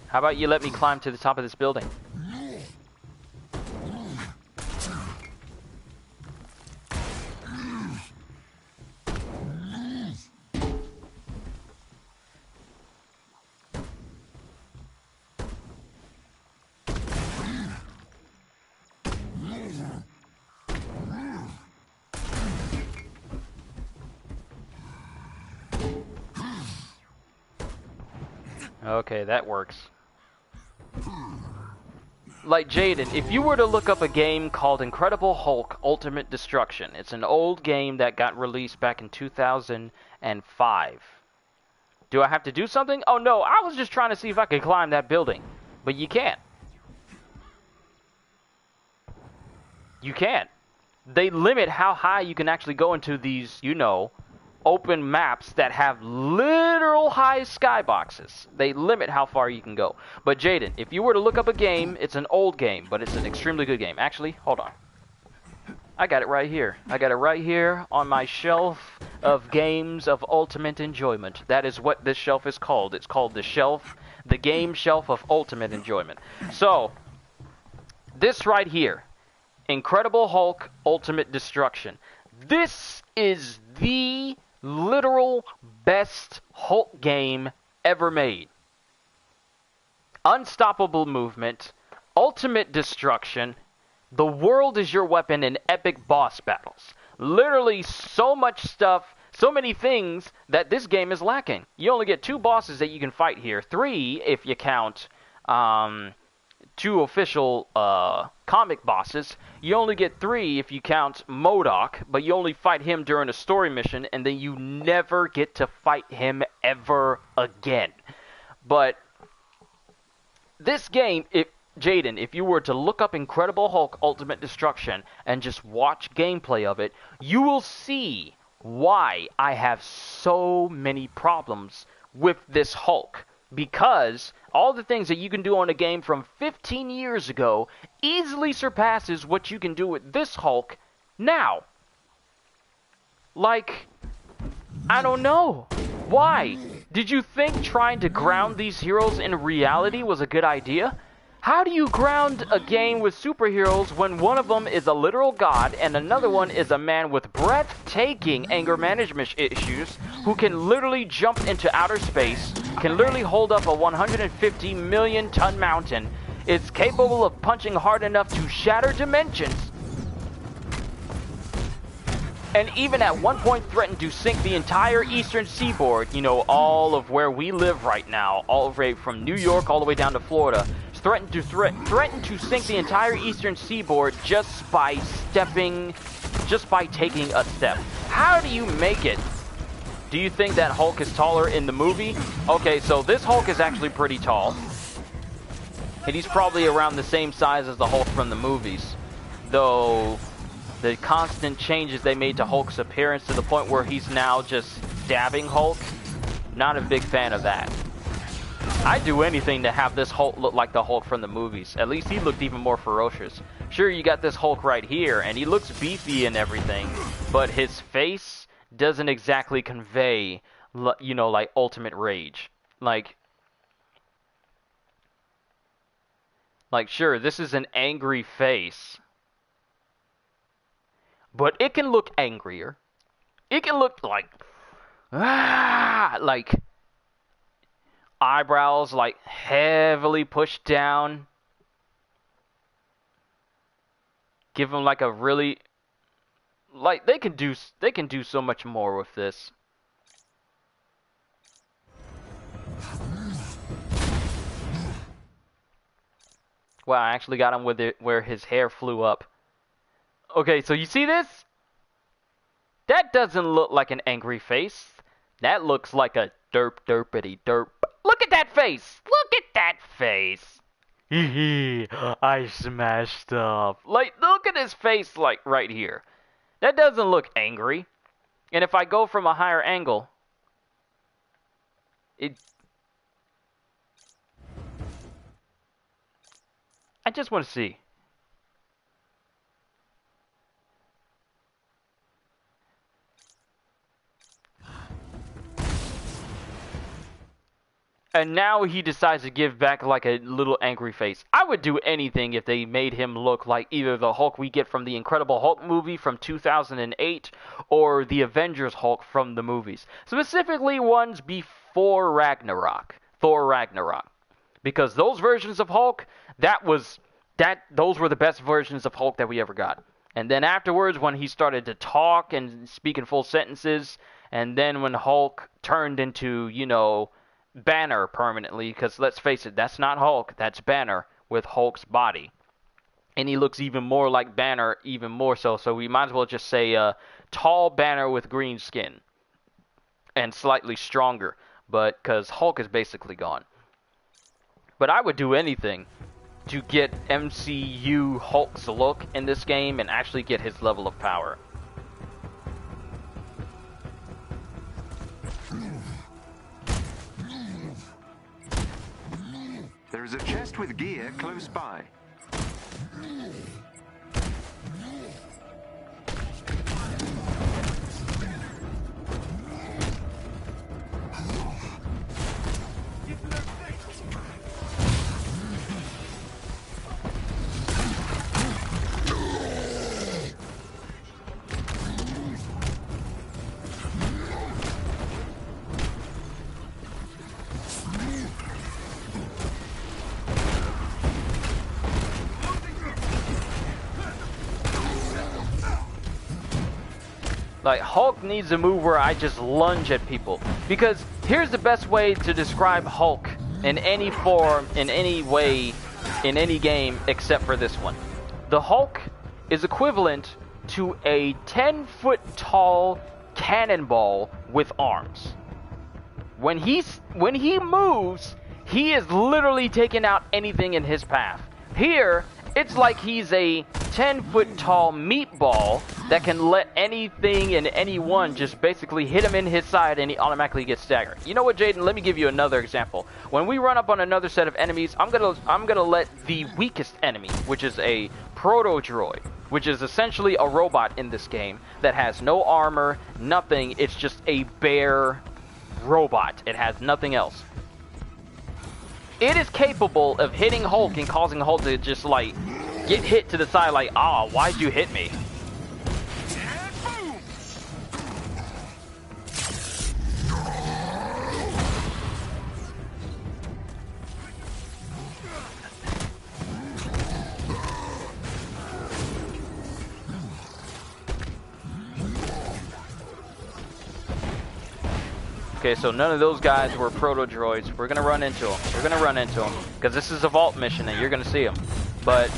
How about you let me climb to the top of this building? Okay, that works. Like, Jaden, if you were to look up a game called Incredible Hulk Ultimate Destruction, it's an old game that got released back in 2005. Do I have to do something? Oh no, I was just trying to see if I could climb that building. But you can't. You can't. They limit how high you can actually go into these, you know, open maps that have literal high skyboxes. They limit how far you can go. But Jaden, if you were to look up a game, it's an old game, but it's an extremely good game. Actually, hold on. I got it right here. I got it right here on my shelf of games of ultimate enjoyment. That is what this shelf is called. It's called the game shelf of ultimate enjoyment. So, this right here, Incredible Hulk Ultimate Destruction. This is the literal best Hulk game ever made. Unstoppable movement, ultimate destruction, the world is your weapon in epic boss battles. Literally so much stuff, so many things that this game is lacking. You only get 2 bosses that you can fight here. 3 if you count 2 official comic bosses. You only get 3 if you count MODOK, but you only fight him during a story mission, and then you never get to fight him ever again. But this game, Jaden, if you were to look up Incredible Hulk Ultimate Destruction and just watch gameplay of it, you will see why I have so many problems with this Hulk. Because all the things that you can do on a game from 15 years ago easily surpasses what you can do with this Hulk now. Like, I don't know. Why? Did you think trying to ground these heroes in reality was a good idea? How do you ground a game with superheroes when one of them is a literal god and another one is a man with breathtaking anger management issues who can literally jump into outer space, can literally hold up a 150 million ton mountain, is capable of punching hard enough to shatter dimensions, and even at one point threatened to sink the entire eastern seaboard, you know, all of where we live right now, all the way from New York all the way down to Florida, threatened to sink the entire eastern seaboard just by taking a step. How do you make it? Do you think that Hulk is taller in the movie? Okay, so this Hulk is actually pretty tall. And he's probably around the same size as the Hulk from the movies. Though the constant changes they made to Hulk's appearance to the point where he's now just stabbing Hulk, not a big fan of that. I'd do anything to have this Hulk look like the Hulk from the movies. At least he looked even more ferocious. Sure, you got this Hulk right here, and he looks beefy and everything, but his face doesn't exactly convey, you know, like ultimate rage. Like, sure, this is an angry face, but it can look angrier. It can look like eyebrows like heavily pushed down. Give him like a really, like, they can do so much more with this. Wow, I actually got him with it where his hair flew up. Okay, so you see this? That doesn't look like an angry face. That looks like a derpity derp. Look at that face! Look at that face! Hee I smashed up. Like, look at his face, like, right here. That doesn't look angry. And if I go from a higher angle, I just want to see. And now he decides to give back like a little angry face. I would do anything if they made him look like either the Hulk we get from the Incredible Hulk movie from 2008 or the Avengers Hulk from the movies. Specifically ones before Ragnarok. Thor Ragnarok. Because those versions of Hulk, those were the best versions of Hulk that we ever got. And then afterwards, when he started to talk and speak in full sentences, and then when Hulk turned into, you know, Banner permanently, because let's face it, that's not Hulk, that's Banner with Hulk's body. And he looks even more like Banner, even more so. So we might as well just say tall Banner with green skin. And slightly stronger, but because Hulk is basically gone. But I would do anything to get MCU Hulk's look in this game and actually get his level of power. There is a chest with gear close by. Like, Hulk needs a move where I just lunge at people. Because here's the best way to describe Hulk in any form, in any way, in any game, except for this one. The Hulk is equivalent to a 10-foot tall cannonball with arms. When he moves, he is literally taking out anything in his path. Here, it's like he's a 10-foot tall meatball that can let anything and anyone just basically hit him in his side and he automatically gets staggered. You know what, Jaden? Let me give you another example. When we run up on another set of enemies, I'm gonna let the weakest enemy, which is a proto-droid, which is essentially a robot in this game that has no armor, nothing. It's just a bare robot. It has nothing else. It is capable of hitting Hulk and causing Hulk to just like get hit to the side like, ah, why'd you hit me? Okay, so none of those guys were proto-droids. We're gonna run into them. We're gonna run into them. Because this is a vault mission and you're gonna see them. But...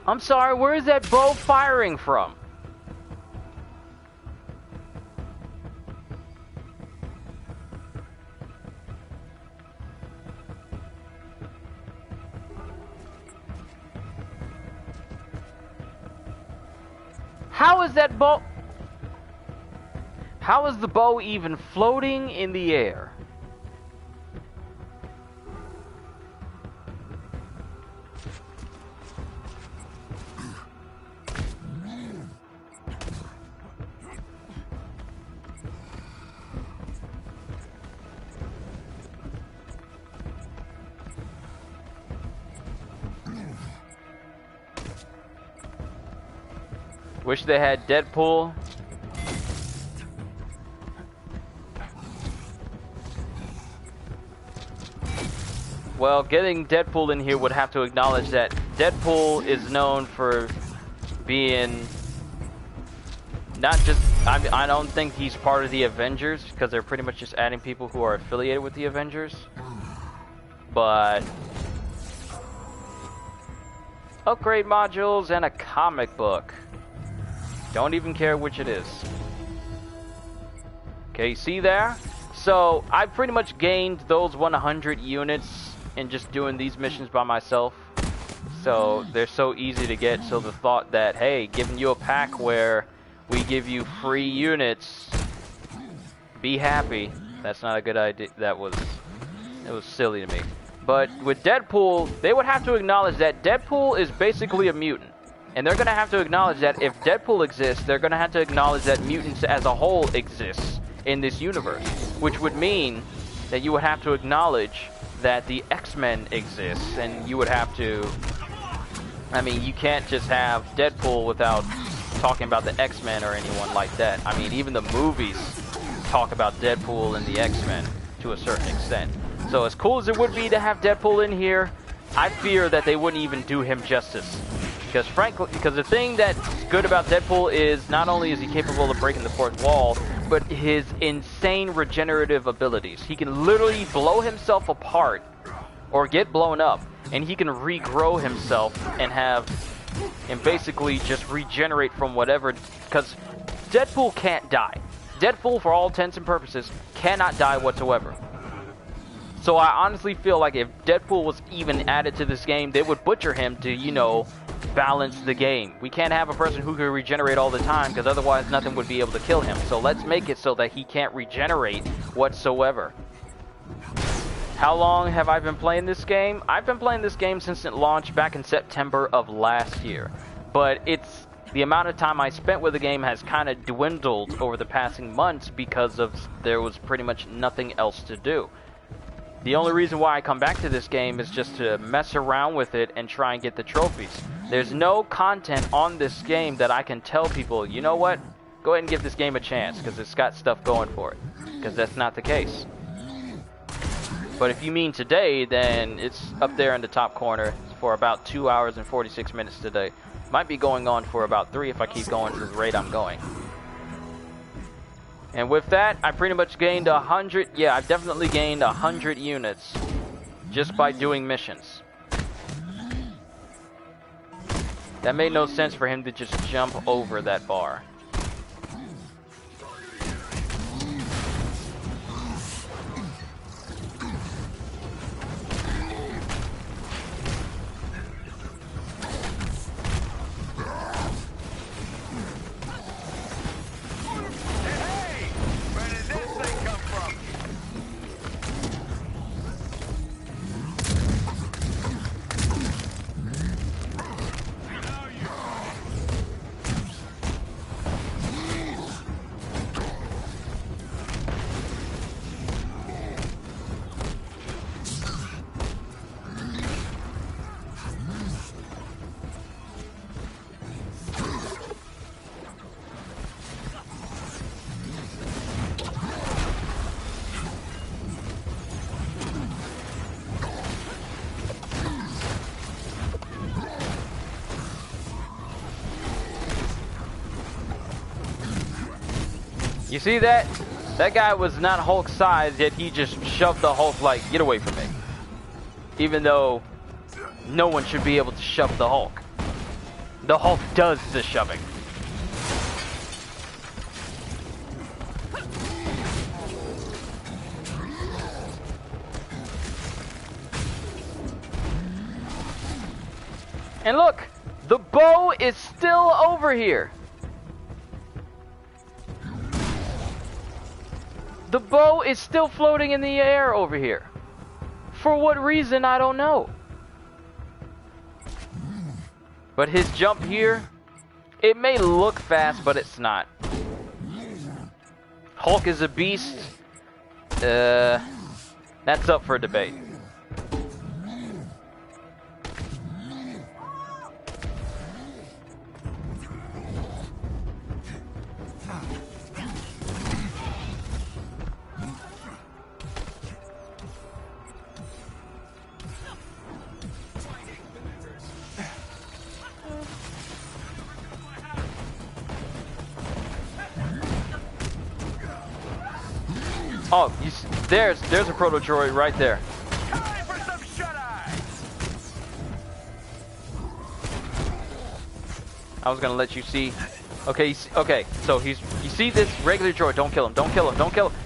I'm sorry, where is that bow firing from? How is that bow... How is the bow even floating in the air? Wish they had Deadpool. Well, getting Deadpool in here would have to acknowledge that Deadpool is known for being not just... I don't think he's part of the Avengers, because they're pretty much just adding people who are affiliated with the Avengers. But... upgrade modules and a comic book. Don't even care which it is. Okay, see there? So, I pretty much gained those 100 units in just doing these missions by myself. So, they're so easy to get. So the thought that, hey, giving you a pack where we give you free units, be happy. That's not a good idea. It was silly to me. But with Deadpool, they would have to acknowledge that Deadpool is basically a mutant. And they're going to have to acknowledge that if Deadpool exists, they're going to have to acknowledge that mutants as a whole exists in this universe. Which would mean that you would have to acknowledge that the X-Men exists. And you would have to... I mean, you can't just have Deadpool without talking about the X-Men or anyone like that. I mean, even the movies talk about Deadpool and the X-Men to a certain extent. So as cool as it would be to have Deadpool in here, I fear that they wouldn't even do him justice. Because frankly, the thing that's good about Deadpool is not only is he capable of breaking the fourth wall, but his insane regenerative abilities. He can literally blow himself apart or get blown up, and he can regrow himself and basically just regenerate from whatever. Because Deadpool can't die. Deadpool, for all intents and purposes, cannot die whatsoever. So I honestly feel like if Deadpool was even added to this game, they would butcher him to, you know, balance the game. We can't have a person who can regenerate all the time, because otherwise nothing would be able to kill him. So let's make it so that he can't regenerate whatsoever. How long have I been playing this game? I've been playing this game since it launched back in September of last year. But it's the amount of time I spent with the game has kind of dwindled over the passing months because of there was pretty much nothing else to do. The only reason why I come back to this game is just to mess around with it and try and get the trophies. There's no content on this game that I can tell people, you know what, go ahead and give this game a chance because it's got stuff going for it. Because that's not the case. But if you mean today, then it's up there in the top corner for about 2 hours and 46 minutes today. Might be going on for about 3 if I keep going to the rate I'm going. And with that, I pretty much gained 100, yeah, I've definitely gained 100 units just by doing missions. That made no sense for him to just jump over that bar. You see that? That guy was not Hulk size, yet he just shoved the Hulk like, get away from me. Even though no one should be able to shove the Hulk. The Hulk does the shoving. And look, the bow is still over here. The bow is still floating in the air over here. For what reason, I don't know. But his jump here, it may look fast, but it's not. Hulk is a beast. That's up for debate. Oh, there's a proto-droid right there. Time for some shut-eye! I was gonna let you see. Okay, okay. So you see this regular droid? Don't kill him! Don't kill him! Don't kill him!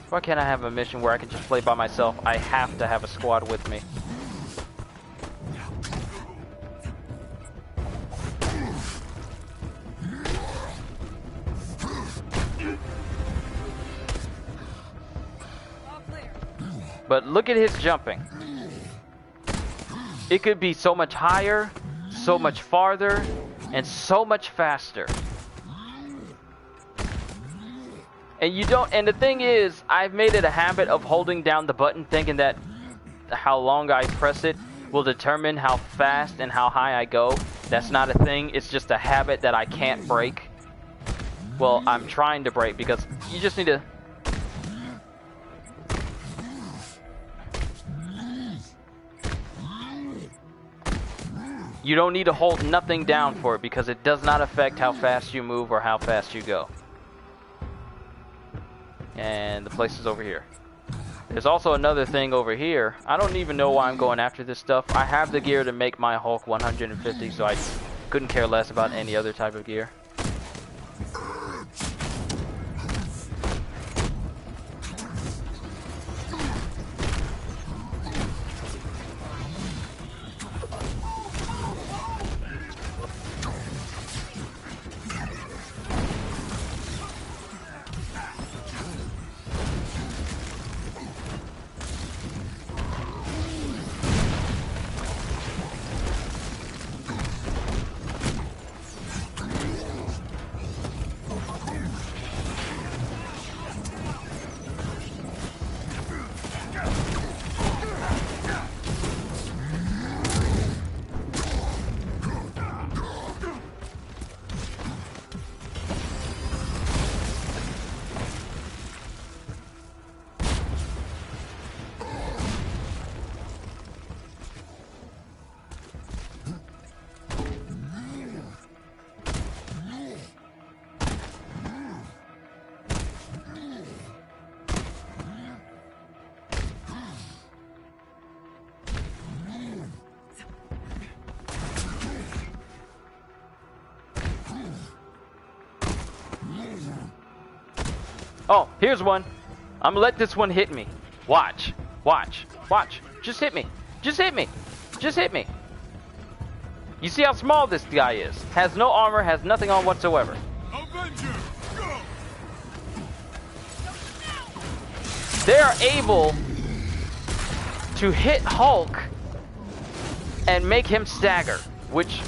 Why can't I have a mission where I can just play by myself? I have to have a squad with me. But look at his jumping. It could be so much higher, so much farther, and so much faster. And you don't, and the thing is, I've made it a habit of holding down the button thinking that how long I press it will determine how fast and how high I go. That's not a thing, it's just a habit that I can't break. Well, I'm trying to break because you just need to... You don't need to hold nothing down for it because it does not affect how fast you move or how fast you go. And the place is over here. There's also another thing over here. I don't even know why I'm going after this stuff. I have the gear to make my Hulk 150, so I couldn't care less about any other type of gear. Oh, here's one. I'm gonna let this one hit me. Watch. Watch. Watch. Just hit me. Just hit me. Just hit me. You see how small this guy is? Has no armor, has nothing on whatsoever. Avenger, go! They are able to hit Hulk and make him stagger, which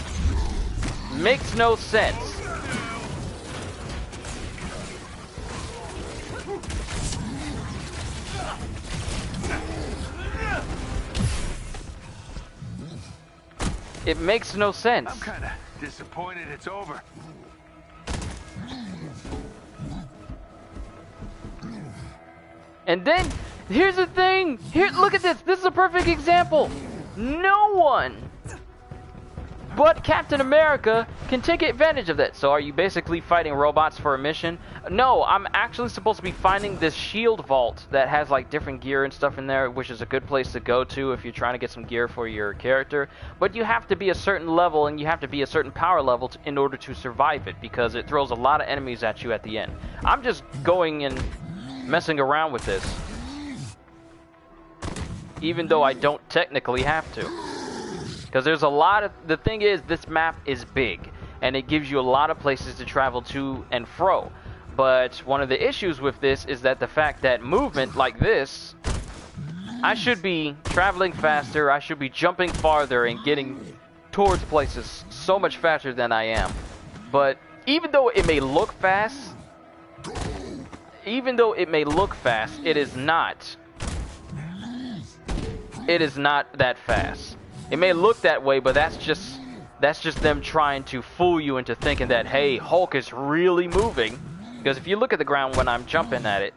makes no sense. It makes no sense. I'm kind of disappointed it's over. And then, here's the thing. Here, look at this. This is a perfect example. No one but Captain America can take advantage of that. So are you basically fighting robots for a mission? No, I'm actually supposed to be finding this shield vault that has like different gear and stuff in there, which is a good place to go to if you're trying to get some gear for your character. But you have to be a certain level and you have to be a certain power level in order to survive it, because it throws a lot of enemies at you at the end. I'm just going and messing around with this, even though I don't technically have to. Because there's a lot of... The thing is, this map is big, and it gives you a lot of places to travel to and fro. But one of the issues with this is that the fact that movement like this, I should be traveling faster, I should be jumping farther and getting towards places so much faster than I am. But even though it may look fast, it is not. It is not that fast. It may look that way, but that's just them trying to fool you into thinking that, hey, Hulk is really moving. Because if you look at the ground when I'm jumping at it,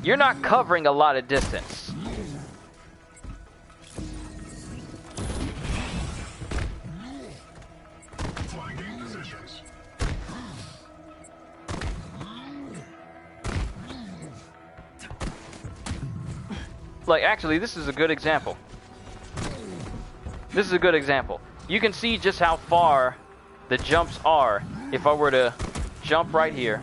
you're not covering a lot of distance. Like, actually, this is a good example. This is a good example. You can see just how far the jumps are if I were to jump right here.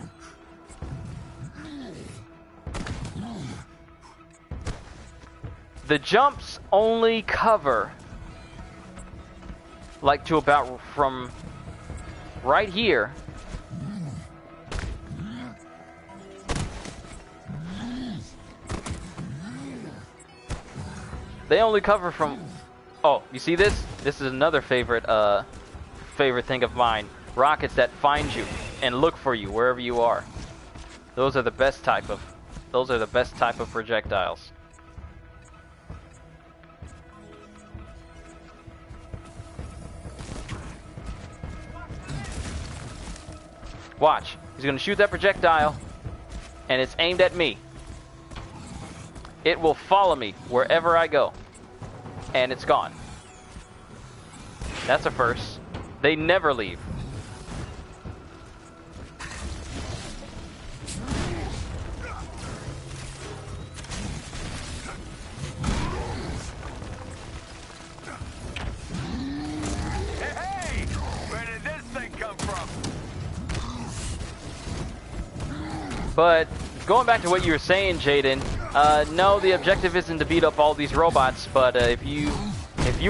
The jumps only cover like to about from right here they only cover from... Oh, you see this? This is another favorite thing of mine. Rockets that find you and look for you wherever you are. Those are the best type of projectiles. Watch. He's gonna shoot that projectile, and it's aimed at me. It will follow me wherever I go. And it's gone. That's a first. They never leave. Hey! Where did this thing come from? But going back to what you were saying, Jaden, no, the objective isn't to beat up all these robots, but if you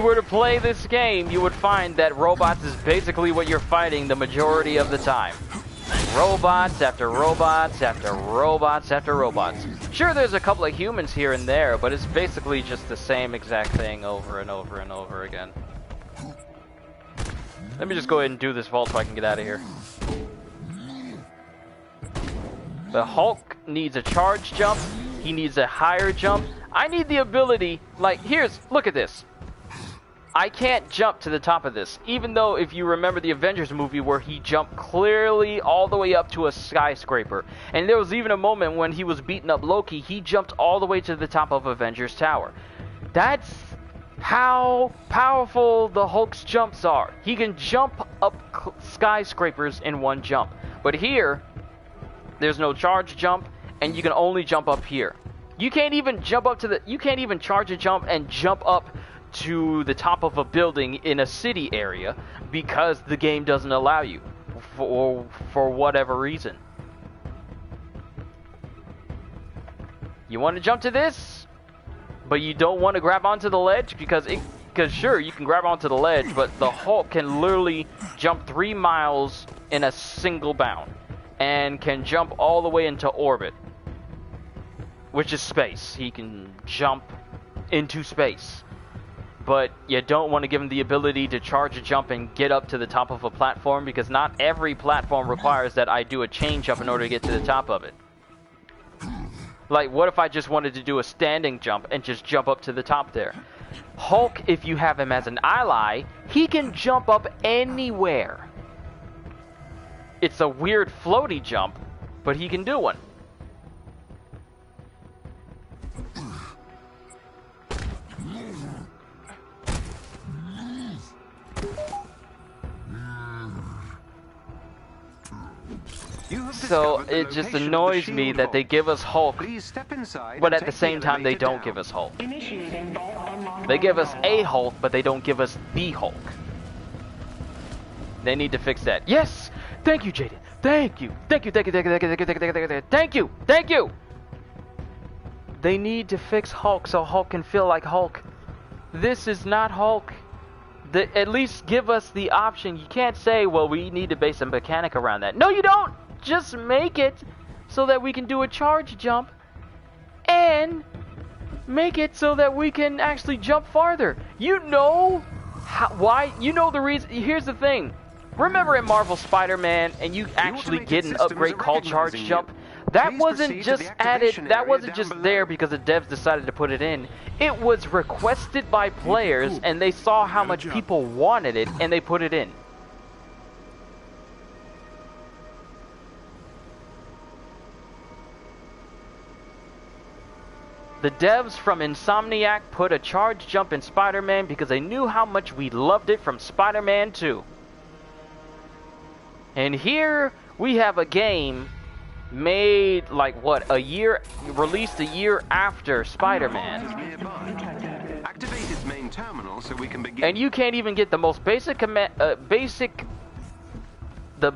were to play this game, you would find that robots is basically what you're fighting the majority of the time. Robots after robots after robots after robots. Sure, there's a couple of humans here and there, but it's basically just the same exact thing over and over and over again. Let me just go ahead and do this vault so I can get out of here. The Hulk needs a charge jump. He needs a higher jump. I need the ability, like, look at this. I can't jump to the top of this, even though if you remember the Avengers movie where he jumped clearly all the way up to a skyscraper. And there was even a moment when he was beating up Loki, he jumped all the way to the top of Avengers Tower. That's how powerful the Hulk's jumps are. He can jump up skyscrapers in one jump. But here, there's no charge jump, and you can only jump up here. You can't even jump up to you can't even charge a jump and jump up to the top of a building in a city area because the game doesn't allow you for whatever reason. You want to jump to this, but you don't want to grab onto the ledge because sure, you can grab onto the ledge, but the Hulk can literally jump 3 miles in a single bound and can jump all the way into orbit, which is space. He can jump into space. But you don't want to give him the ability to charge a jump and get up to the top of a platform because not every platform requires that I do a change up in order to get to the top of it. Like, what if I just wanted to do a standing jump and just jump up to the top there? Hulk, if you have him as an ally, he can jump up anywhere. It's a weird floaty jump, but he can do one. So it just annoys me that they give us Hulk, but at the same time they don't give us Hulk. They give us a Hulk, but they don't give us the Hulk. They need to fix that. Yes! Thank you, Jaden. Thank you. Thank you, thank you, thank you, thank you, thank you, thank you, thank you, thank you, thank you! They need to fix Hulk so Hulk can feel like Hulk. This is not Hulk. At least give us the option. You can't say, well, we need to base a mechanic around that. No, you don't! Just make it so that we can do a charge jump and make it so that we can actually jump farther. You know why? You know the reason. Here's the thing. Remember in Marvel Spider-Man and you actually get an upgrade called charge jump? That wasn't just added, that wasn't just there because the devs decided to put it in. It was requested by players and they saw how much people wanted it and they put it in. The devs from Insomniac put a charge jump in Spider-Man because they knew how much we loved it from Spider-Man 2. And here we have a game made like what, released a year after Spider-Man. Activate its main terminal so we can begin. And you can't even get the most basic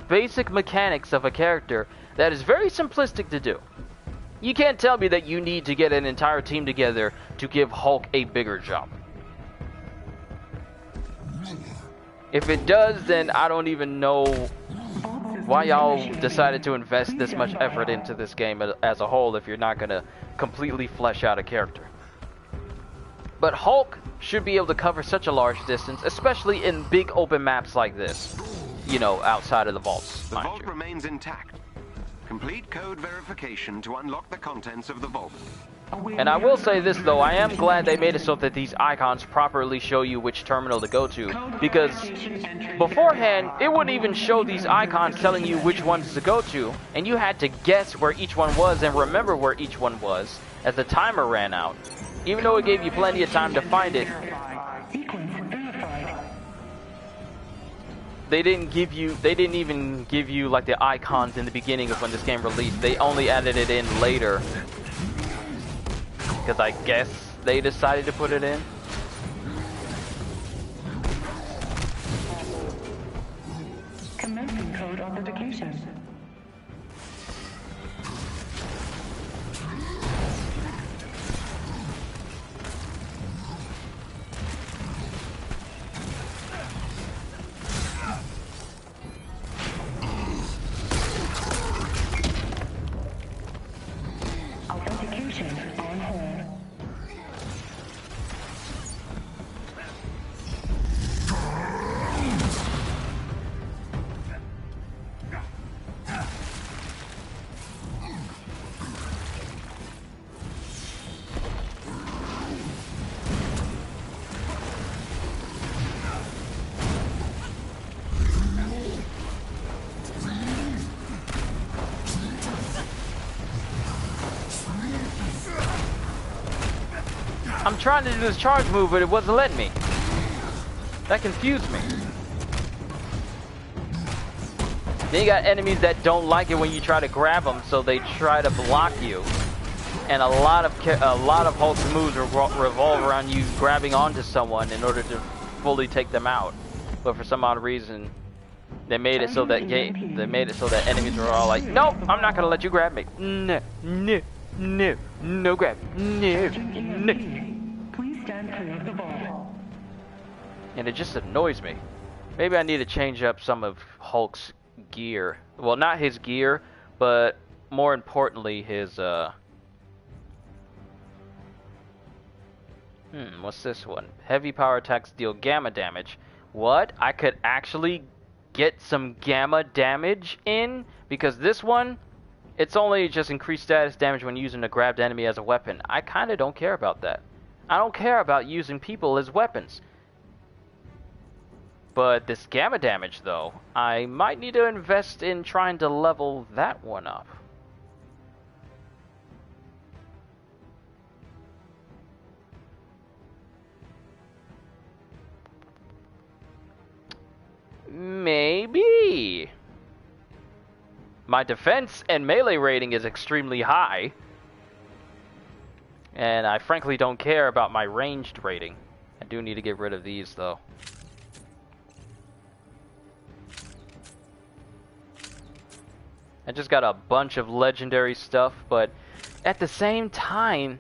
basic mechanics of a character that is very simplistic to do. You can't tell me that you need to get an entire team together to give Hulk a bigger jump. If it does, then I don't even know why y'all decided to invest this much effort into this game as a whole if you're not going to completely flesh out a character. But Hulk should be able to cover such a large distance, especially in big open maps like this. You know, outside of the vaults, The vault remains intact. Complete code verification to unlock the contents of the vault. And I will say this though, I am glad they made it so that these icons properly show you which terminal to go to, because beforehand it wouldn't even show these icons telling you which ones to go to, and you had to guess where each one was and remember where each one was as the timer ran out, even though it gave you plenty of time to find it. They didn't even give you like the icons in the beginning of when this game released. They only added it in later, because I guess they decided to put it in. Commencing code authentication. Authentication on hold. I'm trying to do this charge move, but it wasn't letting me. That confused me. Then you got enemies that don't like it when you try to grab them, so they try to block you. And a lot of Hulk's moves revolve around you grabbing onto someone in order to fully take them out. But for some odd reason, they made it so that enemies were all like, "Nope, I'm not gonna let you grab me. No, no, no, no grab, no, no." And it just annoys me. Maybe I need to change up some of Hulk's gear. Well, not his gear, but more importantly, his, what's this one? Heavy power attacks deal gamma damage. What? I could actually get some gamma damage in? Because this one, it's only just increased status damage when using a grabbed enemy as a weapon. I kind of don't care about that. I don't care about using people as weapons. But this gamma damage, though, I might need to invest in trying to level that one up. Maybe. My defense and melee rating is extremely high. And I frankly don't care about my ranged rating. I do need to get rid of these, though. I just got a bunch of legendary stuff, but at the same time,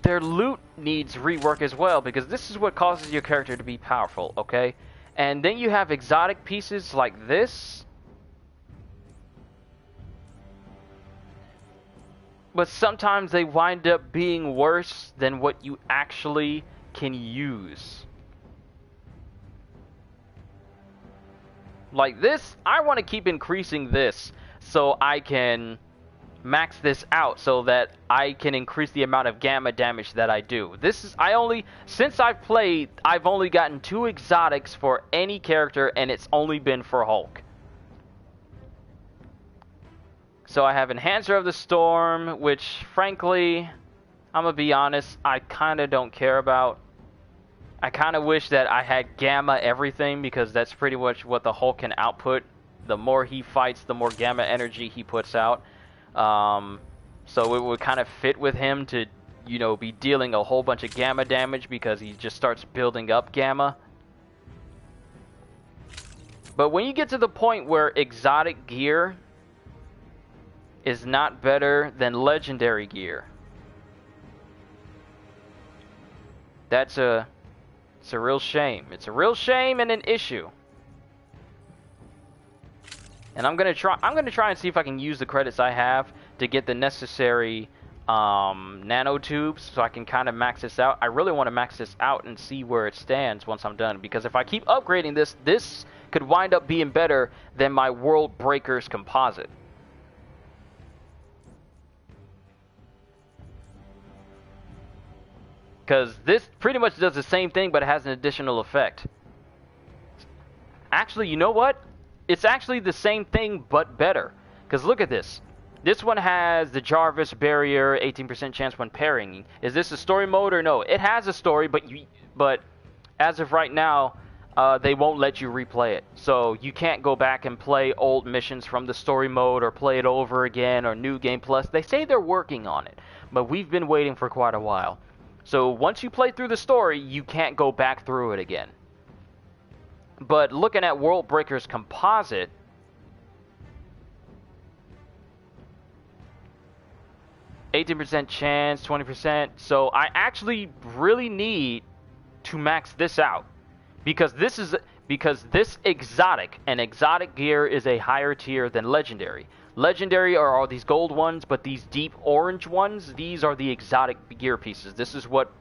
their loot needs rework as well, because this is what causes your character to be powerful, okay? And then you have exotic pieces like this, but sometimes they wind up being worse than what you actually can use. Like this, I want to keep increasing this so I can max this out so that I can increase the amount of gamma damage that I do. This is, since I've played, I've only gotten 2 exotics for any character, and it's only been for Hulk. So I have Enhancer of the Storm, which frankly, I'm gonna be honest, I kind of don't care about. I kind of wish that I had gamma everything, because that's pretty much what the Hulk can output. The more he fights, the more gamma energy he puts out. So it would kind of fit with him to, you know, be dealing a whole bunch of gamma damage, because he just starts building up gamma. But when you get to the point where exotic gear is not better than legendary gear, it's a real shame. It's a real shame and an issue. And I'm gonna try and see if I can use the credits I have to get the necessary nanotubes, so I can kind of max this out. I really want to max this out and see where it stands once I'm done, because if I keep upgrading this, this could wind up being better than my World Breakers composite. Because this pretty much does the same thing, but it has an additional effect. Actually, you know what? It's actually the same thing, but better. Because look at this. This one has the Jarvis barrier, 18% chance when pairing. Is this a story mode or no? It has a story, but as of right now, they won't let you replay it. So you can't go back and play old missions from the story mode or play it over again or New Game Plus. They say they're working on it, but we've been waiting for quite a while. So once you play through the story, you can't go back through it again. But looking at World Breakers Composite, %, chance, 20%. So I actually really need to max this out because this exotic gear is a higher tier than legendary. Legendary are all these gold ones, but these deep orange ones, these are the exotic gear pieces. This is what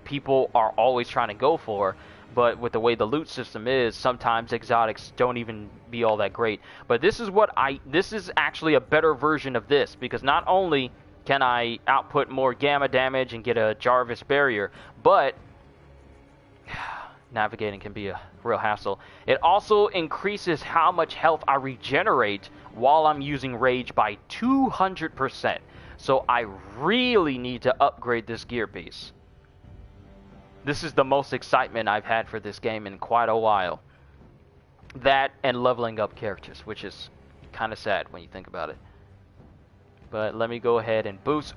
people are always trying to go for. But with the way the loot system is, sometimes exotics don't even be all that great. But this is actually a better version of this, because not only can I output more gamma damage and get a Jarvis barrier, but navigating can be a real hassle. It also increases how much health I regenerate while I'm using rage by 200%. So I really need to upgrade this gear piece. This is the most excitement I've had for this game in quite a while. That and leveling up characters, which is kind of sad when you think about it. But let me go ahead and boost.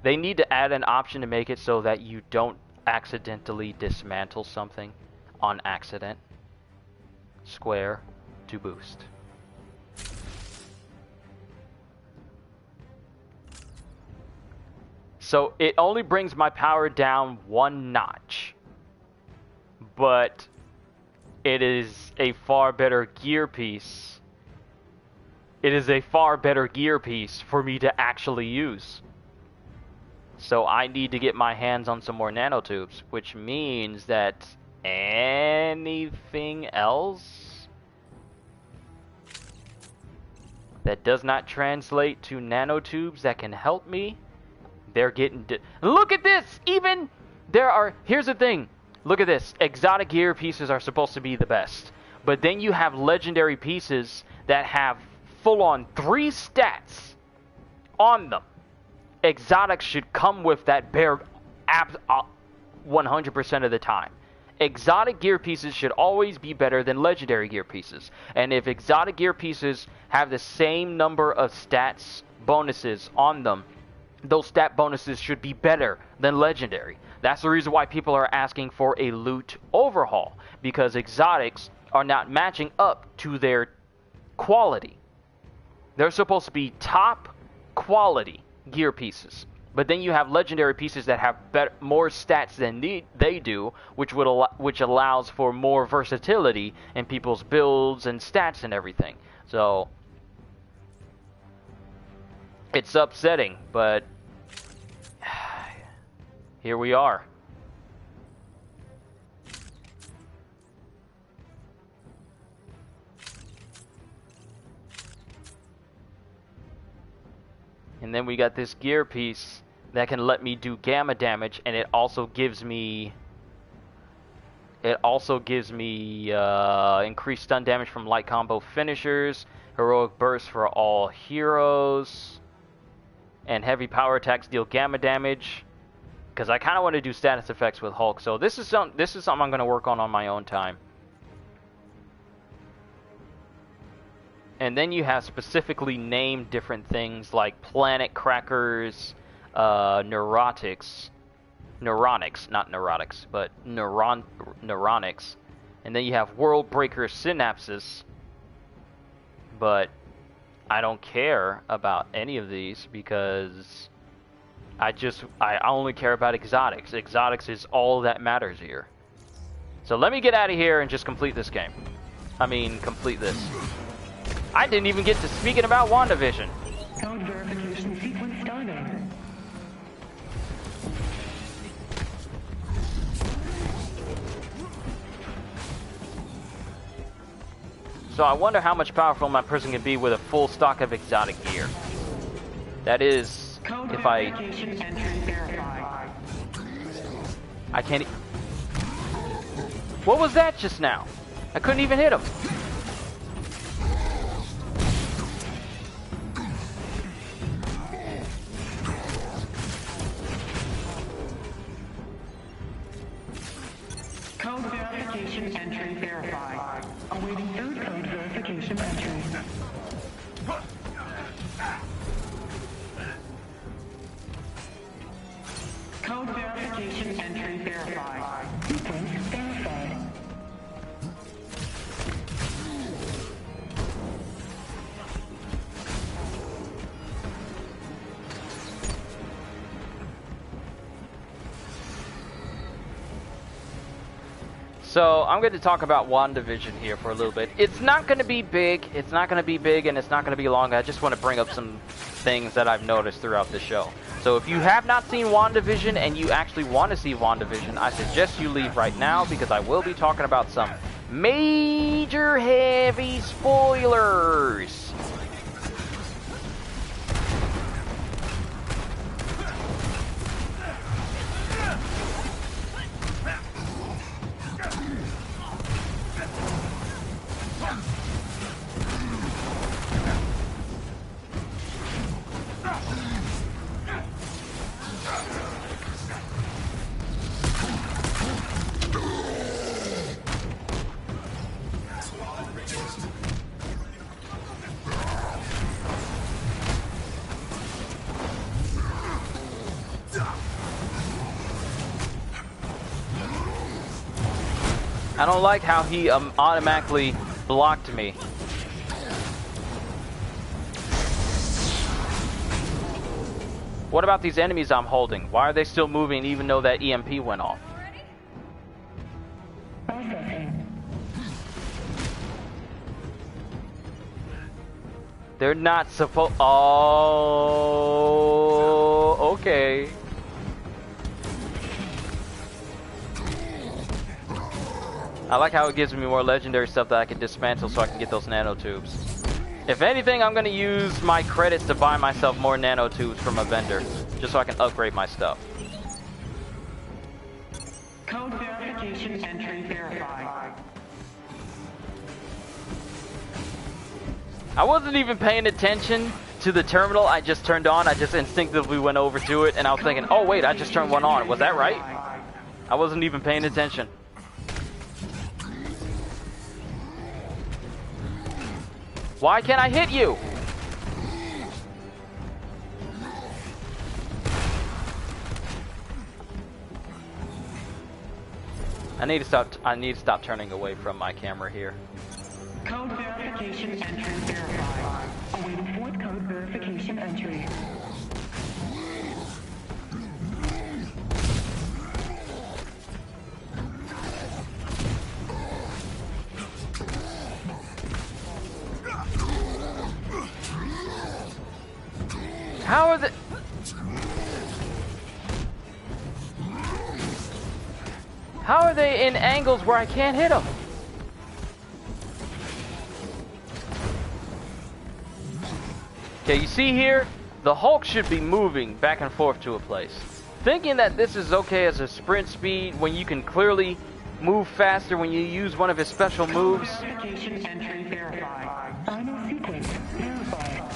They need to add an option to make it so that you don't accidentally dismantle something on accident. Square to boost. So it only brings my power down 1 notch. But it is a far better gear piece. It is a far better gear piece for me to actually use. So I need to get my hands on some more nanotubes, which means that anything else that does not translate to nanotubes that can help me, they're getting... Look at this! Even there are... Here's the thing. Look at this. Exotic gear pieces are supposed to be the best. But then you have legendary pieces that have full-on 3 stats on them. Exotics should come with that bare 100% of the time. Exotic gear pieces should always be better than legendary gear pieces. And if exotic gear pieces have the same number of stats bonuses on them, those stat bonuses should be better than legendary. That's the reason why people are asking for a loot overhaul, because exotics are not matching up to their quality. They're supposed to be top quality gear pieces, but then you have legendary pieces that have more stats than they do, which allows for more versatility in people's builds and stats and everything. So it's upsetting, but here we are. And then we got this gear piece that can let me do gamma damage, and it also gives me increased stun damage from light combo finishers, heroic burst for all heroes, and heavy power attacks deal gamma damage. Because I kind of want to do status effects with Hulk, so this is something I'm going to work on my own time. And then you have specifically named different things like planet crackers, neuronics, not neurotics, but neuronics. And then you have world breaker synapses. But I don't care about any of these because I only care about exotics. Exotics is all that matters here. So let me get out of here and just complete this game. Complete this. I didn't even get to speaking about WandaVision. Code verification sequence started. So I wonder how much powerful my person can be with a full stock of exotic gear. That is if I can't. What was that just now? I couldn't even hit him. Code verification entry verified. Awaiting third code verification entry. Code verification entry verified. Sequence verified. So I'm going to talk about WandaVision here for a little bit. It's not going to be big. It's not going to be big, and it's not going to be long. I just want to bring up some things that I've noticed throughout the show. So if you have not seen WandaVision and you actually want to see WandaVision, I suggest you leave right now because I will be talking about some major heavy spoilers. I don't like how he automatically blocked me. What about these enemies I'm holding? Why are they still moving even though that EMP went off? They're not supposed... Oh, okay. I like how it gives me more legendary stuff that I can dismantle so I can get those nanotubes. If anything, I'm going to use my credits to buy myself more nanotubes from a vendor, just so I can upgrade my stuff. Code verification entry verified. I wasn't even paying attention to the terminal I just turned on. I just instinctively went over to it, and I was thinking, oh wait, I just turned one on. Was that right? I wasn't even paying attention. Why can't I hit you? I need to stop turning away from my camera here. Code verification entry verified. Awaiting fourth code verification entry. How are the... How are they in angles where I can't hit them? Okay, you see here? The Hulk should be moving back and forth to a place. Thinking that this is okay as a sprint speed when you can clearly move faster when you use one of his special moves. Verification entry verified. Final sequence verified.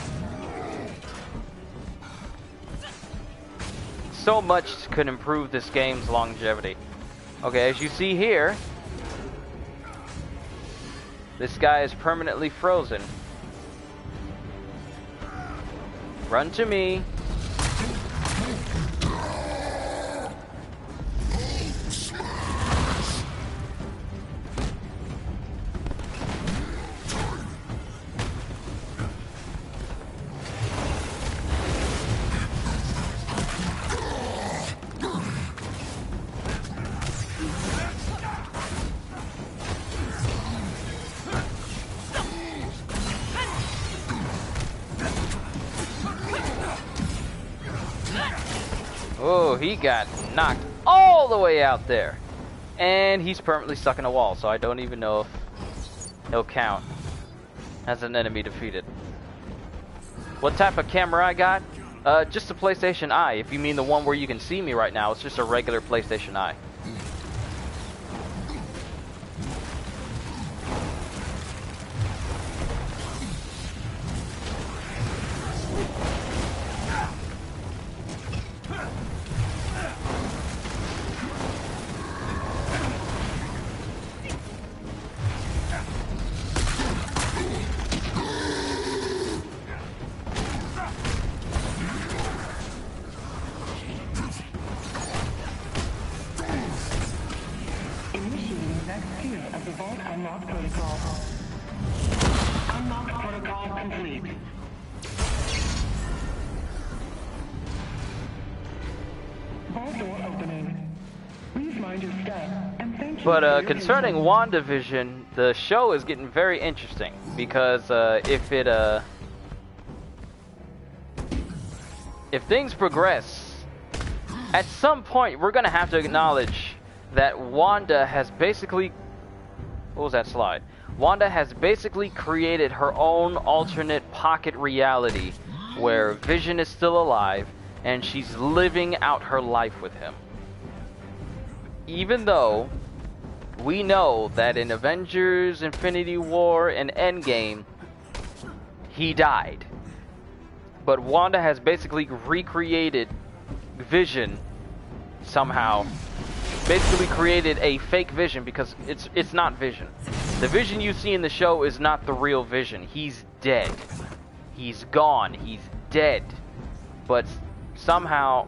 So much could improve this game's longevity. Okay, as you see here, this guy is permanently frozen. Run to me. Oh, he got knocked all the way out there. And he's permanently stuck in a wall, so I don't even know if he'll count as an enemy defeated. What type of camera I got? Just a PlayStation Eye. If you mean the one where you can see me right now, it's just a regular PlayStation Eye. But concerning WandaVision, the show is getting very interesting because if things progress, at some point we're gonna have to acknowledge that Wanda has basically, what was that slide? Wanda has basically created her own alternate pocket reality where Vision is still alive and she's living out her life with him. Even though we know that in Avengers, Infinity War, and Endgame, he died. But Wanda has basically recreated Vision somehow. Basically created a fake Vision because it's not Vision. The Vision you see in the show is not the real Vision. He's dead. He's gone. He's dead. But somehow,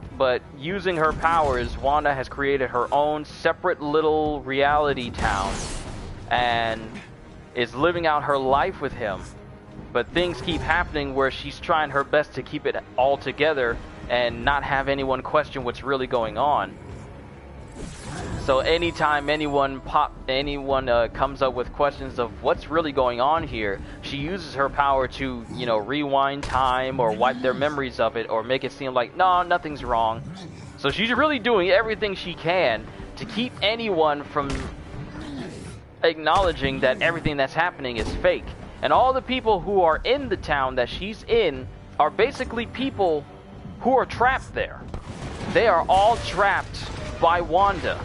using her powers, Wanda has created her own separate little reality town and is living out her life with him. But things keep happening where she's trying her best to keep it all together and not have anyone question what's really going on. So anytime anyone comes up with questions of what's really going on here, she uses her power to, you know, rewind time or wipe their memories of it or make it seem like, no, nothing's wrong. So she's really doing everything she can to keep anyone from acknowledging that everything that's happening is fake. And all the people who are in the town that she's in are basically people who are trapped there. They are all trapped by Wanda.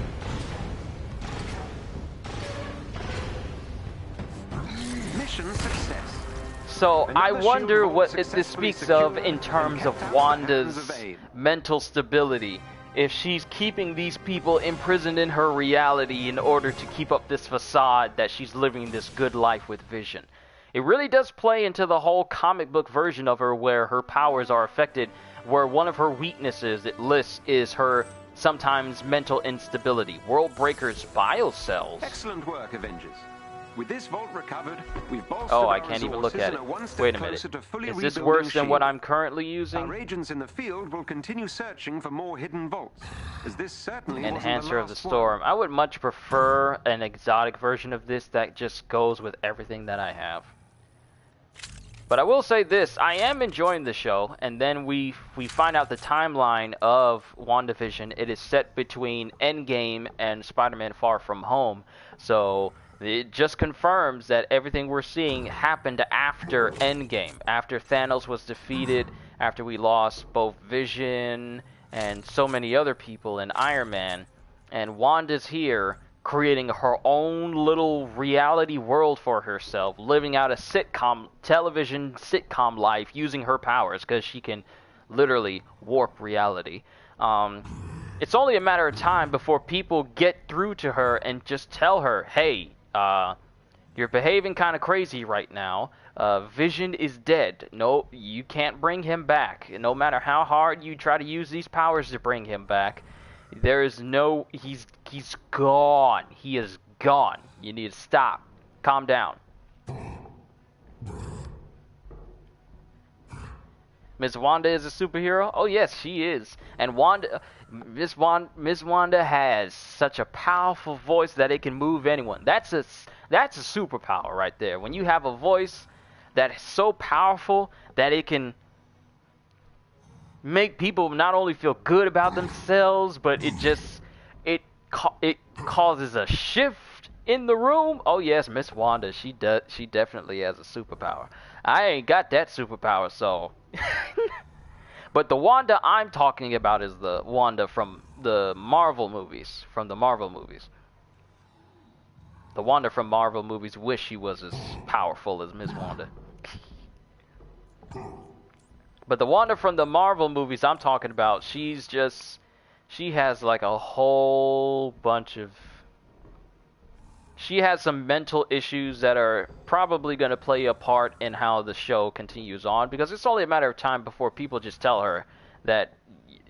Mission success. So I wonder what this speaks of in terms of Wanda's mental stability. If she's keeping these people imprisoned in her reality in order to keep up this facade that she's living this good life with Vision. It really does play into the whole comic book version of her where her powers are affected, where one of her weaknesses it lists is her sometimes mental instability. World Breaker's biocells. Excellent work, Avengers. With this vault recovered, we've bolstered I can't even look at it. Wait a minute. Is this worse than what I'm currently using? Our agents in the field will continue searching for more hidden vaults, as this certainly Enhancer of the Storm. I would much prefer an exotic version of this that just goes with everything that I have. But I will say this, I am enjoying the show, and then we find out the timeline of WandaVision. It is set between Endgame and Spider-Man Far From Home. So it just confirms that everything we're seeing happened after Endgame, after Thanos was defeated, after we lost both Vision and so many other people in Iron Man. And Wanda's here, creating her own little reality world for herself, living out a television sitcom life using her powers because she can literally warp reality. It's only a matter of time before people get through to her and just tell her, hey, you're behaving kind of crazy right now. Vision is dead. No, you can't bring him back. No matter how hard you try to use these powers to bring him back, there is no, he's gone. He is gone. You need to stop. Calm down. Miss Wanda is a superhero? Oh yes, she is. And Miss Wanda has such a powerful voice that it can move anyone. That's a superpower right there. When you have a voice that is so powerful that it can make people not only feel good about themselves, but it causes a shift in the room. Oh yes, Miss Wanda, she definitely has a superpower. I ain't got that superpower, so But the Wanda I'm talking about is the Wanda from the Marvel movies. The Wanda from Marvel movies wish she was as powerful as Ms. Wanda. But the Wanda from the Marvel movies I'm talking about, she has like a whole bunch of... She has some mental issues that are probably going to play a part in how the show continues on, because it's only a matter of time before people just tell her that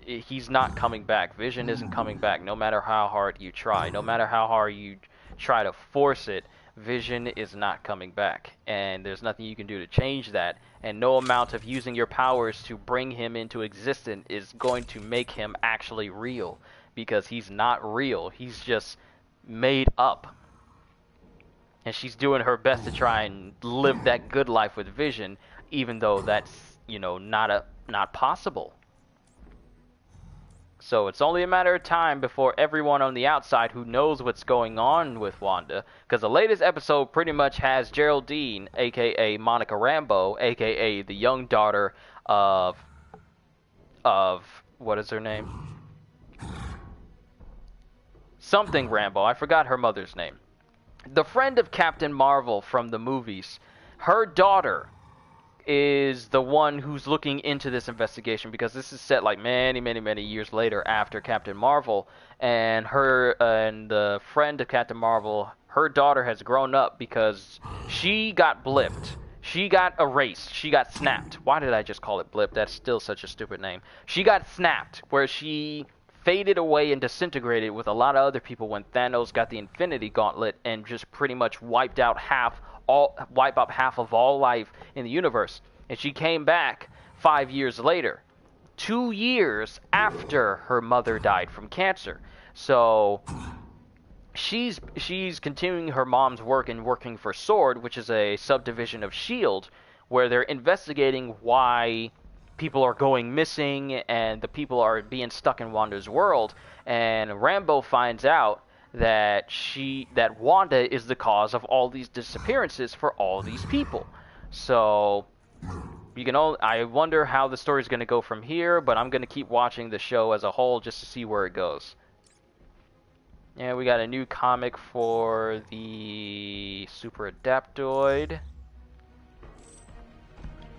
he's not coming back. Vision isn't coming back, no matter how hard you try. No matter how hard you try to force it, Vision is not coming back. And there's nothing you can do to change that. And no amount of using your powers to bring him into existence is going to make him actually real, because he's not real. He's just made up. And she's doing her best to try and live that good life with Vision, even though that's, you know, not possible. So it's only a matter of time before everyone on the outside who knows what's going on with Wanda, because the latest episode pretty much has Geraldine, aka Monica Rambeau, aka the young daughter of what is her name? Something Rambeau. I forgot her mother's name. The friend of Captain Marvel from the movies, her daughter is the one who's looking into this investigation, because this is set like many years later after Captain Marvel, and the friend of Captain Marvel, her daughter has grown up because she got blipped. She got erased. She got snapped. Why did I just call it blip? That's still such a stupid name. She got snapped, where she faded away and disintegrated with a lot of other people when Thanos got the Infinity Gauntlet and just pretty much wiped out half of all life in the universe. And she came back 5 years later, 2 years after her mother died from cancer. So she's continuing her mom's work and working for SWORD, which is a subdivision of SHIELD, where they're investigating why people are going missing and the people are being stuck in Wanda's world. And Rambeau finds out that Wanda is the cause of all these disappearances for all these people. So I wonder how the story's going to go from here, but I'm going to keep watching the show as a whole just to see where it goes. Yeah, we got a new comic for the Super Adaptoid.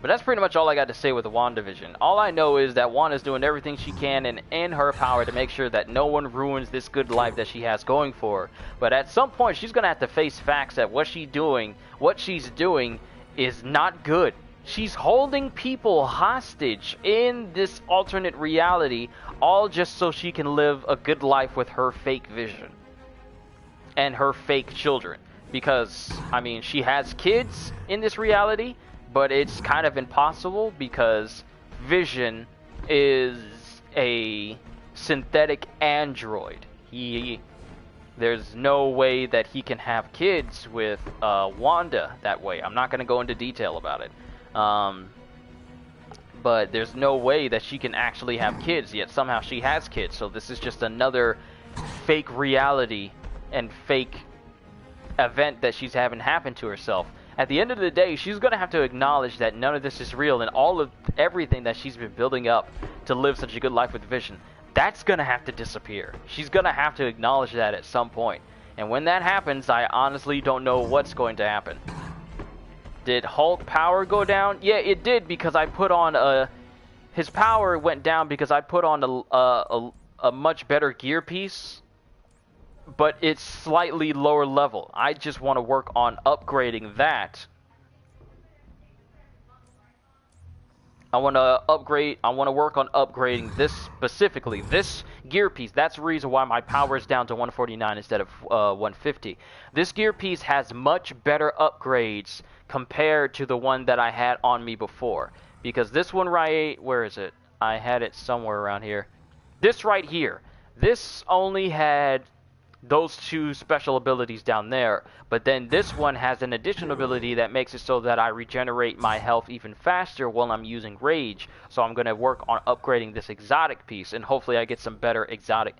But that's pretty much all I got to say with the WandaVision. All I know is that Wanda's doing everything she can and in her power to make sure that no one ruins this good life that she has going for her. But at some point, she's going to have to face facts that what she's doing is not good. She's holding people hostage in this alternate reality, all just so she can live a good life with her fake Vision and her fake children. Because, I mean, she has kids in this reality, but it's kind of impossible because Vision is a synthetic android. There's no way that he can have kids with Wanda that way. I'm not going to go into detail about it. But there's no way that she can actually have kids, yet somehow she has kids. So this is just another fake reality and fake event that she's having happen to herself. At the end of the day, she's going to have to acknowledge that none of this is real, and everything that she's been building up to live such a good life with Vision, that's going to have to disappear. She's going to have to acknowledge that at some point. And when that happens, I honestly don't know what's going to happen. Did Hulk power go down? Yeah, it did, because I put on his power went down because I put on a much better gear piece. But it's slightly lower level. I just want to work on upgrading that. I want to work on upgrading this specifically. This gear piece, that's the reason why my power is down to 149 instead of 150. This gear piece has much better upgrades compared to the one that I had on me before. Because this one where is it? I had it somewhere around here. This right here. This only had those two special abilities down there, but then this one has an additional ability that makes it so that I regenerate my health even faster while I'm using rage. So I'm going to work on upgrading this exotic piece, and hopefully I get some better exotic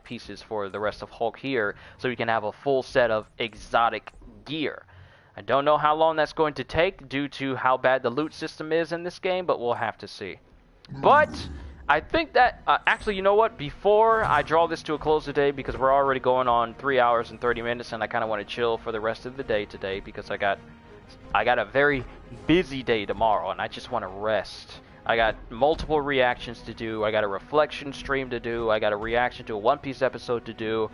pieces for the rest of Hulk here, so we can have a full set of exotic gear. I don't know how long that's going to take due to how bad the loot system is in this game, but we'll have to see. But I think that, actually, you know what? Before I draw this to a close today, because we're already going on 3 hours and 30 minutes, and I kind of want to chill for the rest of the day today, because I got a very busy day tomorrow, and I just want to rest. I got multiple reactions to do. I got a reflection stream to do. I got a reaction to a One Piece episode to do.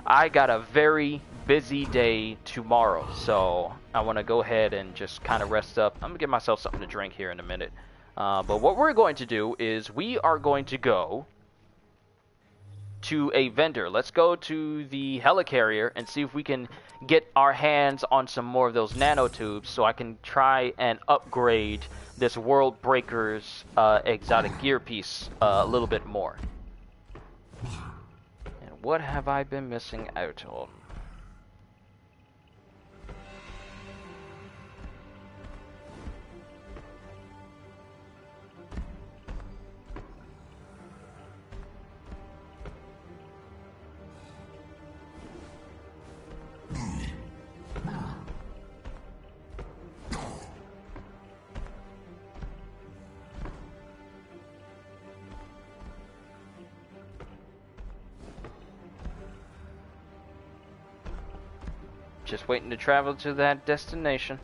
I got a very busy day tomorrow, so I want to go ahead and just kind of rest up. I'm going to get myself something to drink here in a minute. But what we're going to do is we are going to go to a vendor. Let's go to the helicarrier and see if we can get our hands on some more of those nanotubes so I can try and upgrade this World Breaker's exotic gear piece a little bit more. And what have I been missing out on? Just waiting to travel to that destination.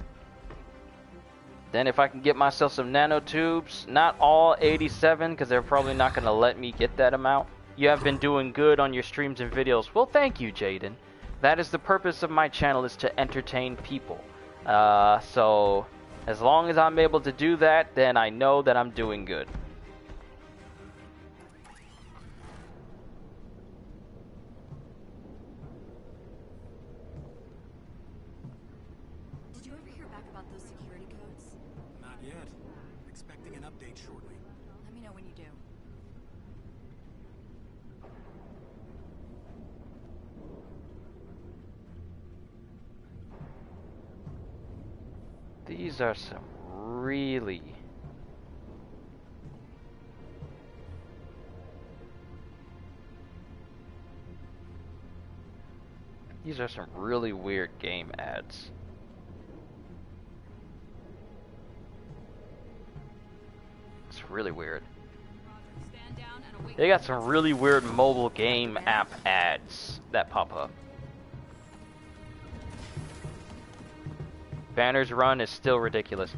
Then if I can get myself some nanotubes, not all 87, because they're probably not going to let me get that amount. You have been doing good on your streams and videos. Well, thank you, Jaden. That is the purpose of my channel, is to entertain people. So as long as I'm able to do that, then I know that I'm doing good. These are some really... These are some really weird game ads. It's really weird. They got some really weird mobile game app ads that pop up. Banner's run is still ridiculous.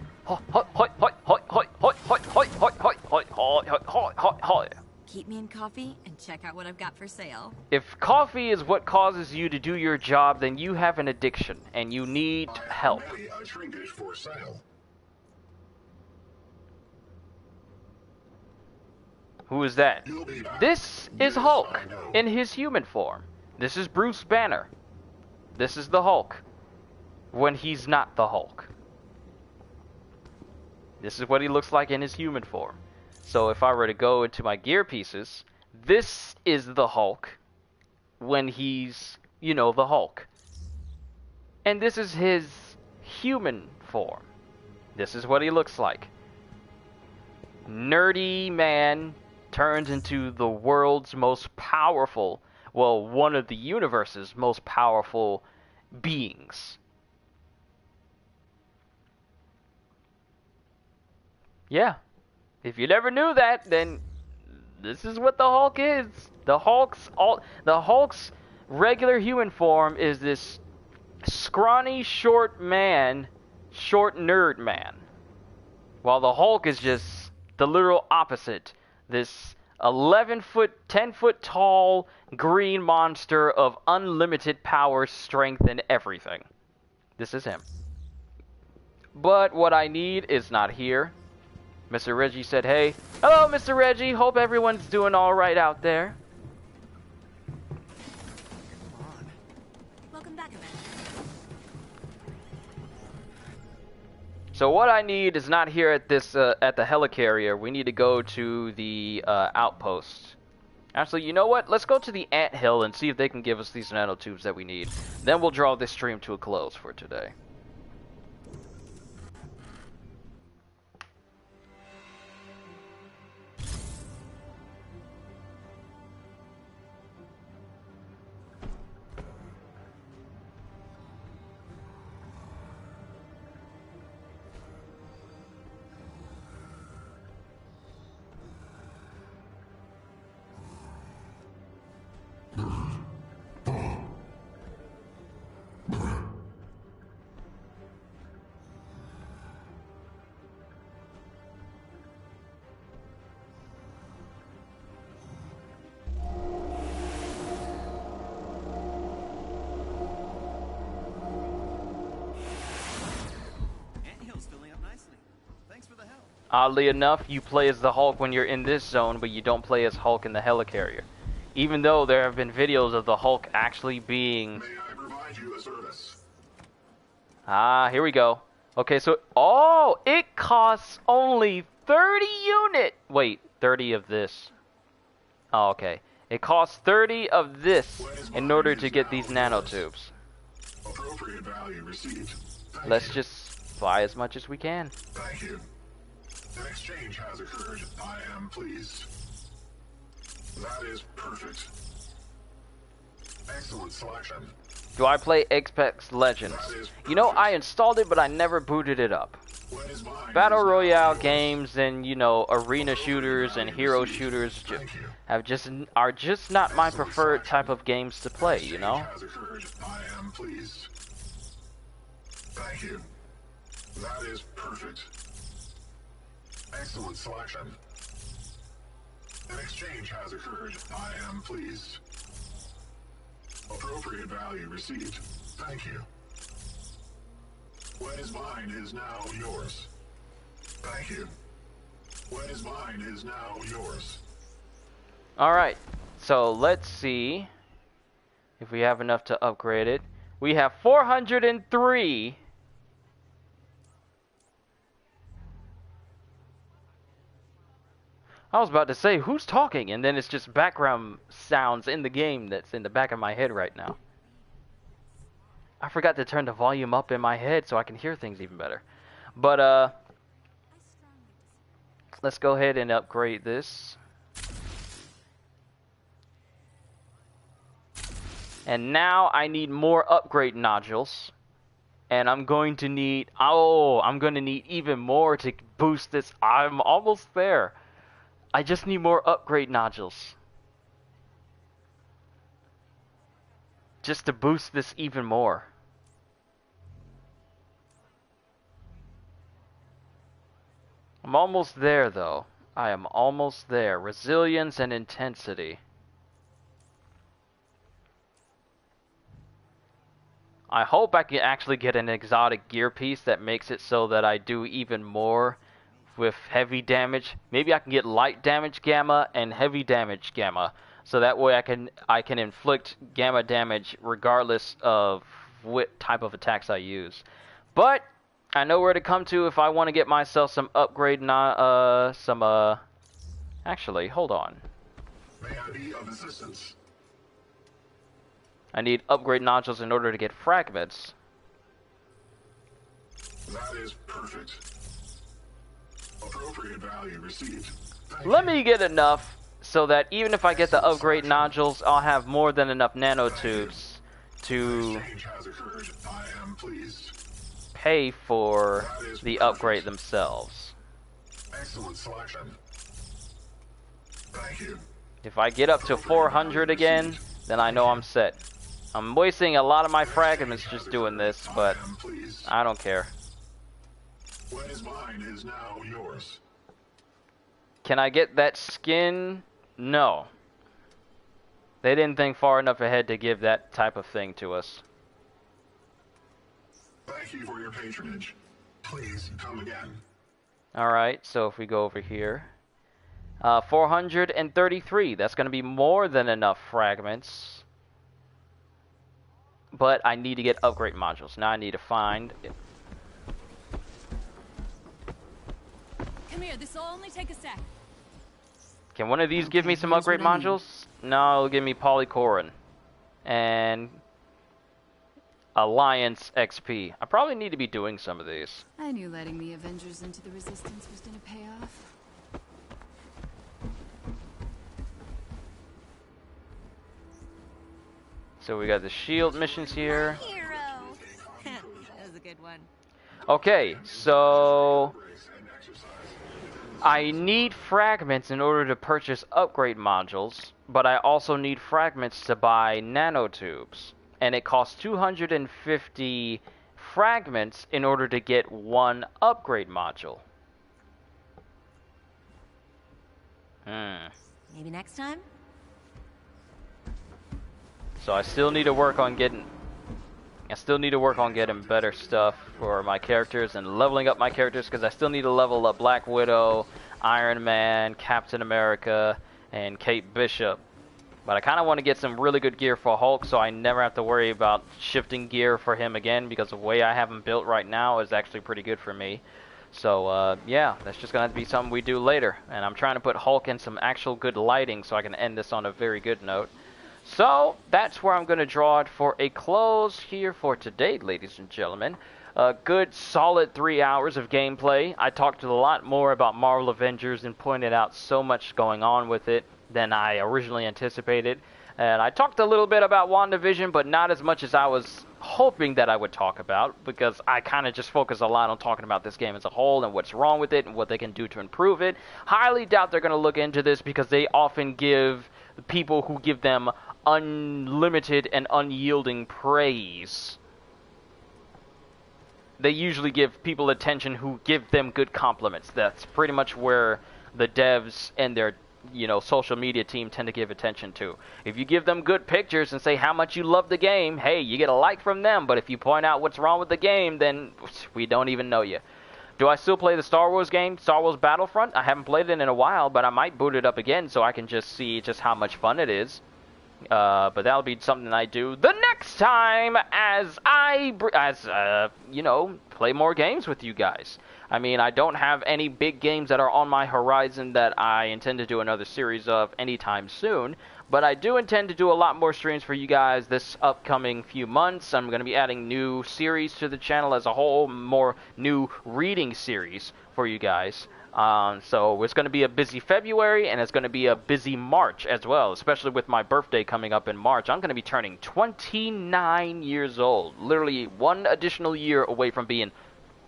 Keep me in coffee and check out what I've got for sale. If coffee is what causes you to do your job, then you have an addiction and you need help. Who is that? This is Hulk in his human form. This is Bruce Banner. This is the Hulk when he's not the Hulk. This is what he looks like in his human form. So if I were to go into my gear pieces, this is the Hulk when he's, you know, the Hulk. And this is his human form. This is what he looks like. Nerdy man turns into the world's most powerful, well, one of the universe's most powerful beings. Yeah. If you never knew that, then this is what the Hulk is. The Hulk's regular human form is this scrawny, short man, short nerd man. While the Hulk is just the literal opposite. This 11-foot, 10-foot tall green monster of unlimited power, strength, and everything. This is him. But what I need is not here. Mr. Reggie said, hey. Hello, Mr. Reggie. Hope everyone's doing all right out there. Come on. Welcome back, Avenger. So what I need is not here at this at the helicarrier. We need to go to the outpost. Actually, you know what? Let's go to the anthill and see if they can give us these nanotubes that we need. Then we'll draw this stream to a close for today. Oddly enough, you play as the Hulk when you're in this zone, but you don't play as Hulk in the helicarrier. Even though there have been videos of the Hulk actually being... May I provide you a service? Ah, here we go. Okay, so... Oh! It costs only 30 unit! Wait, 30 of this. Oh, okay. It costs 30 of this in order to get these nanotubes. Appropriate value received. Let's just buy as much as we can. Thank you. An exchange has occurred. I am pleased. That is perfect. Excellent selection. Do I play Apex Legends? You know, I installed it, but I never booted it up. Battle Royale games and, you know, arena shooters and hero shooters are just not my preferred type of games to play, you know? I am pleased. Thank you. That is perfect. Excellent selection. An exchange has occurred. I am pleased. Appropriate value received. Thank you. What is mine is now yours. Thank you. What is mine is now yours. Alright, so let's see if we have enough to upgrade it. We have 403. I was about to say, who's talking? And then it's just background sounds in the game that's in the back of my head right now. I forgot to turn the volume up in my head so I can hear things even better. But, let's go ahead and upgrade this. And now I need more upgrade nodules. And I'm going to need... Oh, I'm going to need even more to boost this. I'm almost there. I just need more upgrade nodules. Just to boost this even more. I'm almost there, though. I am almost there. Resilience and intensity. I hope I can actually get an exotic gear piece that makes it so that I do even more with heavy damage. Maybe I can get light damage gamma and heavy damage gamma, so that way I can inflict gamma damage regardless of what type of attacks I use. But I know where to come to if I want to get myself some upgrade. Actually, hold on. May I be of assistance? I need upgrade nodules in order to get fragments. That is perfect. Appropriate value received. Let me get enough so that even if I get the upgrade nodules, I'll have more than enough nanotubes to pay for the upgrade themselves. Excellent selection. Thank you. If I get up to 400 again, then I know I'm set. I'm wasting a lot of my fragments just doing this, but I don't care. What is mine is now yours. Can I get that skin? No. They didn't think far enough ahead to give that type of thing to us. Thank you for your patronage. Please come again. Alright, so if we go over here. 433. That's going to be more than enough fragments. But I need to get upgrade modules. Now I need to find... Come here, this will only take a sec. Can one of these give me some upgrade modules? No, it'll give me Polycorin. And... Alliance XP. I probably need to be doing some of these. I knew letting the Avengers into the Resistance was gonna pay off. So we got the shield missions here. Hero. That was a good one. Okay, so I need fragments in order to purchase upgrade modules, but I also need fragments to buy nanotubes. And it costs 250 fragments in order to get one upgrade module. Maybe next time? So I still need to work on getting I still need to work on getting better stuff for my characters and leveling up my characters, because I still need to level up Black Widow, Iron Man, Captain America, and Kate Bishop. But I kind of want to get some really good gear for Hulk, so I never have to worry about shifting gear for him again, because the way I have him built right now is actually pretty good for me. So, yeah, that's just going to have to be something we do later. And I'm trying to put Hulk in some actual good lighting so I can end this on a very good note. So, that's where I'm going to draw it for a close here for today, ladies and gentlemen. A good, solid 3 hours of gameplay. I talked a lot more about Marvel Avengers and pointed out so much going on with it than I originally anticipated. And I talked a little bit about WandaVision, but not as much as I was hoping that I would talk about, because I kind of just focus a lot on talking about this game as a whole and what's wrong with it and what they can do to improve it. Highly doubt they're going to look into this, because they often give the people who give them unlimited and unyielding praise. They usually give people attention who give them good compliments. That's pretty much where the devs and their social media team tend to give attention to. If you give them good pictures and say how much you love the game, hey, you get a like from them. But if you point out what's wrong with the game, then we don't even know you. Do I still play the Star Wars game, Star Wars Battlefront? I haven't played it in a while, but I might boot it up again so I can just see just how much fun it is. But that'll be something I do the next time as I play more games with you guys. I mean, I don't have any big games that are on my horizon that I intend to do another series of anytime soon, but I do intend to do a lot more streams for you guys this upcoming few months. I'm going to be adding new series to the channel as a whole, more new reading series for you guys. So it's going to be a busy February, and it's going to be a busy March as well, especially with my birthday coming up in March. I'm going to be turning 29 years old, literally one additional year away from being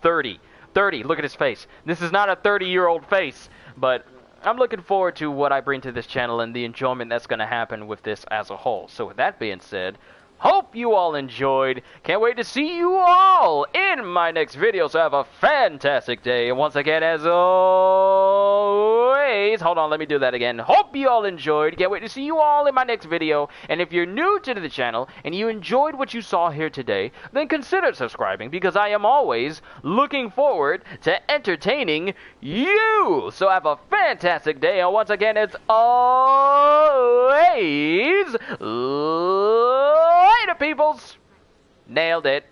30. 30, look at his face. This is not a 30-year-old face, but I'm looking forward to what I bring to this channel and the enjoyment that's going to happen with this as a whole. So with that being said, hope you all enjoyed. Can't wait to see you all in my next video. So have a fantastic day. And once again, as always, hold on, let me do that again. Hope you all enjoyed. Can't wait to see you all in my next video. And if you're new to the channel and you enjoyed what you saw here today, then consider subscribing, because I am always looking forward to entertaining you. So have a fantastic day. And once again, as always, later, peoples. Nailed it.